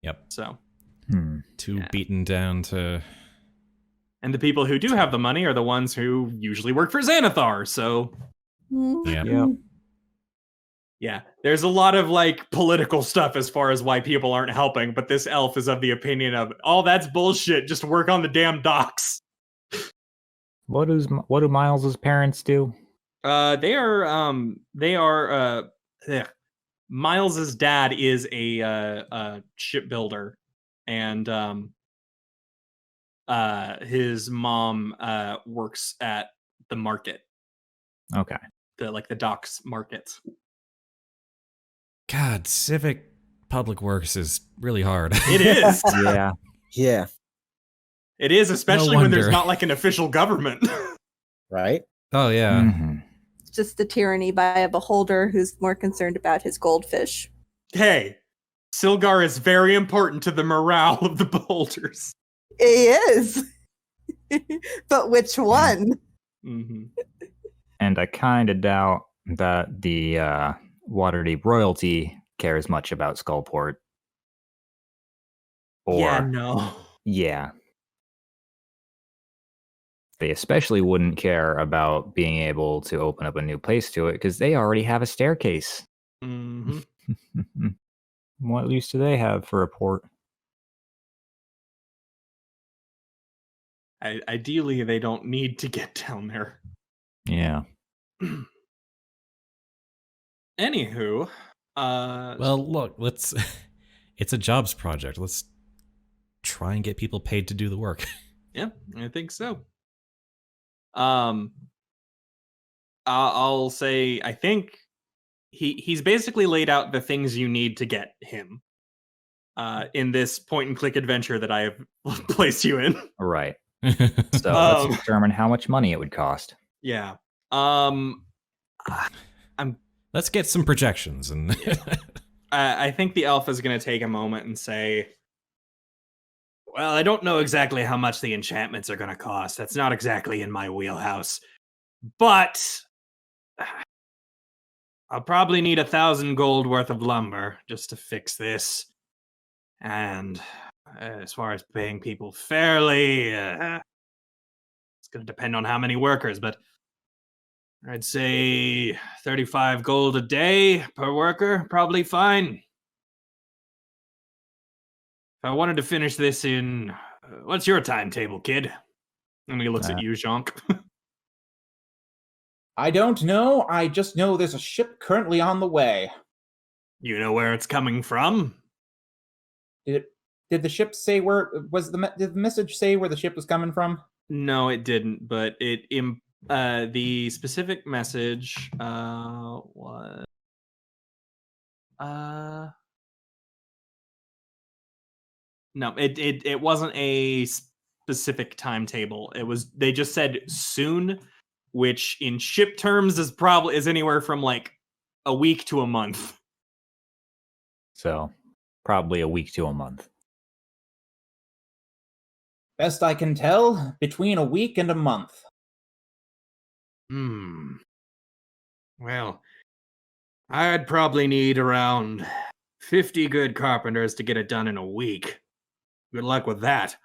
Yep. So, Too beaten down to. and the people who do have the money are the ones who usually work for Xanathar. So, Yeah. Yep. yeah, there's a lot of like political stuff as far as why people aren't helping. But this elf is of the opinion of, oh, that's bullshit. Just work on the damn docks. What do Miles's parents do? They are Miles's dad is a shipbuilder, and his mom works at the market, Okay. the docks market. God, civic public works is really hard. It is. Yeah. Yeah, It is, especially when there's wonder. not like an official government. right? Oh yeah. Mhm. It's just the tyranny by a beholder who's more concerned about his goldfish. Hey, Silgar is very important to the morale of the beholders. He is. But which one? Mm-hmm. And I kind of doubt that the Waterdeep royalty cares much about Skullport. Or, Yeah, no. yeah. They especially wouldn't care about being able to open up a new place to it because they already have a staircase. Mm-hmm. What use do they have for a port? Ideally, they don't need to get down there. Yeah. Anywho, Well, look, let's. It's a jobs project. Let's try and get people paid to do the work. yeah, I think so. I'll say I think he's basically laid out the things you need to get him in this point and click adventure that I have placed you in. Right. So let's determine how much money it would cost. Yeah. Let's get some projections and. I think the elf is going to take a moment and say, well, I don't know exactly how much the enchantments are going to cost. That's not exactly in my wheelhouse. But I'll probably need 1,000 gold worth of lumber just to fix this. And as far as paying people fairly, it's going to depend on how many workers, but I'd say 35 gold a day per worker, probably fine. If I wanted to finish this in... what's your timetable, kid? And he looks at you, Jhank. I don't know. I just know there's a ship currently on the way. You know where it's coming from? Did the ship say where did the message say where the ship was coming from? No, it didn't, but the specific message was no, it wasn't a specific timetable. They just said soon, which in ship terms is anywhere from like a week to a month. So probably a week to a month. Best I can tell, between a week and a month. Well, I'd probably need around 50 good carpenters to get it done in a week. Good luck with that.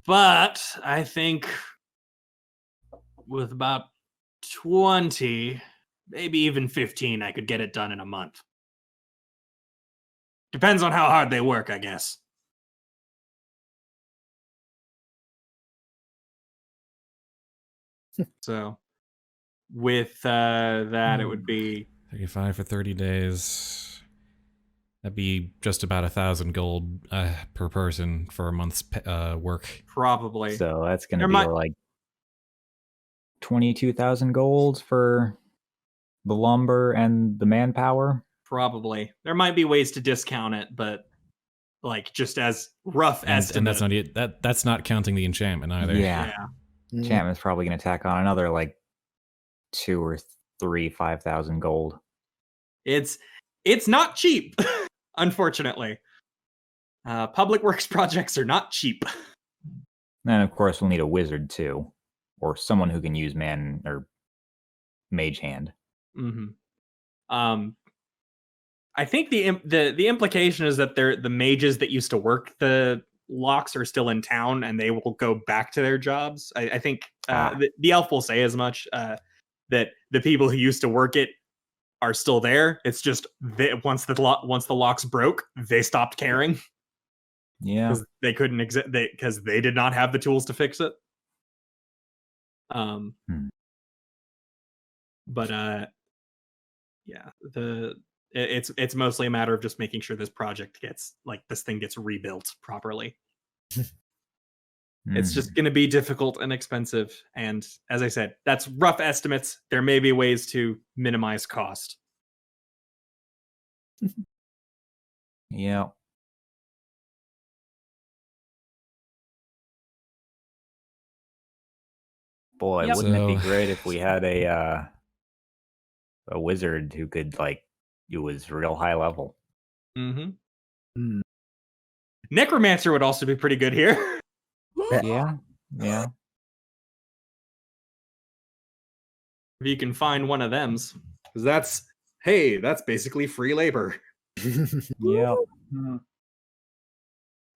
But I think with about 20, maybe even 15, I could get it done in a month. Depends on how hard they work, I guess. So with that, it would be 35 for 30 days. That'd be just about 1,000 gold per person for a month's work. probably. So that's going to There be might- like 22,000 gold for the lumber and the manpower. Probably. There might be ways to discount it, but like just as rough And estimate. that's not it. That's not counting the enchantment either. Yeah. Yeah. Enchantment's probably going to tack on another like 2 or 3 5,000 gold. It's not cheap, unfortunately. Public works projects are not cheap. And of course, we'll need a wizard too, or someone who can use man or mage hand. Mm-hmm. I think the implication is that the mages that used to work the locks are still in town and they will go back to their jobs. I think the elf will say as much, that the people who used to work it are still there. It's just once the locks broke, they stopped caring. Yeah. Because they couldn't because they did not have the tools to fix it. But yeah, it's mostly a matter of just making sure this thing gets rebuilt properly. It's just going to be difficult and expensive, and as I said, that's rough estimates. There may be ways to minimize cost. Yeah. Boy, Yep. wouldn't it be So- great if we had a wizard who could it was real high level. Mm-hmm. Necromancer would also be pretty good here. Yeah. Yeah. If you can find one of them's. Because that's basically free labor. Yeah.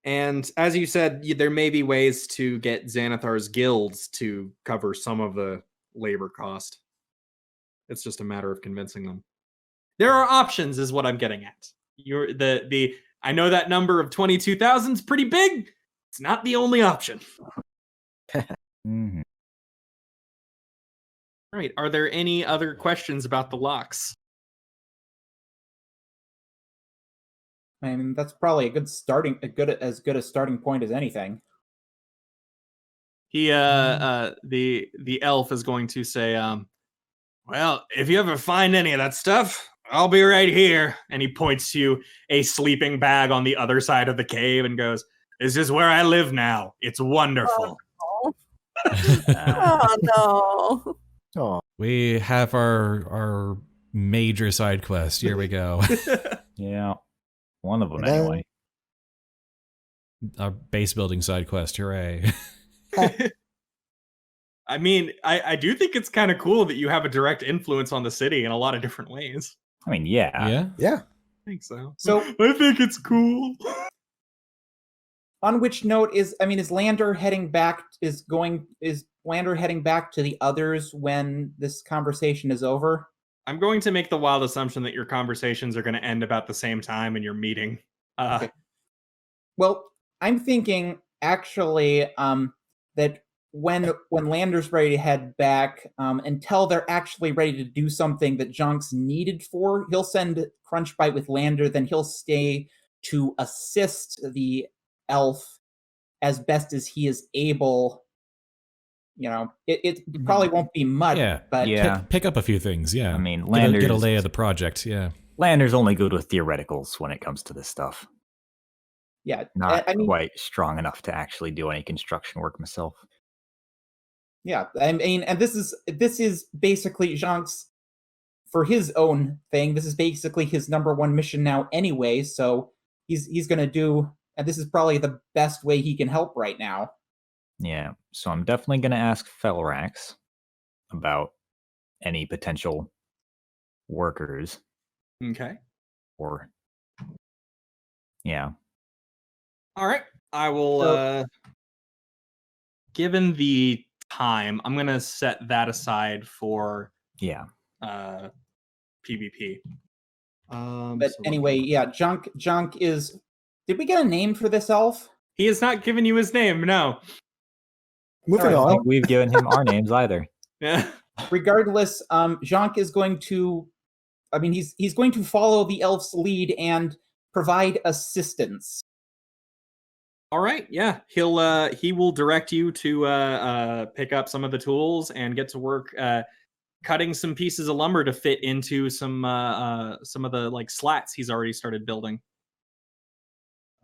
And as you said, there may be ways to get Xanathar's guilds to cover some of the labor cost. It's just a matter of convincing them. There are options, is what I'm getting at. I know that number of 22,000 is pretty big. It's not the only option. Mhm. All right. Are there any other questions about the locks? I mean, that's probably as good a starting point as anything. He the elf is going to say, well, if you ever find any of that stuff, I'll be right here. And he points to a sleeping bag on the other side of the cave and goes, this is where I live now. It's wonderful. Oh no. Oh, We have our major side quest. Here we go. Yeah. One of them, And then- anyway. Our base building side quest. Hooray. I mean, I do think it's kind of cool that you have a direct influence on the city in a lot of different ways. I mean, yeah. Yeah. yeah. I think so. So- I think it's cool. On which note is Lander heading back to the others when this conversation is over? I'm going to make the wild assumption that your conversations are going to end about the same time in your meeting. Okay. Well, I'm thinking actually that when Lander's ready to head back, until they're actually ready to do something that Jhank's needed for, he'll send Crunchbite with Lander, then he'll stay to assist the elf as best as he is able. You know, it probably won't be much, Yeah. but Yeah. Pick up a few things. Yeah. I mean, Get a Lander's lay of the project. Yeah. Lander's only good with theoreticals when it comes to this stuff. yeah, Not I mean, quite strong enough to actually do any construction work myself. yeah, I mean, and this is basically Jhank's, for his own thing. This is basically his number one mission now, anyway. So he's gonna do, and this is probably the best way he can help right now. Yeah. So I'm definitely going to ask Felrax about any potential workers Okay. or. Yeah. All right. I will, So- given the time, I'm going to set that aside for Yeah. PvP. But So anyway, yeah, Jhank is. Did we get a name for this elf? he has not given you his name. No. Moving Alright, I don't on. think we've given him our names either. Yeah. Regardless, Jhank is going to. I mean, he's going to follow the elf's lead and provide assistance. All right. Yeah. He will direct you to pick up some of the tools and get to work cutting some pieces of lumber to fit into some of the like slats he's already started building.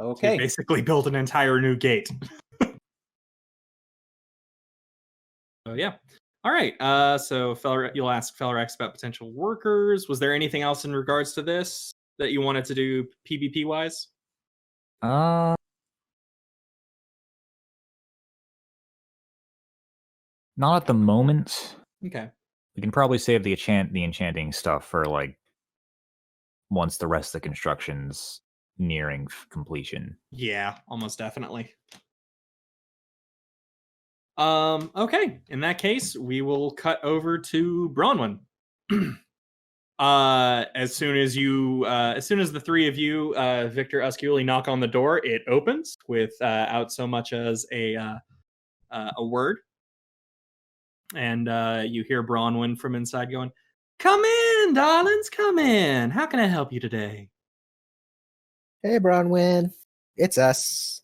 Okay. To basically build an entire new gate. So yeah. All right. So you'll ask Felrex about potential workers. Was there anything else in regards to this that you wanted to do PvP wise? Not at the moment. Okay. We can probably save the enchanting stuff for like once the rest of the construction's nearing completion. Yeah, almost definitely. Okay. In that case, we will cut over to Bronwyn. As soon as the three of you, Victor, Yuliy, knock on the door, it opens without so much as a word. And you hear Bronwyn from inside going, "Come in, darlings, come in. How can I help you today?" Hey, Bronwyn. It's us.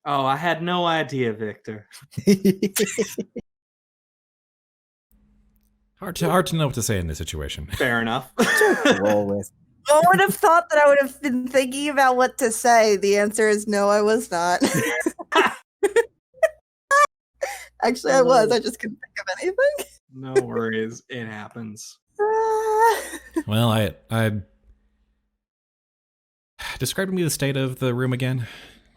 Oh, I had no idea, Victor. Hard to know what to say in this situation. Fair enough. Roll with. I would have thought that I would have been thinking about what to say. The answer is no, I was not. Actually, I was. I just couldn't think of anything. No worries. It happens. Well, I describe to me the state of the room again.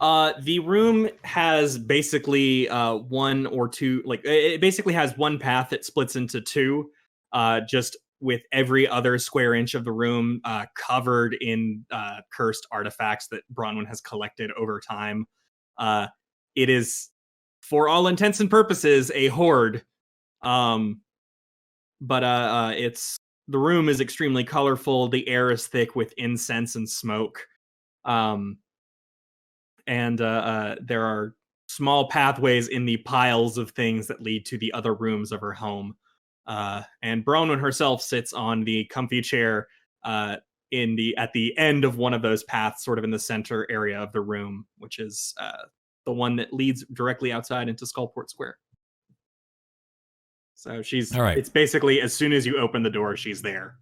The room has basically one or two, like it basically has one path that splits into two, just with every other square inch of the room covered in cursed artifacts that Bronwyn has collected over time. It is, for all intents and purposes, a hoard. But the room is extremely colorful. The air is thick with incense and smoke. And there are small pathways in the piles of things that lead to the other rooms of her home. And Bronwyn herself sits on the comfy chair at the end of one of those paths, sort of in the center area of the room, which is the one that leads directly outside into Skullport Square. So All right. It's basically as soon as you open the door, she's there.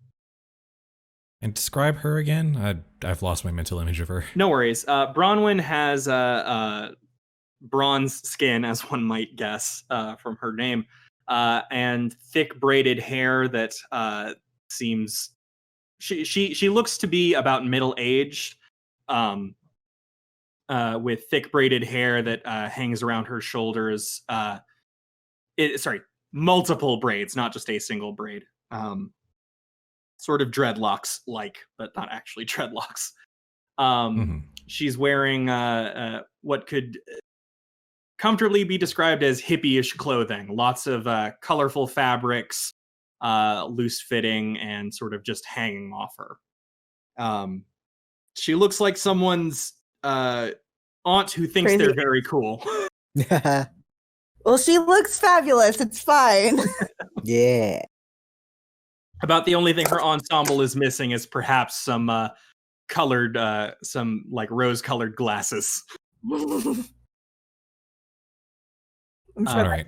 And describe her again. I've lost my mental image of her. No worries. Bronwyn has bronze skin, as one might guess from her name, and thick braided hair that seems. She looks to be about middle aged, with thick braided hair that hangs around her shoulders. Multiple braids, not just a single braid. Sort of dreadlocks like, but not actually dreadlocks. She's wearing what could comfortably be described as hippie-ish clothing. Lots of colorful fabrics, loose fitting, and sort of just hanging off her. She looks like someone's aunt who thinks Crazy. they're very cool. Well, she looks fabulous. It's fine. Yeah. About the only thing her ensemble is missing is perhaps some colored, some like rose-colored glasses. I'm sure All right.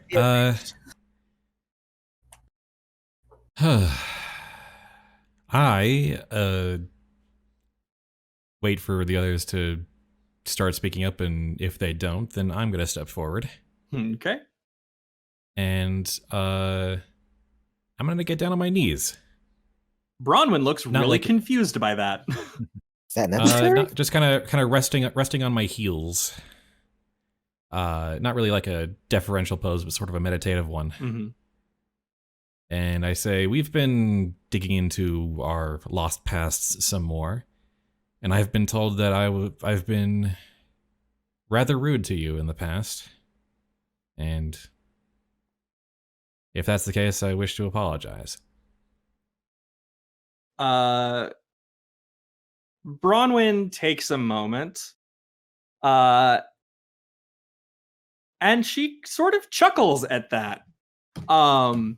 I wait for the others to start speaking up, and if they don't, then I'm going to step forward. Okay. And I'm going to get down on my knees. Bronwyn looks Not really like- confused by that. Is that necessary? Just kind of resting on my heels. Not really like a deferential pose, but sort of a meditative one. Mm-hmm. And I say, we've been digging into our lost pasts some more, and I've been told that I've been rather rude to you in the past. And if that's the case, I wish to apologize. Bronwyn takes a moment, and she sort of chuckles at that, and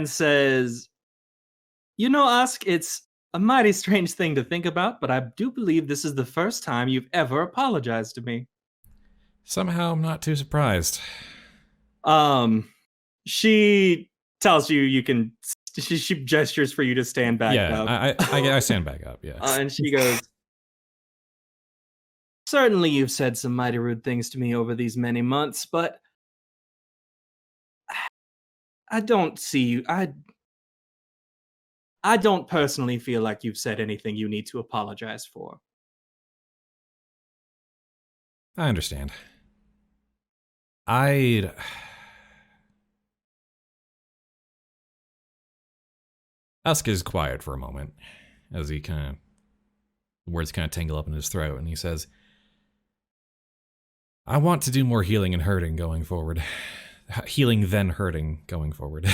says, "You know, Usk, it's a mighty strange thing to think about, but I do believe this is the first time you've ever apologized to me." Somehow I'm not too surprised. She tells you can. She gestures for you to stand back up. I stand back up, yeah. And she goes, "Certainly you've said some mighty rude things to me over these many months, but I don't see you. I don't personally feel like you've said anything you need to apologize for." I understand. Usk is quiet for a moment as he words kind of tangle up in his throat, and he says, "I want to do more healing and hurting going forward. Healing then hurting going forward."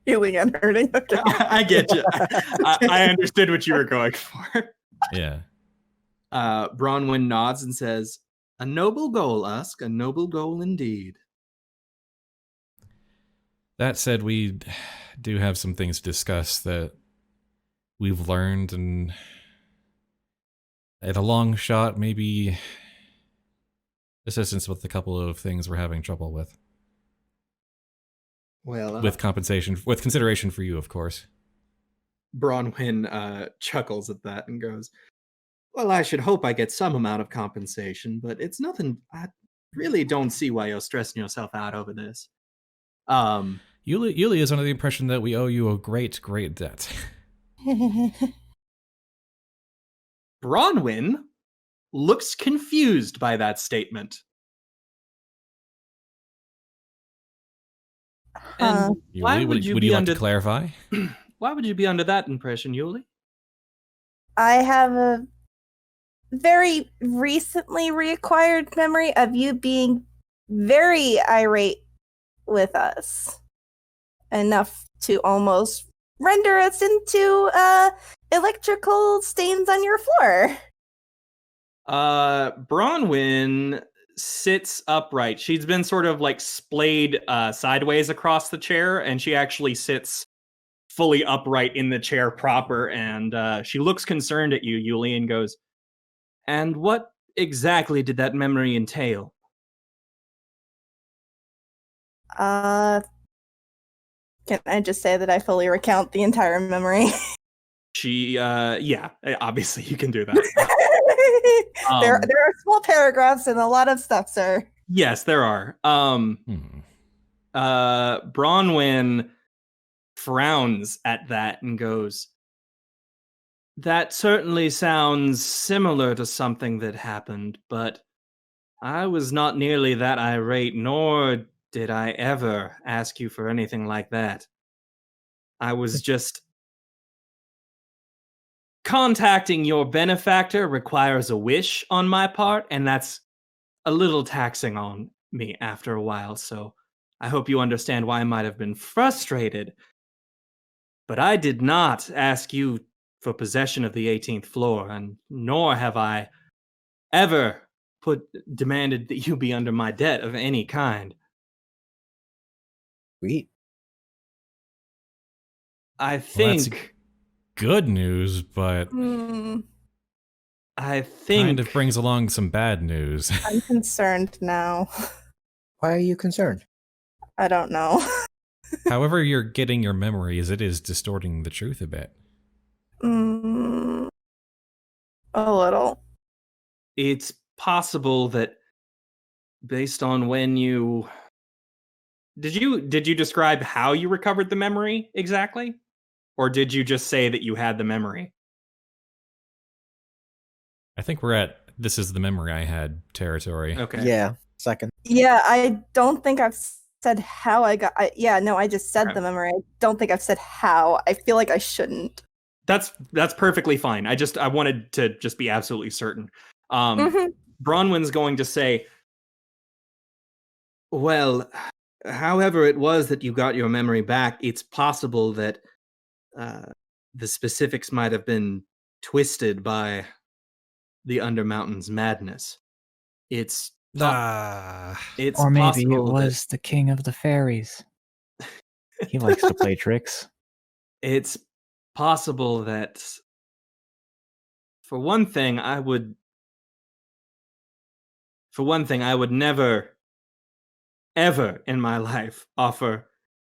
Healing and hurting. Okay. I get you. I understood what you were going for. Yeah. Bronwyn nods and says, "A noble goal, Usk. A noble goal indeed." That said, we do have some things to discuss that we've learned, and at a long shot, maybe assistance with a couple of things we're having trouble with. Well, with consideration for you, of course. Bronwyn chuckles at that and goes, "Well, I should hope I get some amount of compensation, but it's nothing. I really don't see why you're stressing yourself out over this." Yuliy is under the impression that we owe you a great, great debt. Bronwyn looks confused by that statement. And why Yuliy, would you would be you like under to clarify? Why would you be under that impression, Yuliy? I have a very recently reacquired memory of you being very irate with us. Enough to almost render us into electrical stains on your floor. Bronwyn sits upright. She's been sort of like splayed sideways across the chair, and she actually sits fully upright in the chair proper, and she looks concerned at you, Yuliy, and goes, "And what exactly did that memory entail?" Can I just say that I fully recount the entire memory? Yeah, obviously you can do that. There are small paragraphs and a lot of stuff, sir. Yes, there are. Bronwyn frowns at that and goes, "That certainly sounds similar to something that happened, but I was not nearly that irate, nor did I ever ask you for anything like that. I was just... Contacting your benefactor requires a wish on my part, and that's a little taxing on me after a while, so I hope you understand why I might have been frustrated. But I did not ask you for possession of the 18th floor, and nor have I ever demanded that you be under my debt of any kind." Sweet. I Well, think... that's good news, but I think... kind of brings along some bad news. I'm concerned now. Why are you concerned? I don't know. However you're getting your memories, it is distorting the truth a bit. A little. It's possible that based on when you... Did you describe how you recovered the memory exactly? Or did you just say that you had the memory? I think we're at "this is the memory I had" territory. Okay. Yeah, second. Yeah, I don't think I've said how I got... I just said Okay. the memory. I don't think I've said how. I feel like I shouldn't. That's perfectly fine. I wanted to just be absolutely certain. Bronwyn's going to say, "Well, however it was that you got your memory back, it's possible that the specifics might have been twisted by the Undermountain's madness. It's it's Or maybe it possible that was the king of the fairies. He likes to play tricks. it's possible that, for one thing, I would never, ever in my life offer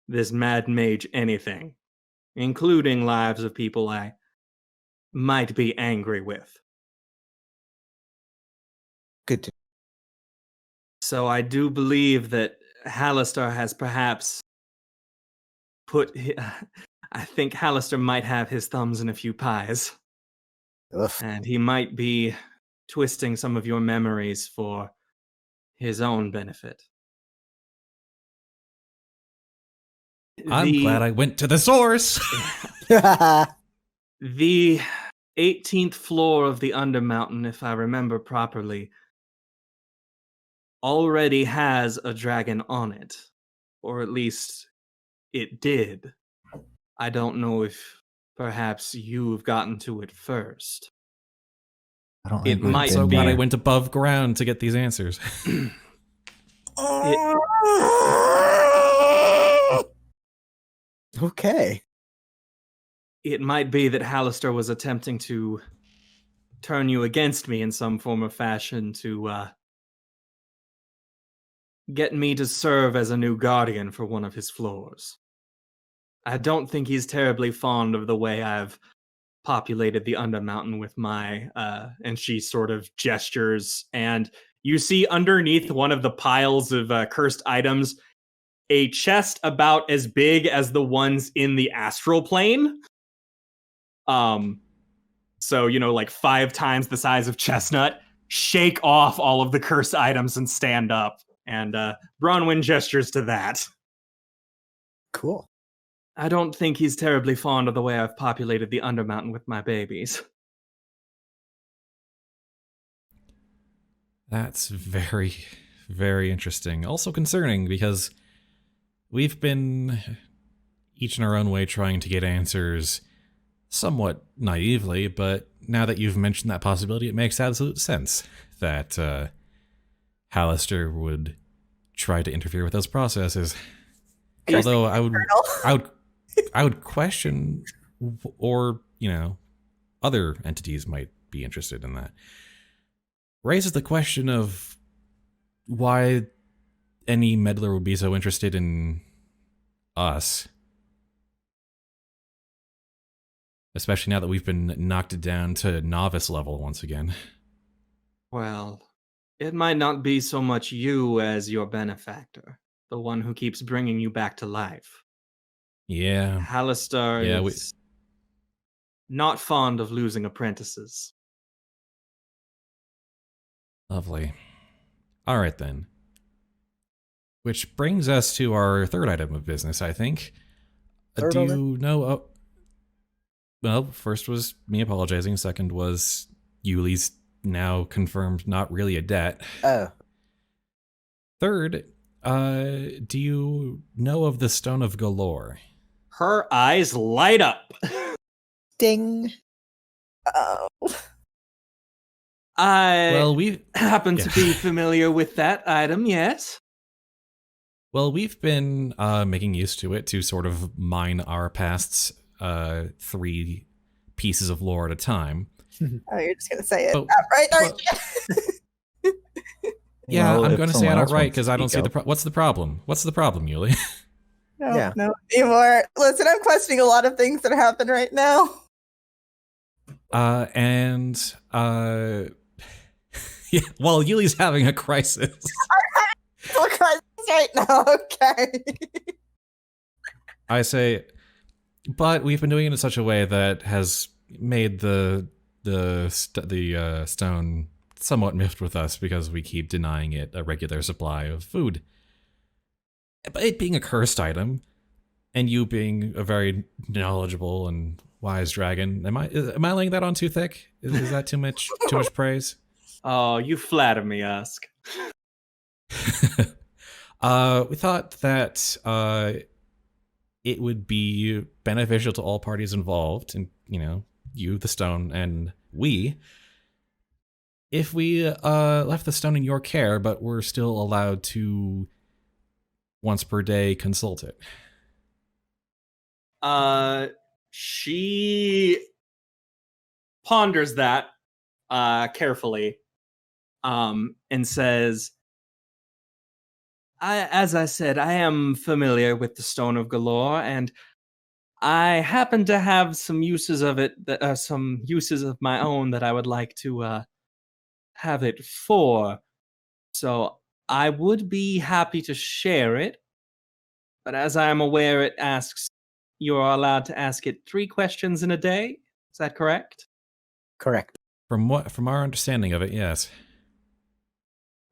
this Mad Mage anything, including lives of people I might be angry with. Good to So I do believe that Hallister has perhaps I think Hallister might have his thumbs in a few pies, Ugh. and he might be twisting some of your memories for his own benefit. I'm glad I went to the source. The 18th floor of the Undermountain, if I remember properly, already has a dragon on it. Or at least it did. I don't know if perhaps you've gotten to it first. I don't It think we've might So been glad I there. went above ground to get these answers. Okay. It might be that Hallister was attempting to turn you against me in some form or fashion to get me to serve as a new guardian for one of his floors. I don't think he's terribly fond of the way I've populated the Undermountain with my, and she sort of gestures, and you see underneath one of the piles of cursed items a chest about as big as the ones in the astral plane. So, like 5 times the size of Chestnut. Shake off all of the cursed items and stand up. And Bronwyn gestures to that. Cool. I don't think he's terribly fond of the way I've populated the Undermountain with my babies. That's very, very interesting. Also concerning, because we've been each in our own way trying to get answers somewhat naively, but now that you've mentioned that possibility, it makes absolute sense that Hallister would try to interfere with those processes. Although I would question, or other entities might be interested in that. Raises the question of why any meddler would be so interested in us. Especially now that we've been knocked down to novice level once again. Well, it might not be so much you as your benefactor, the one who keeps bringing you back to life. Yeah. Hallister is not fond of losing apprentices. Lovely. All right, then. Which brings us to our third item of business, I think. Third Do over? you know... well, first was me apologizing. Second was Yuliy's now confirmed not really a debt. Oh. Third, do you know of the Stone of Galore? Her eyes light up. Ding. Oh. I we happen to be familiar with that item, yes. Well, we've been making use to it to sort of mine our past's 3 pieces of lore at a time. Oh, you're just gonna say it But- outright, aren't you? Yeah, Well, I'm if going to say someone it else outright wants to because I don't see speak up. what's the problem? What's the problem, Yuliy? No, Yeah. no anymore. Listen, I'm questioning a lot of things that happen right now. Yeah, well, Yuliy's having a crisis. Full crisis right now, okay. I say, but we've been doing it in such a way that has made the stone somewhat miffed with us because we keep denying it a regular supply of food. But it being a cursed item, and you being a very knowledgeable and wise dragon, am I laying that on too thick? Is that too much praise? Oh, you flatter me, Usk. We thought that it would be beneficial to all parties involved, and you, the stone, and we, if we left the stone in your care, but we're still allowed to once per day consult it. She ponders that carefully, and says, as I said, I am familiar with the Stone of Galore, and I happen to have some uses of it, some uses of my own that I would like to have it for. So I would be happy to share it, but as I am aware, it asks you are allowed to ask it 3 questions in a day. Is that correct? Correct. From our understanding of it, yes.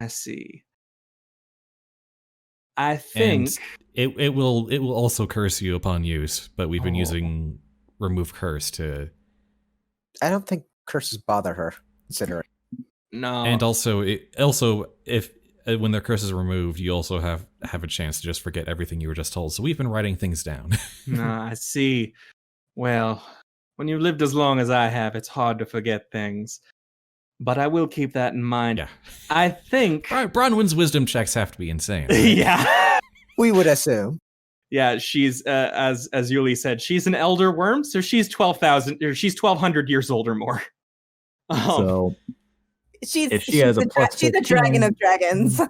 I see. I think and it will also curse you upon use, but we've been using remove curse to. I don't think curses bother her, considering. no. And also if when their curse is removed, you also have a chance to just forget everything you were just told. So we've been writing things down. No, I see. Well, when you've lived as long as I have, it's hard to forget things. But I will keep that in mind. Yeah. I think Bronwyn's wisdom checks have to be insane. Right? yeah. We would assume. Yeah, she's as Yuliy said, she's an elder worm, so she's 12,000 or she's 1,200 years old or more. So She's if she has a plus she's a 15, dragon of dragons.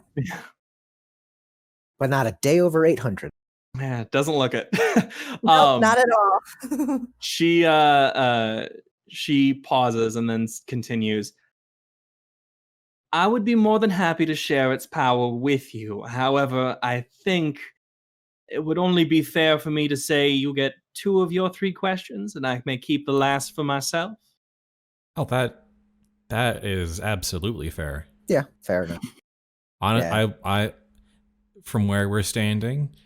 But not a day over 800. Man, doesn't look it. Nope, not at all. She pauses and then continues. I would be more than happy to share its power with you. However, I think it would only be fair for me to say you get 2 of your 3 questions, and I may keep the last for myself. Oh, that is absolutely fair. Yeah, fair enough. I from where we're standing,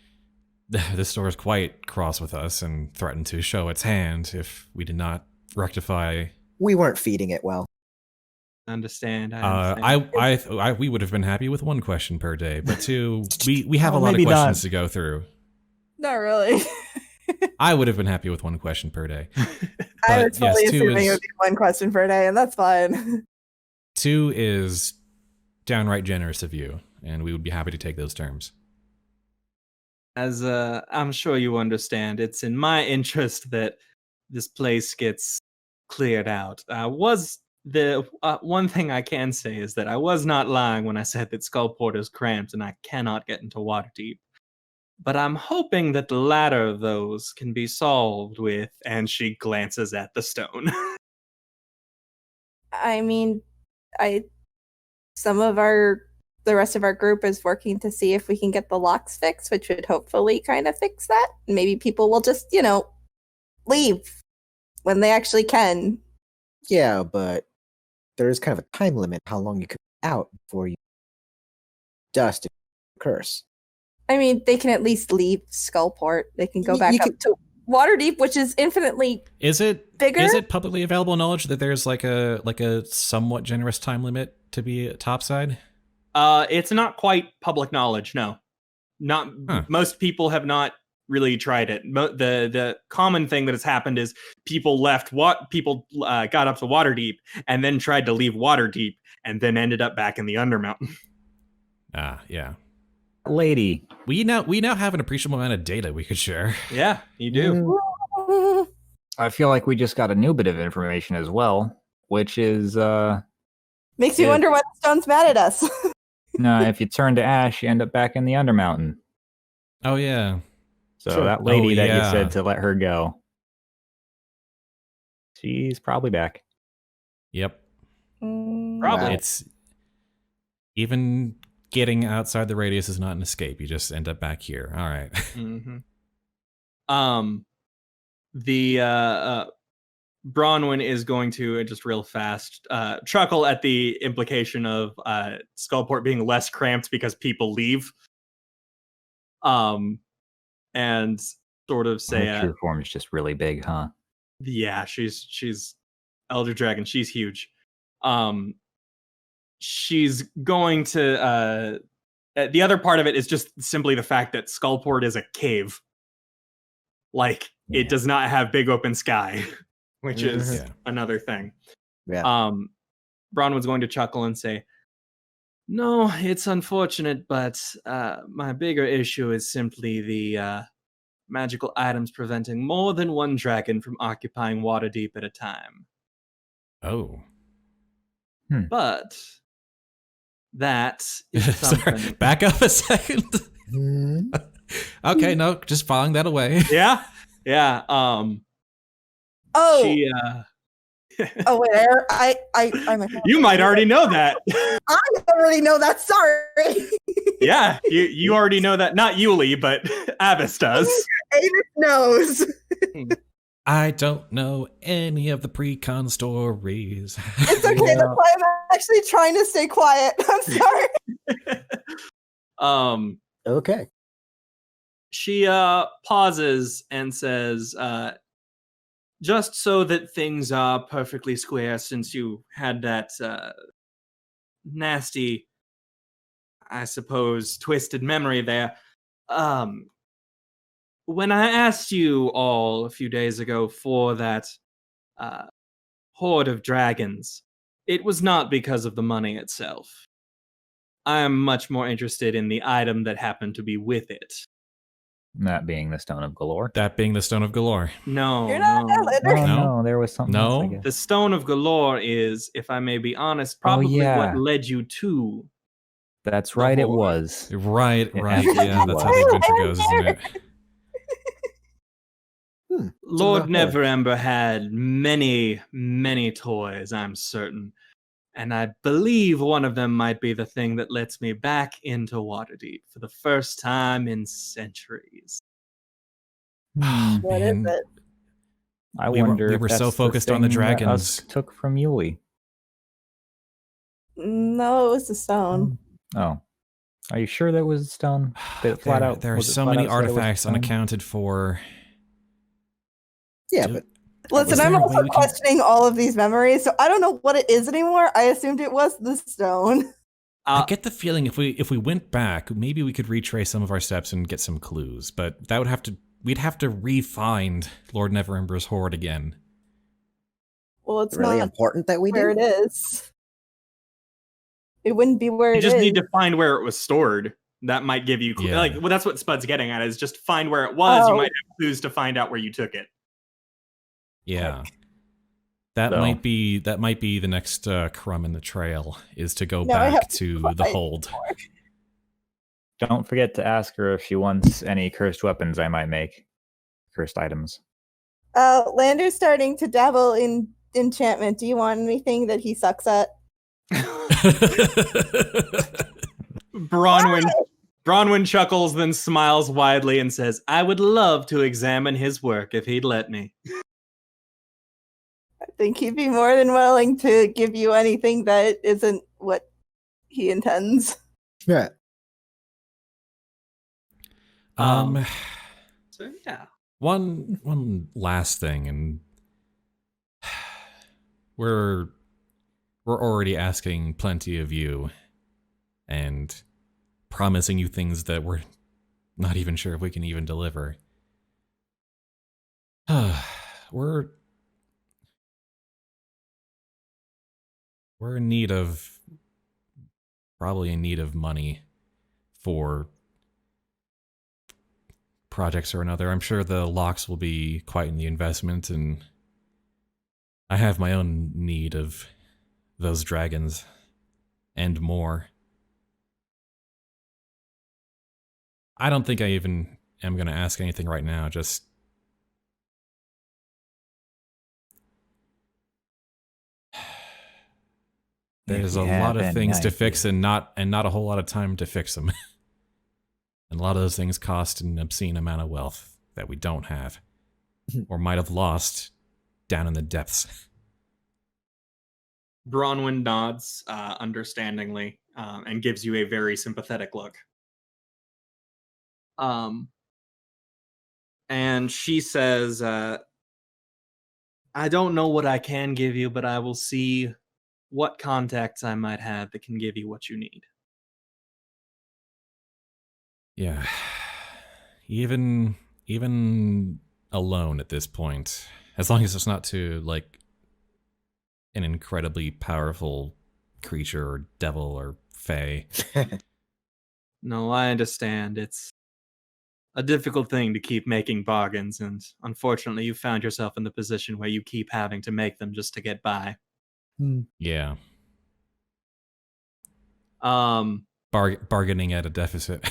the store is quite cross with us and threatened to show its hand if we did not rectify. We weren't feeding it well. Understand. We would have been happy with 1 question per day, but 2, we have a lot of maybe questions not. to go through. Not really. I would have been happy with 1 question per day. I But was totally yes, 2 assuming it is would be 1 question per day, and that's fine. 2 is downright generous of you, and we would be happy to take those terms. As I'm sure you understand, it's in my interest that this place gets cleared out. The one thing I can say is that I was not lying when I said that Skullport is cramped and I cannot get into Waterdeep. But I'm hoping that the latter of those can be solved with, and she glances at the stone. I mean, the rest of our group is working to see if we can get the locks fixed, which would hopefully kind of fix that. Maybe people will just, leave when they actually can. Yeah, but there is kind of a time limit how long you could be out before you dust and curse. I mean, they can at least leave Skullport. They can go back You up could- to Waterdeep, which is infinitely Is it bigger. Is it publicly available knowledge that there's like a somewhat generous time limit to be topside? It's not quite public knowledge, no. Not most people have not really tried it. The common thing that has happened is people got up to Waterdeep and then tried to leave Waterdeep and then ended up back in the Undermountain. Yeah. lady. We now have an appreciable amount of data we could share. Yeah, you do. I feel like we just got a new bit of information as well, which is Makes me wonder why the stone's mad at us. if you turn to ash, you end up back in the Undermountain. Oh yeah. So Sure. that lady that yeah. you said to let her go, she's probably back. Yep. Probably. It's even getting outside the radius is not an escape. You just end up back here. All right. Mm-hmm. The Bronwyn is going to just real fast chuckle at the implication of Skullport being less cramped because people leave. And sort of say, Her true form is just really big, huh? yeah, she's Elder Dragon. She's huge. She's going to the other part of it is just simply the fact that Skullport is a cave. Like, it does not have big open sky, which is Yeah. another thing. Yeah. Bronwyn's going to chuckle and say, no, it's unfortunate, but my bigger issue is simply the magical items preventing more than one dragon from occupying Waterdeep at a time. Oh. But that is something. Sorry, back up a second. Okay, no, just filing that away. Yeah? Yeah. Oh, She, oh wait, I'm you might already know that. I already know that. Sorry. Yeah, you already know that. Not Yuliy, but Avis does. Avis knows. I don't know any of the pre-con stories. It's okay. That's why I'm actually trying to stay quiet. I'm sorry. Okay. She pauses and says, just so that things are perfectly square, since you had that nasty, I suppose, twisted memory there. When I asked you all a few days ago for that horde of dragons, it was not because of the money itself. I am much more interested in the item that happened to be with it. That being the Stone of Galore. That being the Stone of Galore. No, You're not no. Lander. Oh, No. no, there was something No. else, I guess. The Stone of Galore is, if I may be honest, probably yeah. what led you to. That's right, it Lord. was. Right, It right. absolutely Yeah, that's how the adventure goes, isn't it? Lord in the hole. Neverember had many, many toys, I'm certain. And I believe one of them might be the thing that lets me back into Waterdeep for the first time in centuries. Oh, What is man. it? I We were- wonder we if were so that's focused the on the thing that dragons. Usk took from Yuliy. No, it was the stone. Oh. Are you sure that was stone? Did it flat out? There are was it so flat many out said it was artifacts stone? unaccounted for. Yeah, Do- but Listen, Was I'm there a way also we can- questioning all of these memories, so I don't know what it is anymore. I assumed it was the stone. I get the feeling if we went back, maybe we could retrace some of our steps and get some clues, but that would have to we'd have to re-find Lord Neverember's horde again. Well, it's really not important that we where do. it is. It wouldn't be where You it just is. need to find where it was stored. That might give you Yeah. like, well, that's what Spud's getting at, is just find where it was. You Oh. might have clues to find out where you took it. Yeah. That So- might be the next crumb in the trail, is to go No, I back have to to the find hold. Don't forget to ask her if she wants any cursed weapons I might make. Cursed items. Lander's starting to dabble in enchantment. Do you want anything that he sucks at? Bronwyn chuckles, then smiles widely and says, I would love to examine his work if he'd let me. I think he'd be more than willing to give you anything that isn't what he intends. Yeah. So yeah. One last thing, and we're already asking plenty of you and promising you things that we're not even sure if we can even deliver. We're in need of, probably in need of money for projects or another. I'm sure the locks will be quite in the investment, and I have my own need of those dragons and more. I don't think I even am going to ask anything right now, just there's a lot of things to fix and not a whole lot of time to fix them. And a lot of those things cost an obscene amount of wealth that we don't have or might have lost down in the depths. Bronwyn nods understandingly and gives you a very sympathetic look. And she says, I don't know what I can give you, but I will see what contacts I might have that can give you what you need. Yeah. Even alone at this point. As long as it's not to, like, an incredibly powerful creature or devil or fae. No, I understand. It's a difficult thing to keep making bargains, and unfortunately, you found yourself in the position where you keep having to make them just to get by. Yeah. Bargaining Bargaining at a deficit.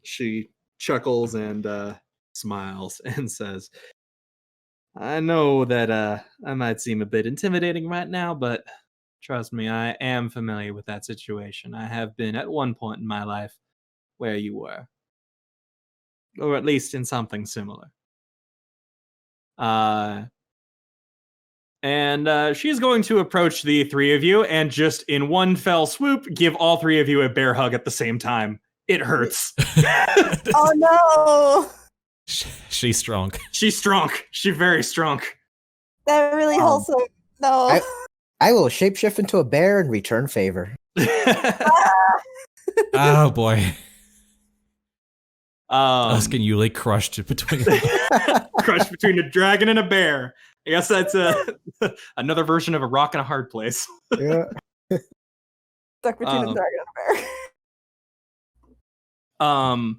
She chuckles and smiles and says, I know that I might seem a bit intimidating right now, but trust me, I am familiar with that situation. I have been at one point in my life where you were. Or at least in something similar. And she's going to approach the three of you and just in one fell swoop give all three of you a bear hug at the same time. It hurts. Oh no! She's strong. She's strong. She's very strong. That really wholesome. No. I will shapeshift into a bear and return favor. Oh boy. Us and Yuliy crushed between crushed between a dragon and a bear. I guess that's another version of a rock and a hard place. Yeah. Stuck between a dragon and a bear.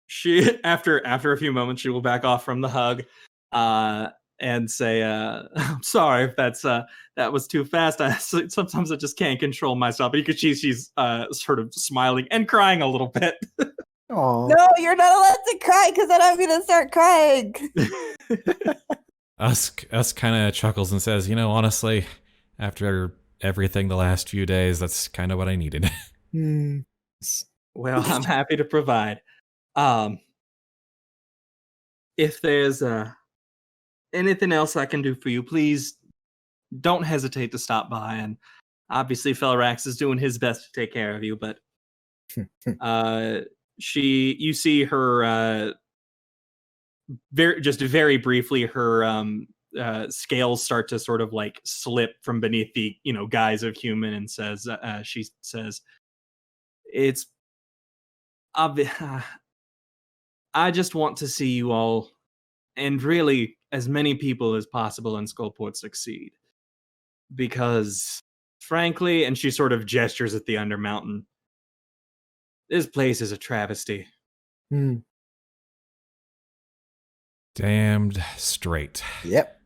She after a few moments she will back off from the hug and say I'm sorry if that was too fast. Sometimes I just can't control myself. Because she's sort of smiling and crying a little bit. Aww. No, you're not allowed to cry because then I'm gonna start crying. Us kind of chuckles and says, honestly, after everything the last few days, that's kind of what I needed. Well, I'm happy to provide. If there's anything else I can do for you, please don't hesitate to stop by. And obviously, Felrax is doing his best to take care of you, but you see her very briefly, her scales start to sort of like slip from beneath the guise of human, and she says, "It's obvious. I just want to see you all, and really as many people as possible in Skullport succeed, because frankly," and she sort of gestures at the Undermountain, "this place is a travesty." Damned straight. Yep.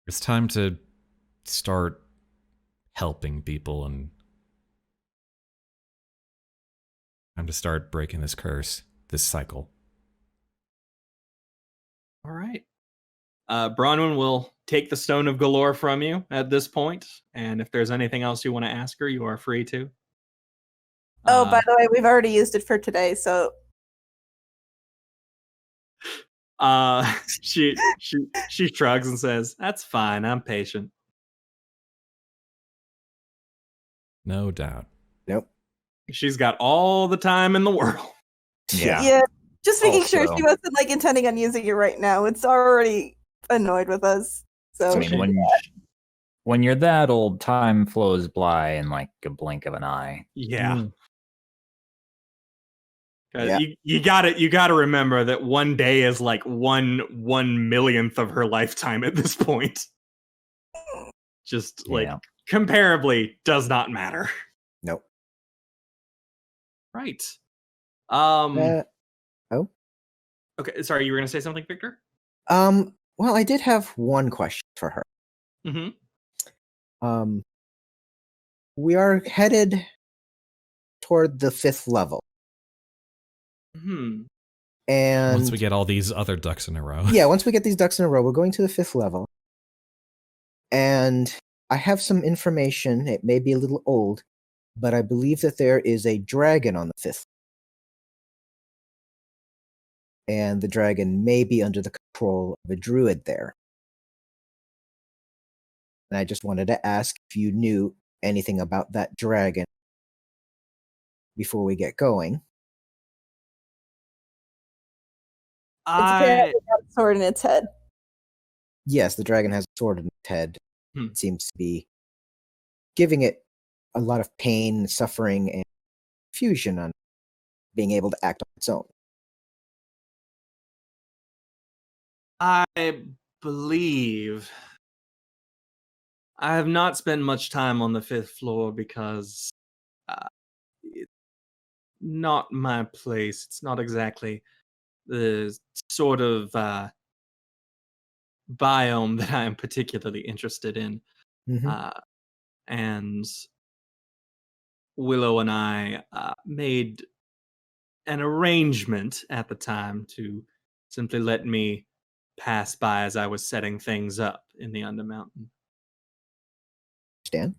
It's time to start helping people and time to start breaking this curse, this cycle. All right. Bronwyn will take the Stone of Galore from you at this point, and if there's anything else you want to ask her, you are free to. Oh, by the way, we've already used it for today, so she shrugs and says, "That's fine. I'm patient." No doubt. Nope. She's got all the time in the world. Yeah. Just making sure she wasn't like intending on using it right now. It's already annoyed with us. So I mean, when you're that old, time flows by in like a blink of an eye. Yeah. You got to remember that one day is like 1/1,000,000th of her lifetime at this point. Just like comparably does not matter. Nope. Right. Oh. Okay, sorry, you were going to say something, Victor? Well, I did have one question for her. Mm-hmm. We are headed toward the 5th level. Hmm. And once we get all these other ducks in a row. Yeah, once we get these ducks in a row, we're going to the 5th level. And I have some information. It may be a little old, but I believe that there is a dragon on the 5th. And the dragon may be under the control of a druid there. And I just wanted to ask if you knew anything about that dragon before we get going. It's got a sword in its head. Yes, the dragon has a sword in its head. It seems to be giving it a lot of pain, suffering, and confusion on being able to act on its own. I believe I have not spent much time on the 5th floor because it's not my place. It's not exactly the sort of biome that I am particularly interested in. Mhm. And Willow and I made an arrangement at the time to simply let me pass by as I was setting things up in the Undermountain. Understand?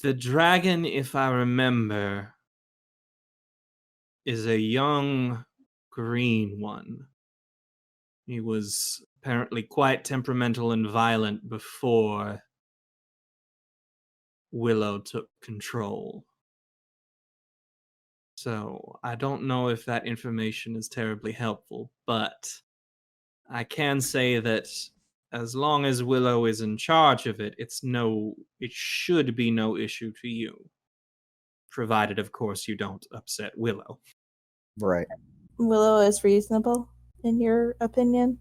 The dragon, if I remember, is a young green one. He was apparently quite temperamental and violent before Willow took control. So I don't know if that information is terribly helpful, but I can say that as long as Willow is in charge of it, it should be no issue to you. Provided, of course, you don't upset Willow. Right. Willow is reasonable, in your opinion?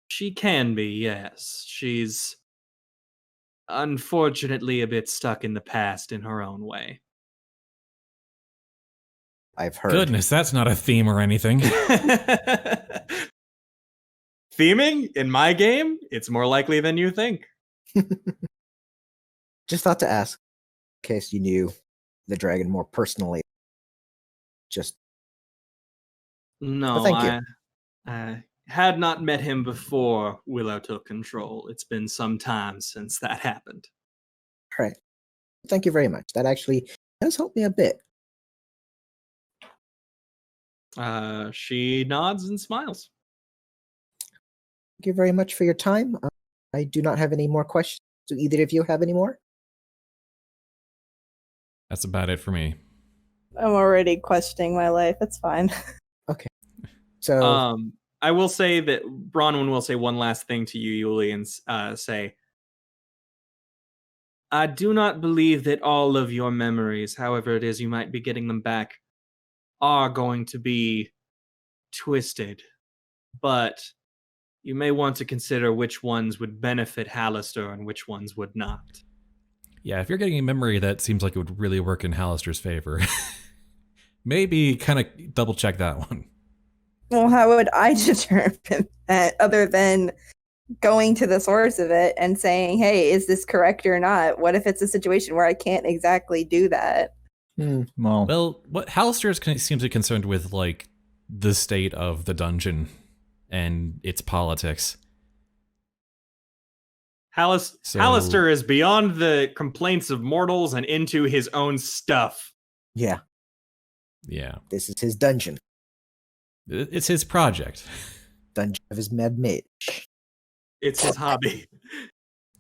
She can be, yes. She's unfortunately a bit stuck in the past in her own way. I've heard. Goodness, that's not a theme or anything. Theming, in my game, it's more likely than you think. Just thought to ask, in case you knew the dragon more personally. Just No, Well, thank you. I had not met him before Willow took control. It's been some time since that happened. all right. Thank you very much. That actually does help me a bit. She nods and smiles. Thank you very much for your time. I do not have any more questions. Do either of you have any more? That's about it for me. I'm already questioning my life. It's fine. So I will say that Bronwyn will say one last thing to you, Yuliy, and say, I do not believe that all of your memories, however it is you might be getting them back, are going to be twisted. But you may want to consider which ones would benefit Hallister and which ones would not. Yeah, if you're getting a memory that seems like it would really work in Hallister's favor, maybe kind of double check that one. Well, how would I determine that other than going to the source of it and saying, hey, is this correct or not? What if it's a situation where I can't exactly do that? Well, what Hallister seems to be concerned with, like, the state of the dungeon and its politics. Hallister is beyond the complaints of mortals and into his own stuff. yeah, this is his dungeon. It's his project. Dungeon of his Mad Mage. It's his hobby.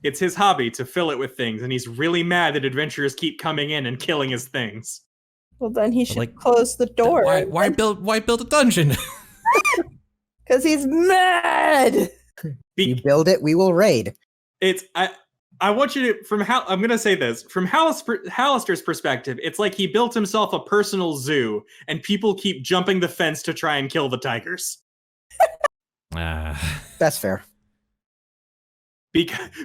It's his hobby to fill it with things, and he's really mad that adventurers keep coming in and killing his things. Well, then he should Like, close the door. Why build a dungeon? Because he's mad! You build it, we will raid. I want you to, I'm going to say this, from Hallister's perspective, it's like he built himself a personal zoo, and people keep jumping the fence to try and kill the tigers. That's fair.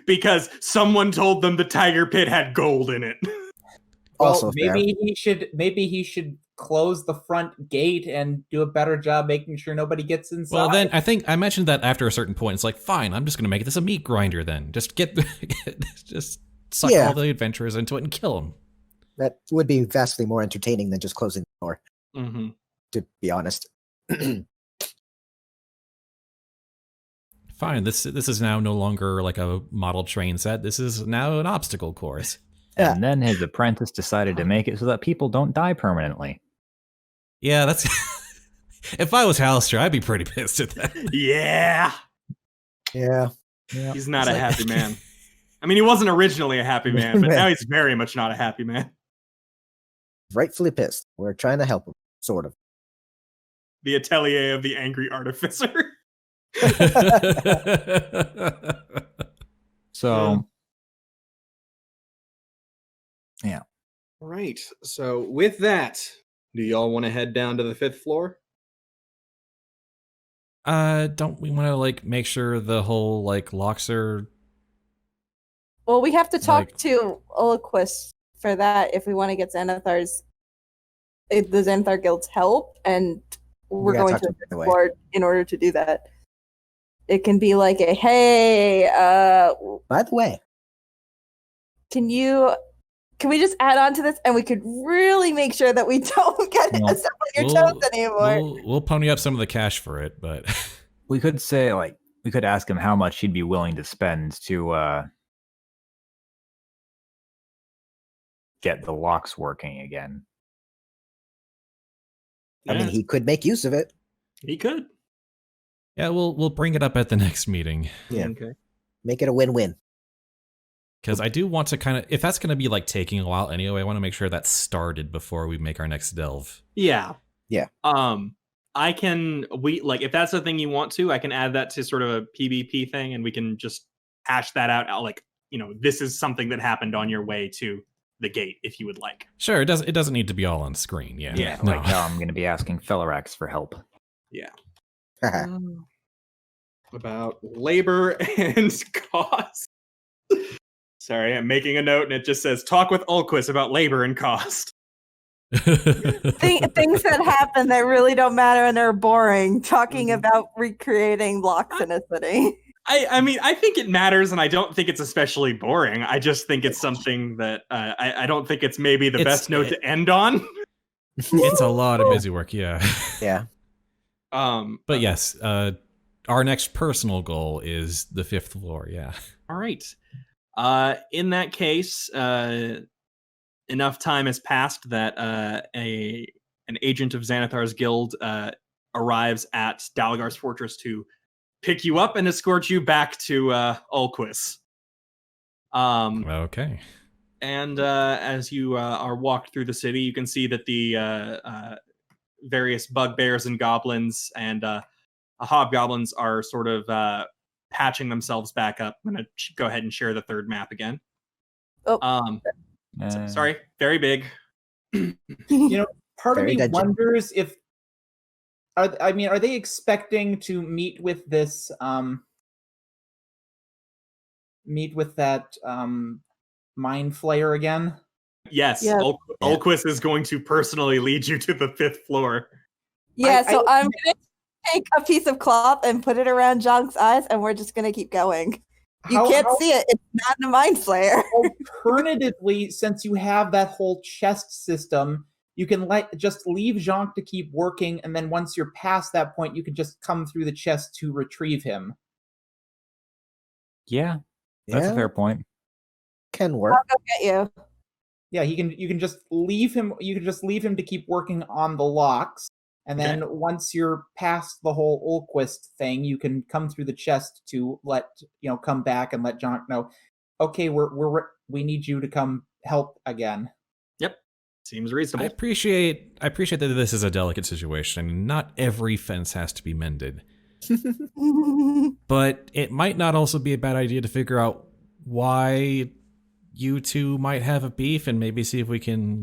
Because someone told them the tiger pit had gold in it. Also Well, maybe he should close the front gate and do a better job making sure nobody gets inside. Well, then I think I mentioned that after a certain point, it's like, fine, I'm just going to make this a meat grinder then. Just just suck all the adventurers into it and kill them. That would be vastly more entertaining than just closing the door, Mm-hmm. to be honest. Fine, this is now no longer like a model train set. This is now an obstacle course. Yeah. And then his apprentice decided to make it so that people don't die permanently. Yeah, that's... If I was Hallister, I'd be pretty pissed at that. Yeah. Yeah. He's not a happy man. I mean, he wasn't originally a happy man, but now he's very much not a happy man. Rightfully pissed. We're trying to help him, sort of. The atelier of the angry artificer. So, Right. So with that, Do y'all want to head down to the 5th floor? Don't we want to like make sure the whole like locks are? Well, we have to talk Like- to Olaquist for that if we want to get the Xanathar Guild's help, and we're gotta going talk to to them anyway. explore in order to do that. It can be like a, hey, By the way, can we just add on to this, and we could really make sure that we don't get Well, us up on your toes anymore. We'll pony up some of the cash for it, but We could say, like, we could ask him how much he'd be willing to spend to get the locks working again. I mean, he could make use of it. He could. yeah, we'll bring it up at the next meeting. Yeah. Okay. Make it a win-win. Because I do want to kind of, if that's going to be like taking a while anyway, I want to make sure that's started before we make our next delve. Yeah. Yeah. If that's the thing you want to, I can add that to sort of a PvP thing, and we can just hash that out. Like, this is something that happened on your way to the gate, if you would like. Sure, it doesn't need to be all on screen. Yeah. Yeah, No. Like now I'm going to be asking Felarax for help. Yeah. About labor and cost. Sorry, I'm making a note, and it just says, talk with Ulquist about labor and cost. Things that happen that really don't matter and are boring. Talking about recreating locks in a city. I mean, I think it matters, and I don't think it's especially boring. I just think it's something that I don't think it's maybe the best note to end on. It's a lot of busy work, yeah. Yeah. But yes, our next personal goal is the 5th floor, yeah. All right. In that case, enough time has passed that an agent of Xanathar's guild arrives at Dalagar's fortress to pick you up and escort you back to Ulquist. Okay. And as you are walked through the city, you can see that the various bugbears and goblins and hobgoblins are sort of patching themselves back up. I'm going to go ahead and share the third map again. Sorry, very big. Part Very of me dodgy. wonders if are they expecting to meet with this mind flayer again? Yes, Yeah. Ulquist is going to personally lead you to the 5th floor. Yeah, I- so I'm gonna take a piece of cloth and put it around Jhank's eyes, and we're just gonna keep going. You can't see it; it's not a mind flayer. Alternatively, since you have that whole chest system, you can just leave Jhank to keep working, and then once you're past that point, you can just come through the chest to retrieve him. Yeah, that's a fair point. Can work. I'll go get you. Yeah, you can just leave him. You can just leave him to keep working on the locks, and then once you're past the whole Ulquist thing, you can come through the chest to come back and let Jhank know. Okay, we need you to come help again. Yep, seems I reasonable. appreciate that this is a delicate situation. I mean, not every fence has to be mended. But it might not also be a bad idea to figure out why you two might have a beef and maybe see if we can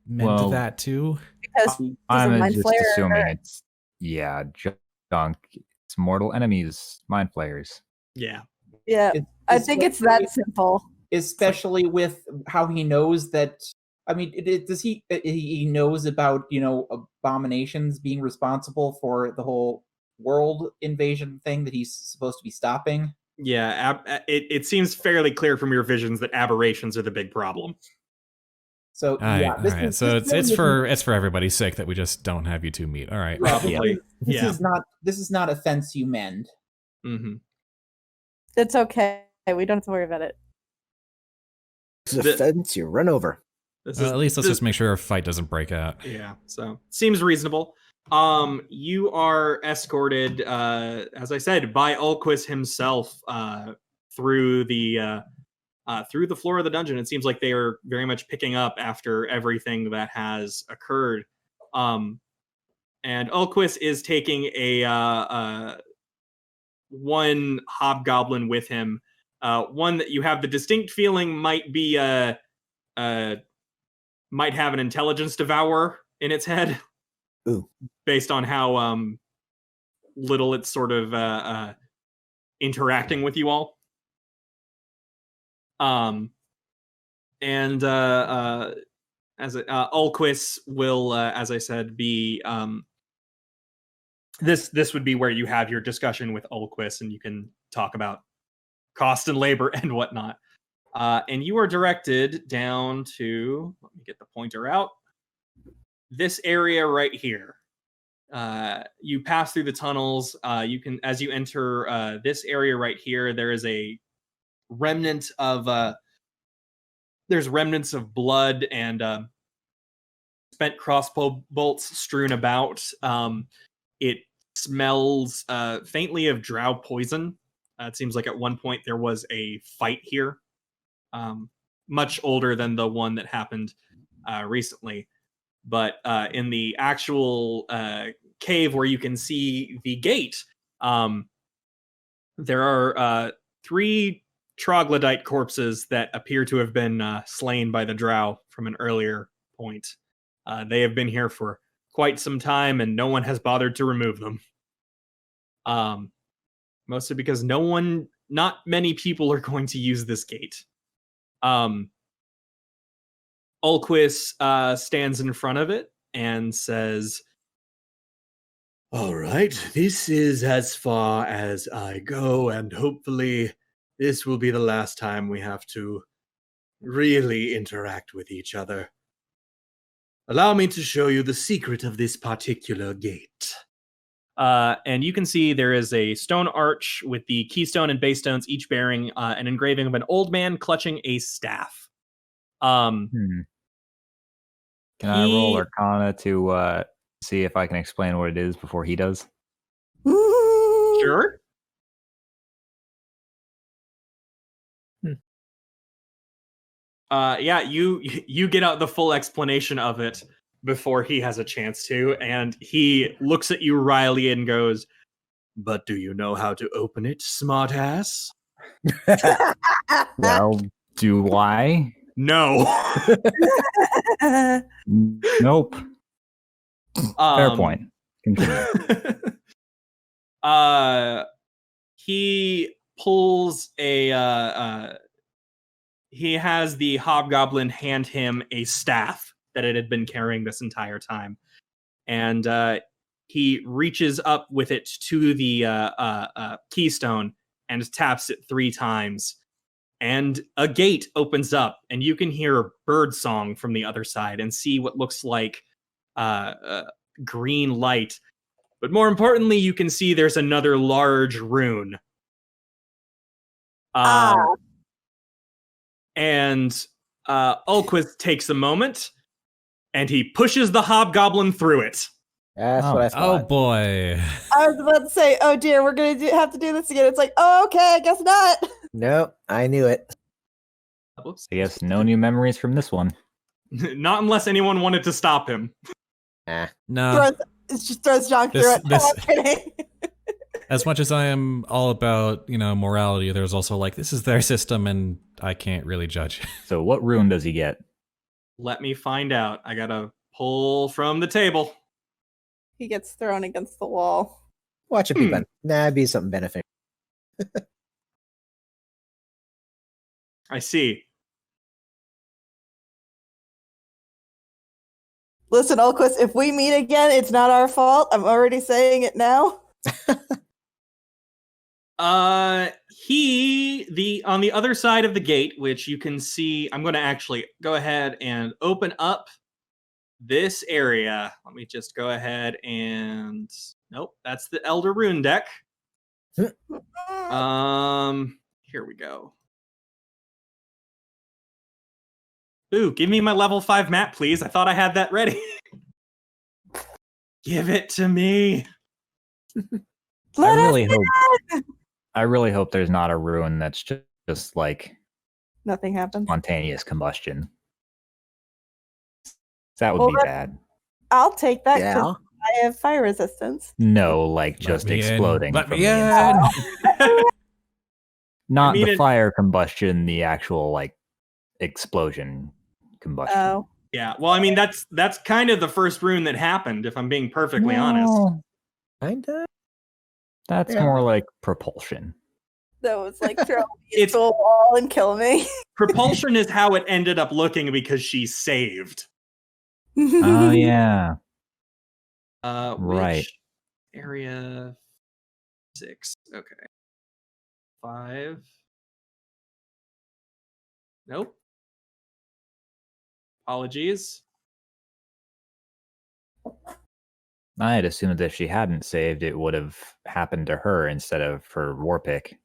mend that too. Because he's a I'm mind just flayer. assuming it's Jhank. It's mortal enemies, mind flayers. Yeah. Yeah, I think it's that Especially- simple. Especially with how he knows that. I mean, does he knows about abominations being responsible for the whole world invasion thing that he's supposed to be stopping? Yeah, it seems fairly clear from your visions that aberrations are the big problem. So All right, yeah, all right. So it's for everybody's sake that we just don't have you two meet. All right. Probably. This Yeah. is not a fence you mend. Mm-hmm. It's okay. We don't have to worry about it. This is a fence you run over. At least let's just make sure our fight doesn't break out. Yeah, so seems reasonable. You are escorted, as I said, by Ulquist himself through the floor of the dungeon. It seems like they are very much picking up after everything that has occurred. And Ulquist is taking a one hobgoblin with him, one that you have the distinct feeling might be might have an intelligence devourer in its head. Ooh. Based on how little it's sort of interacting with you all. As Ulquist will, as I said, be this would be where you have your discussion with Ulquist, and you can talk about cost and labor and whatnot. And you are directed down to, let me get the pointer out, this area right here. You pass through the tunnels. You can, as you enter this area right here, there is a remnant of there's remnants of blood and spent crossbow bolts strewn about. It smells faintly of drow poison. It seems like at one point there was a fight here, much older than the one that happened recently. But in the actual cave where you can see the gate, there are 3 troglodyte corpses that appear to have been slain by the drow from an earlier point. They have been here for quite some time, and no one has bothered to remove them. Mostly because not many people are going to use this gate. Ulquist stands in front of it and says, All right, this is as far as I go, and hopefully this will be the last time we have to really interact with each other. Allow me to show you the secret of this particular gate. and you can see there is a stone arch with the keystone and base stones, each bearing an engraving of an old man clutching a staff. Can I roll Arcana to see if I can explain what it is before he does? Sure. Yeah, you get out the full explanation of it before he has a chance to, and he looks at you wryly and goes, "But do you know how to open it, smartass?" Well, do I? No. Nope. Fair point. Continue. He pulls a he has the hobgoblin hand him a staff that it had been carrying this entire time, and he reaches up with it to the keystone and taps it 3 times, and a gate opens up, and you can hear bird song from the other side and see what looks like green light. But more importantly, you can see there's another large rune. And Ulquist takes a moment, and he pushes the hobgoblin through it. That's what I thought. Oh boy. I was about to say, oh dear, we're going to have to do this again. It's like, oh, okay, I guess not. Nope, I knew it. Whoops. I guess no new memories from this one. Not unless anyone wanted to stop him. No. It just throws Jhank through it. This- Oh, I'm kidding. As much as I am all about, morality, there's also like, this is their system and I can't really judge. So what rune does he get? Let me find out. I gotta pull from the table. He gets thrown against the wall. Watch it be it'd be something beneficial. I see. Listen, Ulquist, if we meet again, it's not our fault. I'm already saying it now. On the other side of the gate, which you can see, I'm going to actually go ahead and open up this area. Let me just go ahead and, nope, that's the Elder Rune deck. Here we go. Ooh, give me my level 5 map, please. I thought I had that ready. Give it to me. I really hope there's not a rune that's just like Nothing happens. spontaneous combustion. That would be bad. I'll take that Yeah. because I have fire resistance. No, like just me in. exploding. Let from me the in. inside. Not I mean, the fire combustion, the actual like explosion combustion. Oh. Yeah, well, I mean, that's kind of the first rune that happened, if I'm being perfectly honest. No, Kinda. that's Yeah. more like propulsion. That was like throw me It's- into a wall and kill me. Propulsion is how it ended up looking because she saved. Oh yeah. Right. Which area 6. Okay. 5. Nope. Apologies. I had assumed that if she hadn't saved, it would have happened to her instead of her war pick.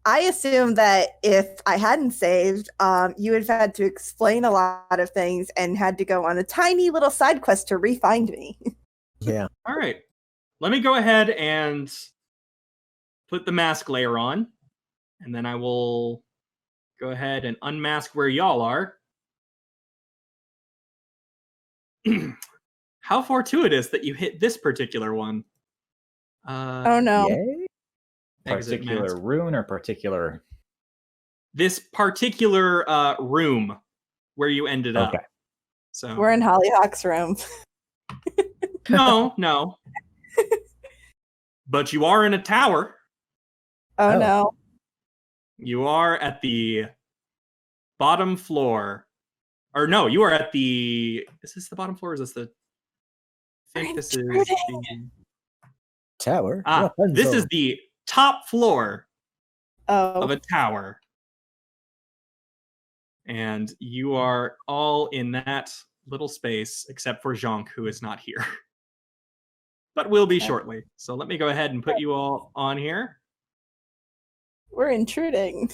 I assumed that if I hadn't saved, you would have had to explain a lot of things and had to go on a tiny little side quest to re-find me. Yeah. All right. Let me go ahead and put the mask layer on, and then I will go ahead and unmask where y'all are. How fortuitous that you hit this particular one. Oh no. Yay. Exit Particular mask. rune or particular? This particular room where you ended up. Okay. So We're in Hollyhock's room. no. But you are in a tower. Oh, Oh. no. You are at the bottom floor. Or no, you are at the... Is this the bottom floor? Or is this the... I think this is... the- Tower. This is the top floor of Oh. a tower. And you are all in that little space, except for Jhank, who is not here. But will be shortly. So let me go ahead and put you all on here. We're intruding.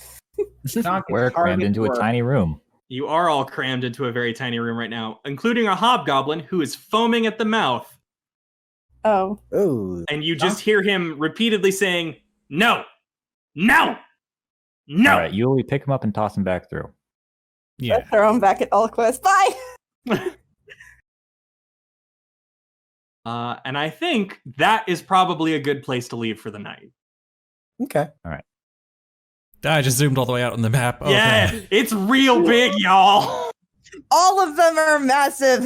Jhank is We're crammed target into a for- tiny room. You are all crammed into a very tiny room right now, including a hobgoblin who is foaming at the mouth. Oh. Oh. And you just hear him repeatedly saying, no, no, no. All right, Yuliy, pick him up and toss him back through. Yeah. Let's throw him back at Allquest. Bye! And I think that is probably a good place to leave for the night. Okay. I just zoomed all the way out on the map. Okay. Yeah, it's real big, y'all. All of them are massive.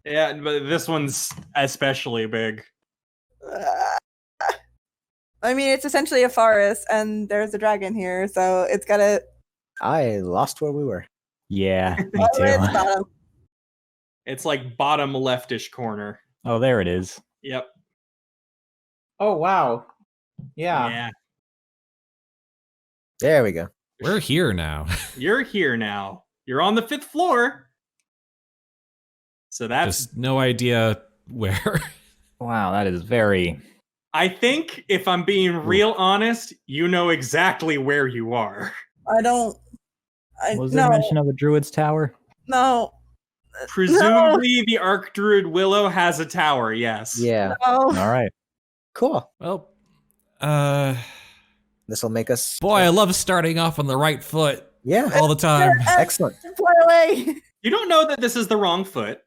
Yeah, but this one's especially big. I mean, it's essentially a forest, and there's a dragon here, so it's gotta... I lost where we were. Yeah, me Oh, it's too. bottom. It's like bottom leftish corner. Oh, there it is. Yep. Oh wow. Yeah. Yeah. There we go. We're here now. You're here now. You're on the 5th floor. So that's... Just no idea where. Wow, that is very... I think, if I'm being real honest, you know exactly where you are. I don't... Was there mention of a druid's tower? No. Presumably, the Archdruid Willow has a tower, yes. Yeah. No. All right. Cool. Well, This will make us. boy, I love starting off on the right foot Yeah. all the time. Excellent. Fly away. You don't know that this is the wrong foot.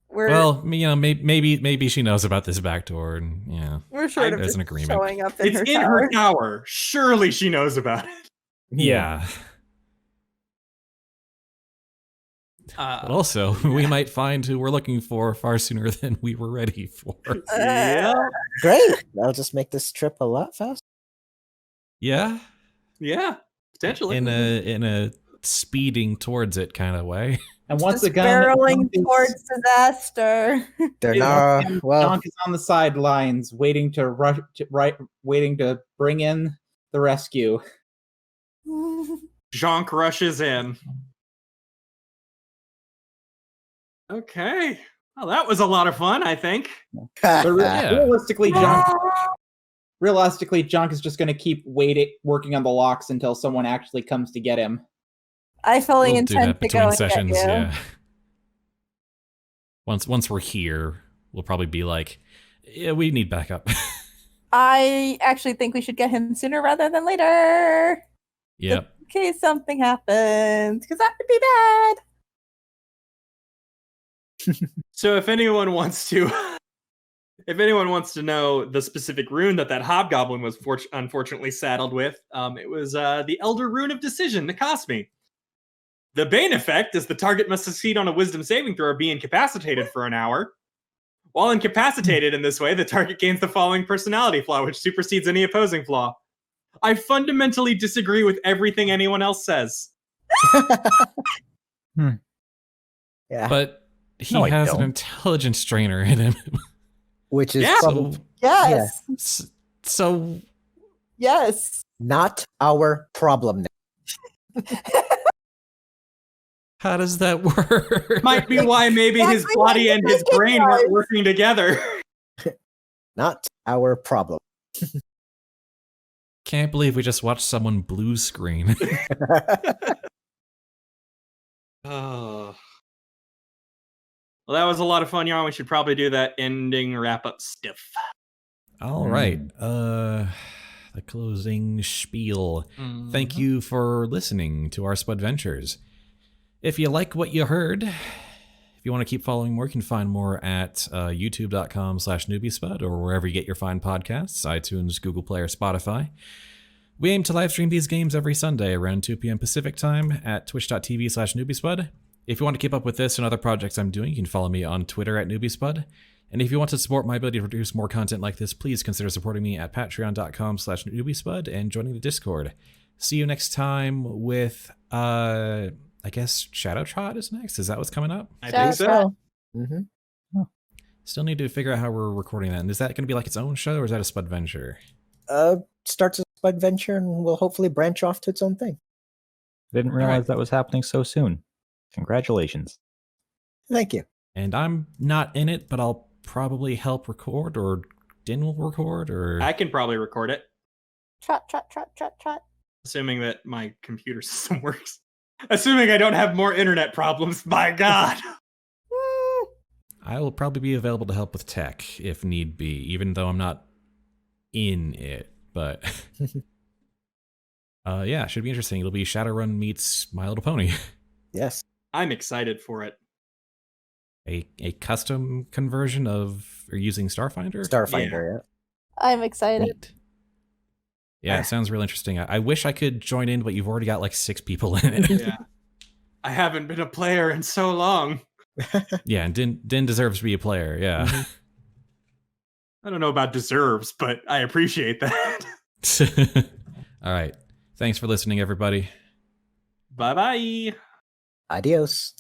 We're, Well, you know, maybe she knows about this back door, and yeah, we're sort of there's just an agreement. showing up in It's her in tower. her tower. Surely she knows about it. yeah. But also, we might find who we're looking for far sooner than we were ready for. Yeah. Great. That'll just make this trip a lot faster. Yeah, Yeah. Potentially. in a speeding towards it kind of way. And once Just again, barreling Jhank is- towards disaster. They're Once not. again, Well, Jhank is on the sidelines, waiting to rush, waiting to bring in the rescue. Jhank rushes in. Okay. Well, that was a lot of fun, I think. But Yeah. realistically, Jhank is just going to keep working on the locks until someone actually comes to get him. I fully We'll do intend that to between go and sessions. get you. Yeah. Once we're here, we'll probably be like, yeah, we need backup. I actually think we should get him sooner rather than later. Yep. In case something happens, because that would be bad. So if anyone wants to know the specific rune that hobgoblin was unfortunately saddled with, it was the Elder Rune of Decision, Nikosmi. The Bane effect is the target must succeed on a wisdom saving throw or be incapacitated for an hour. While incapacitated in this way, the target gains the following personality flaw, which supersedes any opposing flaw. I fundamentally disagree with everything anyone else says. Yeah. But he No, I has an don't. intelligence trainer in him. Which is Yeah. probably Yes. So Yes. not our problem now. how does that work? Might be why maybe his Exactly body what and you his think it brain was. weren't working together. Not our problem. Can't believe we just watched someone blue screen. Oh. Well, that was a lot of fun, Yarn. We should probably do that ending wrap-up stuff. All right. The closing spiel. Thank you for listening to our Spudventures. If you like what you heard, if you want to keep following more, you can find more at youtube.com/Newbiespud or wherever you get your fine podcasts, iTunes, Google Play, or Spotify. We aim to live stream these games every Sunday around 2 p.m. Pacific time at twitch.tv/Newbiespud. If you want to keep up with this and other projects I'm doing, you can follow me on Twitter at Newbiespud. And if you want to support my ability to produce more content like this, please consider supporting me at patreon.com/Newbiespud and joining the Discord. See you next time with, I guess Shadow Trot is next. Is that what's coming up? I think so. Mm-hmm. Still need to figure out how we're recording that. And is that going to be like its own show, or is that a Spudventure? Starts a Spud venture and will hopefully branch off to its own thing. Didn't realize that was happening so soon. Congratulations. Thank you. And I'm not in it, but I'll probably help record, or Din will record, or... I can probably record it, Trot, trot, trot, trot, trot. assuming that my computer system works. Assuming I don't have more internet problems, by God. I will probably be available to help with tech if need be, even though I'm not in it. But yeah, should be interesting. It'll be Shadowrun meets My Little Pony. Yes. I'm excited for it. A custom conversion of or using Starfinder? Starfinder, yeah. I'm excited. Neat. Yeah, it sounds real interesting. I wish I could join in, but you've already got like 6 people in it. Yeah. I haven't been a player in so long. Yeah, and Din deserves to be a player, yeah. Mm-hmm. I don't know about deserves, but I appreciate that. All right. Thanks for listening, everybody. Bye-bye. Adios.